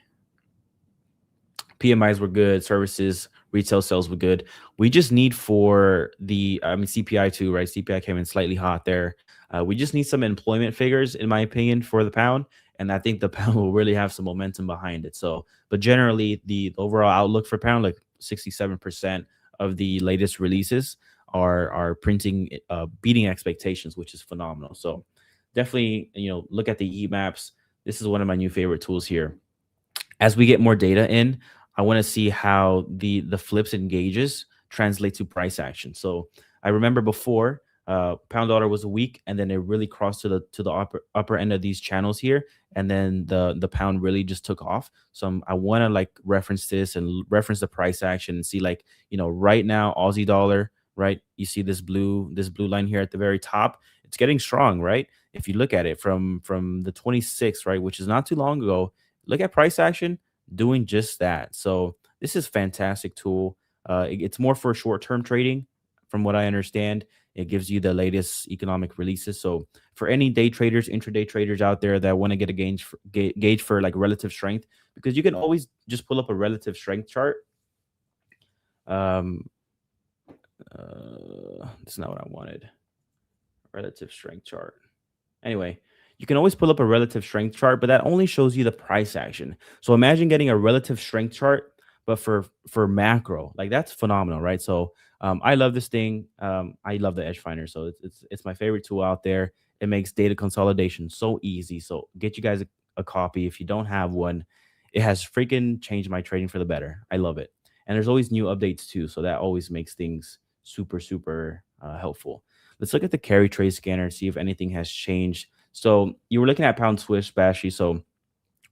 PMIs were good. Services, retail sales were good. We just need for the, I mean, CPI too, right? CPI came in slightly hot there. We just need some employment figures, in my opinion, for the pound. And I think the pound will really have some momentum behind it. So, but generally, the overall outlook for pound, like 67% of the latest releases are printing, beating expectations, which is phenomenal. So definitely, look at the heat maps. This is one of my new favorite tools here. As we get more data in, I want to see how the flips and gauges translate to price action. So I remember before, pound dollar was weak, and then it really crossed to the upper end of these channels here, and then the pound really just took off. So I want to like reference this and reference the price action and see, like, right now Aussie dollar, right? You see this blue line here at the very top. It's getting strong, right? If you look at it from the 26th, right, which is not too long ago, look at price action doing just that. So this is a fantastic tool. It's more for short-term trading, from what I understand. It gives you the latest economic releases. So for any day traders, intraday traders out there that want to get a gauge for like relative strength, because you can always just pull up a relative strength chart. That's not what I wanted. Relative strength chart. Anyway, you can always pull up a relative strength chart, but that only shows you the price action. So imagine getting a relative strength chart, but for macro, like, that's phenomenal, right? So I love this thing. I love the Edgefinder. So it's my favorite tool out there. It makes data consolidation so easy. So get you guys a copy if you don't have one. It has freaking changed my trading for the better. I love it. And there's always new updates too. So that always makes things super, super helpful. Let's look at the carry trade scanner, see if anything has changed. So you were looking at pound Swiss, Bashy. So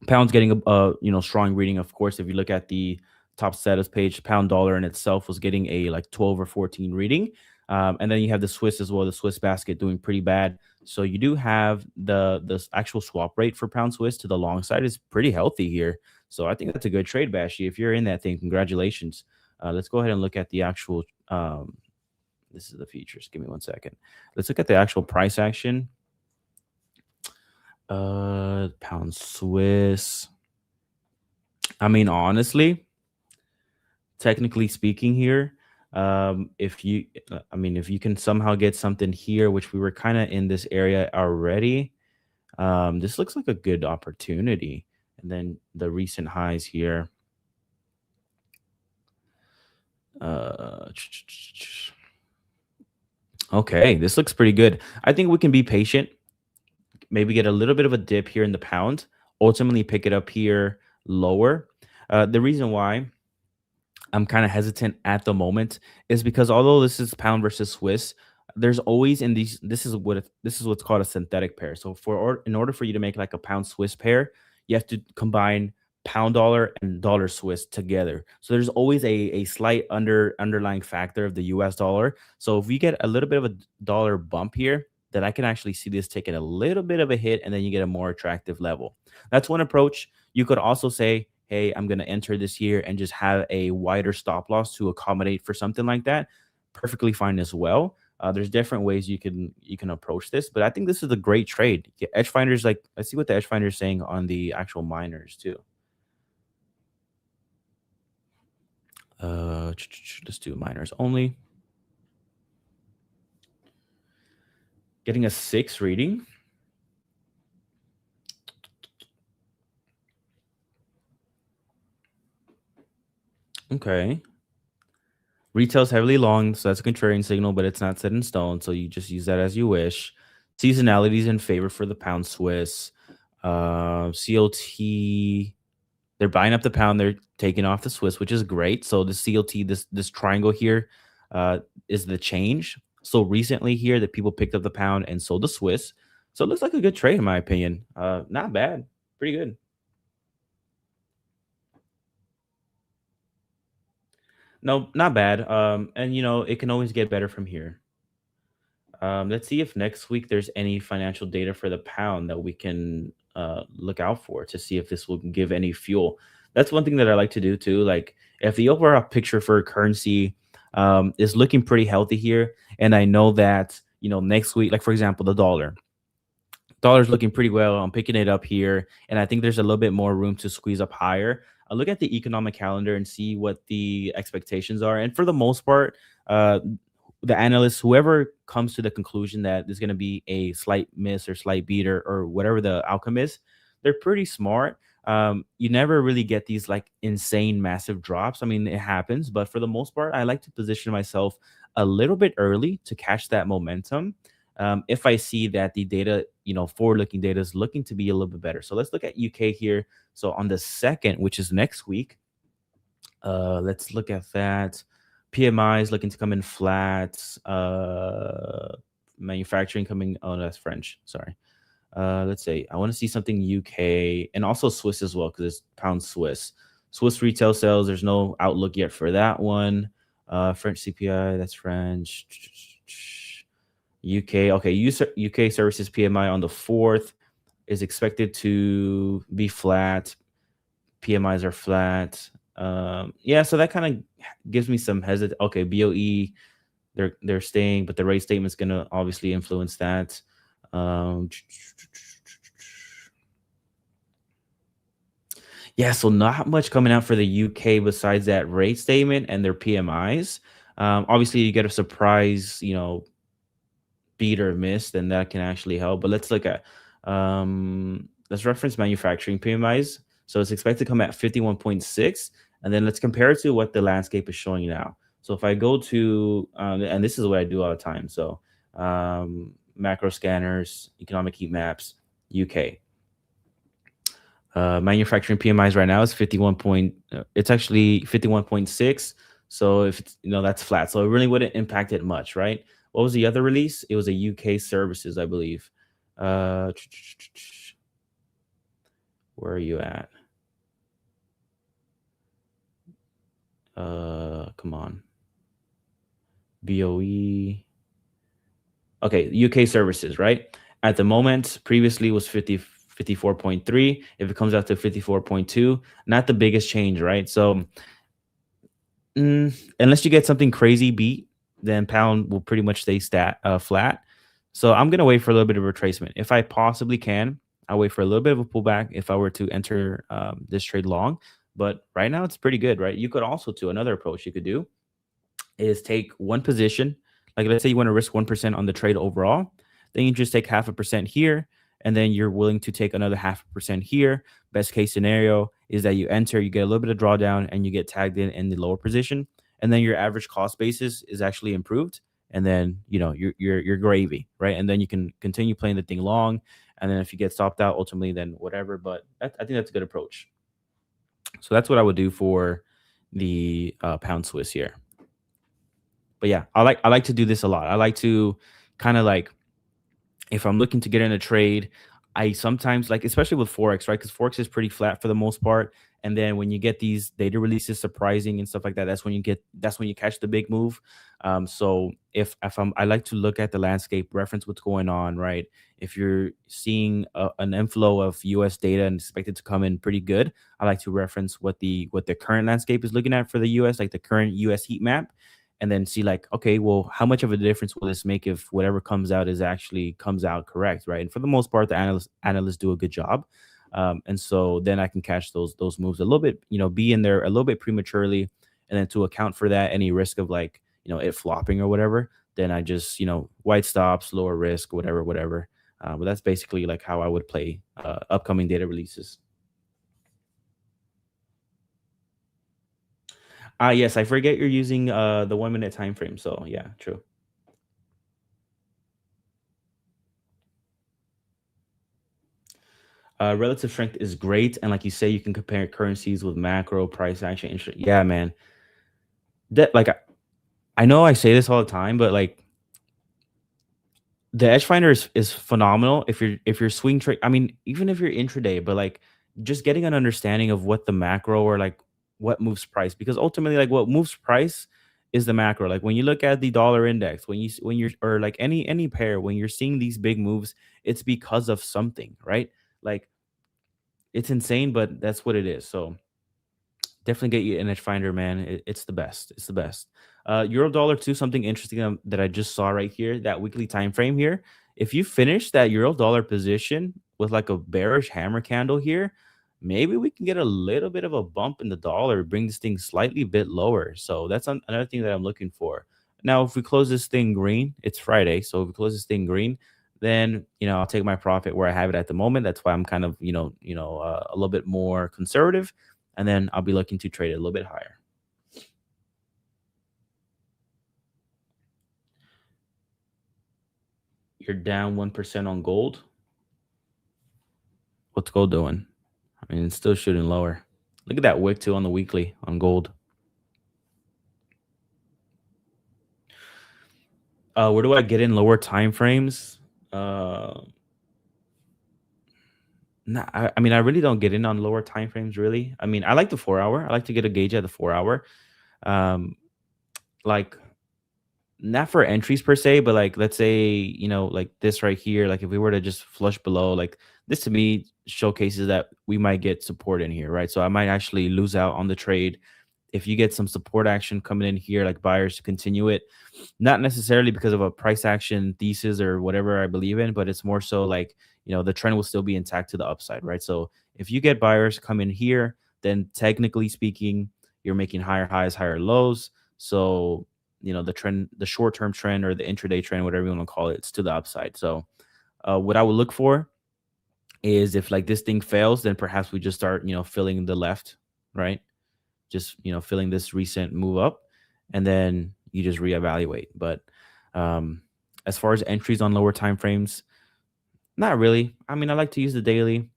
pound's getting a strong reading. Of course, if you look at the top status page, pound dollar in itself was getting a like 12 or 14 reading. And then you have the Swiss as well, the Swiss basket doing pretty bad. So you do have the actual swap rate for pound Swiss to the long side is pretty healthy here. So I think that's a good trade, Bashy. If you're in that thing, congratulations. Let's go ahead and look at the actual, this is the features. Give me 1 second. Let's look at the actual price action. Pound Swiss. I mean, honestly, technically speaking here, if you can somehow get something here, which we were kind of in this area already, this looks like a good opportunity. And then the recent highs here. Okay, this looks pretty good. I think we can be patient. Maybe get a little bit of a dip here in the pound, ultimately pick it up here lower. The reason why I'm kind of hesitant at the moment is because although this is pound versus Swiss, there's always in these, this is what's called a synthetic pair. So in order for you to make like a pound Swiss pair, you have to combine pound dollar and dollar Swiss together. So there's always a slight underlying factor of the US dollar. So if we get a little bit of a dollar bump here, then I can actually see this taking a little bit of a hit, and then you get a more attractive level. That's one approach. You could also say, hey, I'm going to enter this here and just have a wider stop loss to accommodate for something like that. Perfectly fine as well. There's different ways you can approach this, but I think this is a great trade. Edgefinder's like, let's see what the Edgefinder is saying on the actual miners too. Let's do miners only. Getting a 6 reading. Okay. Retail's heavily long, so that's a contrarian signal, but it's not set in stone. So you just use that as you wish. Seasonality is in favor for the pound Swiss. CLT, they're buying up the pound. They're taking off the Swiss, which is great. So the CLT, this triangle here, is the change. So recently here that people picked up the pound and sold the Swiss. So it looks like a good trade in my opinion. Not bad, pretty good. No, not bad. And it can always get better from here. Let's see if next week there's any financial data for the pound that we can look out for to see if this will give any fuel. That's one thing that I like to do too. Like if the overall picture for currency is looking pretty healthy here, and I know that next week, like for example, the dollar's looking pretty well. I'm picking it up here, and I think there's a little bit more room to squeeze up higher. I'll look at the economic calendar and see what the expectations are. And for the most part, the analysts, whoever comes to the conclusion that there's going to be a slight miss or slight beat or whatever the outcome is, they're pretty smart. You never really get these like insane massive drops. I mean, it happens, but for the most part, I like to position myself a little bit early to catch that momentum. If I see that the data, forward-looking data is looking to be a little bit better. So let's look at UK here. So on the 2nd, which is next week, let's look at that. PMI is looking to come in flat. Manufacturing coming. Oh, that's French. Sorry. Let's say I want to see something UK and also Swiss as well because it's pound Swiss. Swiss retail sales. There's no outlook yet for that one. French CPI. That's French. UK. Okay. UK services PMI on the 4th is expected to be flat. PMIs are flat. Yeah, so that kind of gives me some hesitation. Okay, BOE, they're staying, but the rate statement is going to obviously influence that. Yeah, so not much coming out for the UK besides that rate statement and their PMIs. Obviously, you get a surprise, beat or miss, then that can actually help. But let's look at let's reference manufacturing PMIs. So it's expected to come at 51.6. And then let's compare it to what the landscape is showing now. So if I go to, and this is what I do all the time. So macro scanners, economic heat maps, UK. Manufacturing PMIs right now is 51 point. It's actually 51.6. So if it's, that's flat. So it really wouldn't impact it much, right? What was the other release? It was a UK services, I believe. Where are you at? Come on. BOE. Okay, UK services, right? At the moment, previously was 54.3. If it comes out to 54.2, not the biggest change, right? So unless you get something crazy beat, then pound will pretty much stay flat. So I'm going to wait for a little bit of retracement. If I possibly can, I'll wait for a little bit of a pullback if I were to enter this trade long. But right now it's pretty good, right? You could also another approach you could do is take one position. Like let's say you want to risk 1% on the trade overall. Then you just take 0.5% here. And then you're willing to take another 0.5% here. Best case scenario is that you enter, you get a little bit of drawdown, and you get tagged in the lower position. And then your average cost basis is actually improved. And then, you're gravy, right? And then you can continue playing the thing long. And then if you get stopped out, ultimately, then whatever. But I think that's a good approach. So that's what I would do for the pound Swiss here. But yeah, I like to do this a lot. I like to kind of like, if I'm looking to get in a trade, I sometimes like, especially with Forex, right? Because Forex is pretty flat for the most part. And then when you get these data releases surprising and stuff like that, that's when you catch the big move. So I like to look at the landscape, reference what's going on, right? If you're seeing an inflow of US data and expected to come in pretty good, I like to reference what the current landscape is looking at for the US, like the current US heat map. And then see like, okay, well, how much of a difference will this make if whatever comes out comes out correct, right? And for the most part, the analysts do a good job. And so then I can catch those moves a little bit, be in there a little bit prematurely. And then to account for that, any risk of like, it flopping or whatever, then I just, wide stops, lower risk, whatever. But that's basically like how I would play upcoming data releases. Yes, I forget you're using the 1 minute time frame. So yeah, true. Relative strength is great, and like you say, you can compare currencies with macro price action. Interest. Yeah, man. That like I know I say this all the time, but like the Edgefinder is phenomenal if you're swing trade. I mean, even if you're intraday, but like just getting an understanding of what the macro or like what moves price, because ultimately like what moves price is the macro. Like when you look at the dollar index, when you're or like any pair, when you're seeing these big moves, it's because of something, right? Like it's insane, but that's what it is. So definitely get you an Edgefinder, man. It's the best. It's the best. Euro dollar too. Something interesting that I just saw right here. That weekly time frame here. If you finish that euro dollar position with like a bearish hammer candle here, maybe we can get a little bit of a bump in the dollar, bring this thing slightly bit lower. So that's another thing that I'm looking for. Now, if we close this thing green, it's Friday. So if we close this thing green, then I'll take my profit where I have it at the moment. That's why I'm kind of a little bit more conservative, and then I'll be looking to trade it a little bit higher. You're down 1% on gold. What's gold doing? I mean, it's still shooting lower. Look at that wick too on the weekly on gold. Where do I get in lower time frames? Nah, I mean, I really don't get in on lower time frames, really. I mean, I like the 4 hour. I like to get a gauge at the 4 hour. Like not for entries per se, but like let's say like this right here, like if we were to just flush below, like this to me showcases that we might get support in here, right? So I might actually lose out on the trade if you get some support action coming in here, like buyers to continue it, not necessarily because of a price action thesis or whatever I believe in, but it's more so like the trend will still be intact to the upside, right? So if you get buyers come in here, then technically speaking, you're making higher highs, higher lows. So the trend, the short-term trend or the intraday trend, whatever you want to call it, it's to the upside. So what I would look for is if like this thing fails, then perhaps we just start filling the left, right? Just filling this recent move up, and then you just reevaluate. But as far as entries on lower time frames, not really. I mean, I like to use the daily.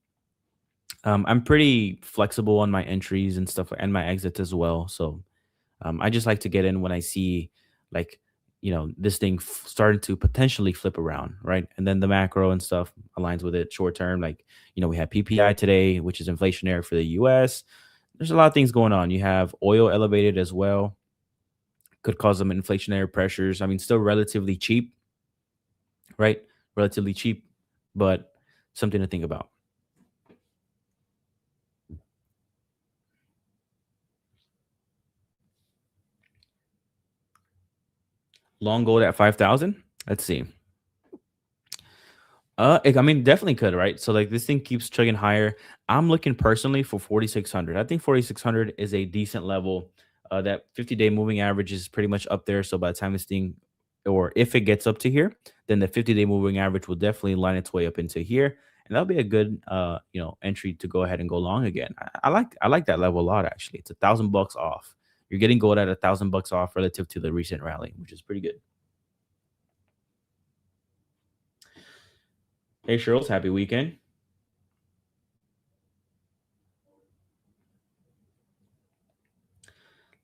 I'm pretty flexible on my entries and stuff, and my exits as well. So I just like to get in when I see like this thing starting to potentially flip around, right? And then the macro and stuff aligns with it short term. Like we have PPI today, which is inflationary for the US. There's a lot of things going on. You have oil elevated as well. Could cause some inflationary pressures. I mean, still relatively cheap, right? Relatively cheap, but something to think about. Long gold at 5,000. Let's see. I mean, definitely could, right? So like this thing keeps chugging higher. I'm looking personally for 4,600. I think 4,600 is a decent level. That 50-day moving average is pretty much up there. So by the time this thing, or if it gets up to here, then the 50-day moving average will definitely line its way up into here, and that'll be a good entry to go ahead and go long again. I like that level a lot actually. It's $1,000 off. You're getting gold at $1,000 off relative to the recent rally, which is pretty good. Hey, Charles, happy weekend.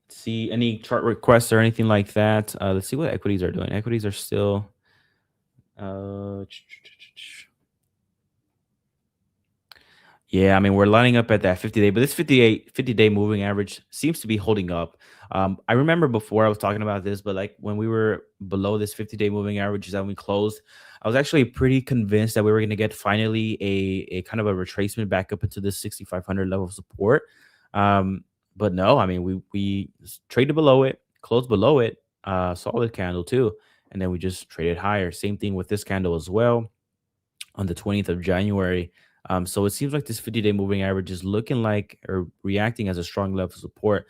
Let's see any chart requests or anything like that. Let's see what equities are doing. Equities are still yeah, I mean, we're lining up at that 50-day, but this 50-day moving average seems to be holding up. I remember before I was talking about this, but like when we were below this 50-day moving average that we closed, I was actually pretty convinced that we were going to get finally a kind of a retracement back up into this 6,500 level of support. But no, I mean, we traded below it, closed below it, solid candle too, and then we just traded higher. Same thing with this candle as well on the 20th of January. So it seems like this 50-day moving average is looking like or reacting as a strong level of support.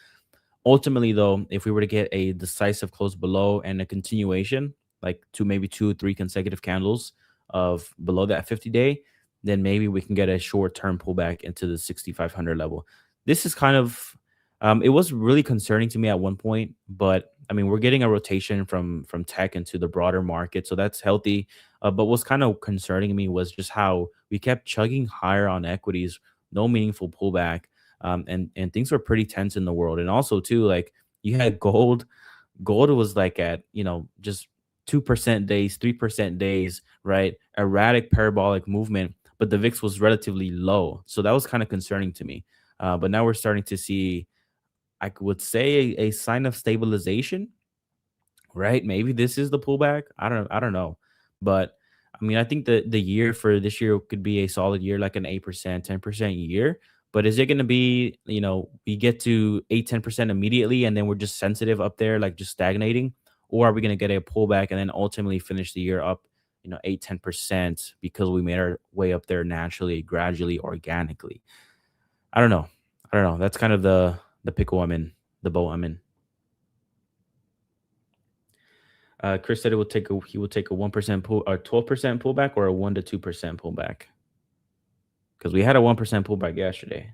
Ultimately, though, if we were to get a decisive close below and a continuation, like maybe 2 or 3 consecutive candles of below that 50-day, then maybe we can get a short-term pullback into the 6,500 level. This is kind of It was really concerning to me at one point, but I mean, we're getting a rotation from tech into the broader market, so that's healthy. But what's kind of concerning me was just how we kept chugging higher on equities, no meaningful pullback, and things were pretty tense in the world. And also too, like you had gold. Gold was like at just 2% days, 3% days, right? Erratic parabolic movement, but the VIX was relatively low, so that was kind of concerning to me. But now we're starting to see, I would say, a sign of stabilization, right? Maybe this is the pullback. I don't know. But I mean, I think the year for this year could be a solid year, like an 8%, 10% year. But is it going to be, we get to 8, 10% immediately and then we're just sensitive up there, like just stagnating? Or are we going to get a pullback and then ultimately finish the year up, 8, 10% because we made our way up there naturally, gradually, organically? I don't know. That's kind of the pickle I'm in, the boat I'm in. Chris said he will take a 1% pull, or 12% pullback, or a 1 to 2% pullback, because we had a 1% pullback yesterday.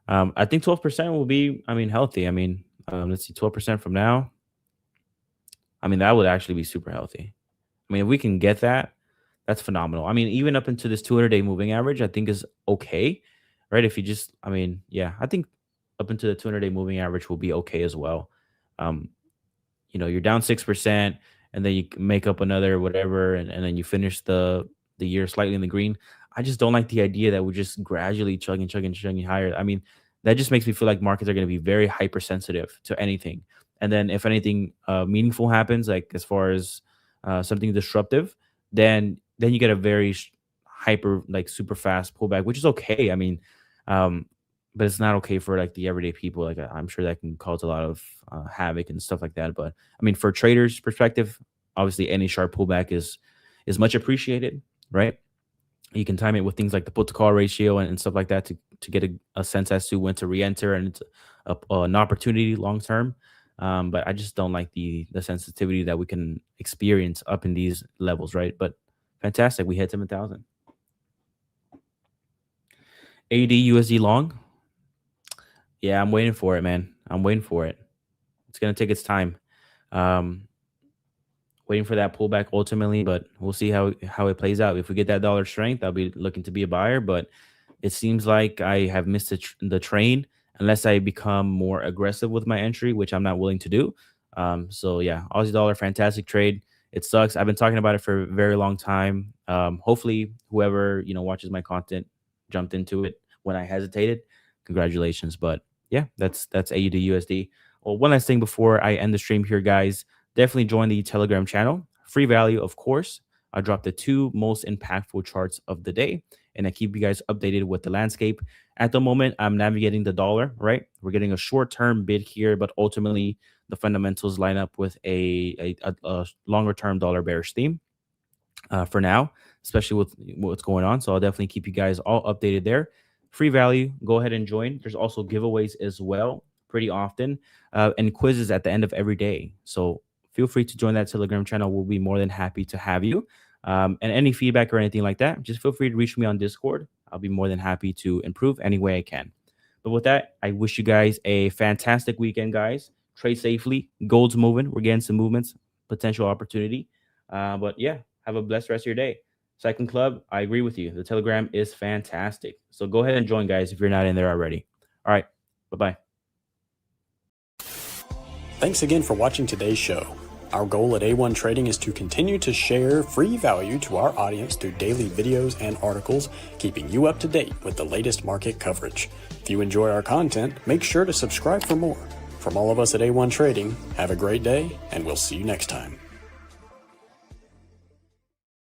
I think 12% will be, healthy. Let's see, 12% from now. That would actually be super healthy. If we can get that, that's phenomenal. Even up into this 200-day moving average, I think is okay, right? If you just, I think up into the 200-day moving average will be okay as well. You're down 6%, and then you make up another whatever, and then you finish the year slightly in the green. I just don't like the idea that we're just gradually chugging higher. That just makes me feel like markets are going to be very hypersensitive to anything. And then if anything meaningful happens, like as far as something disruptive, then you get a very hyper, like super fast pullback, which is okay. But it's not okay for like the everyday people. Like I'm sure that can cause a lot of havoc and stuff like that. But for traders' perspective, obviously any sharp pullback is much appreciated, right? You can time it with things like the put to call ratio and stuff like that to get a sense as to when to re-enter, and it's an opportunity long term. But I just don't like the sensitivity that we can experience up in these levels, right? But fantastic, we hit 7,000. AUD USD long. Yeah, I'm waiting for it, man. I'm waiting for it. It's going to take its time. Waiting for that pullback ultimately, but we'll see how it plays out. If we get that dollar strength, I'll be looking to be a buyer, but it seems like I have missed the train unless I become more aggressive with my entry, which I'm not willing to do. So yeah, Aussie dollar, fantastic trade. It sucks. I've been talking about it for a very long time. Hopefully whoever, watches my content jumped into it when I hesitated. Congratulations. But yeah, that's AUD USD. Well, one last thing before I end the stream here, guys, definitely join the Telegram channel. Free value, of course. I drop the 2 most impactful charts of the day, and I keep you guys updated with the landscape. At the moment, I'm navigating the dollar, right? We're getting a short-term bid here, but ultimately the fundamentals line up with a longer-term dollar bearish theme for now, especially with what's going on. So I'll definitely keep you guys all updated there. Free value, go ahead and join. There's also giveaways as well, pretty often, and quizzes at the end of every day. So feel free to join that Telegram channel. We'll be more than happy to have you. And any feedback or anything like that, just feel free to reach me on Discord. I'll be more than happy to improve any way I can. But with that, I wish you guys a fantastic weekend, guys. Trade safely. Gold's moving. We're getting some movements, potential opportunity. But yeah, have a blessed rest of your day. Cycling Club, I agree with you. The Telegram is fantastic. So go ahead and join, guys, if you're not in there already. All right. Bye-bye. Thanks again for watching today's show. Our goal at A1 Trading is to continue to share free value to our audience through daily videos and articles, keeping you up to date with the latest market coverage. If you enjoy our content, make sure to subscribe for more. From all of us at A1 Trading, have a great day, and we'll see you next time.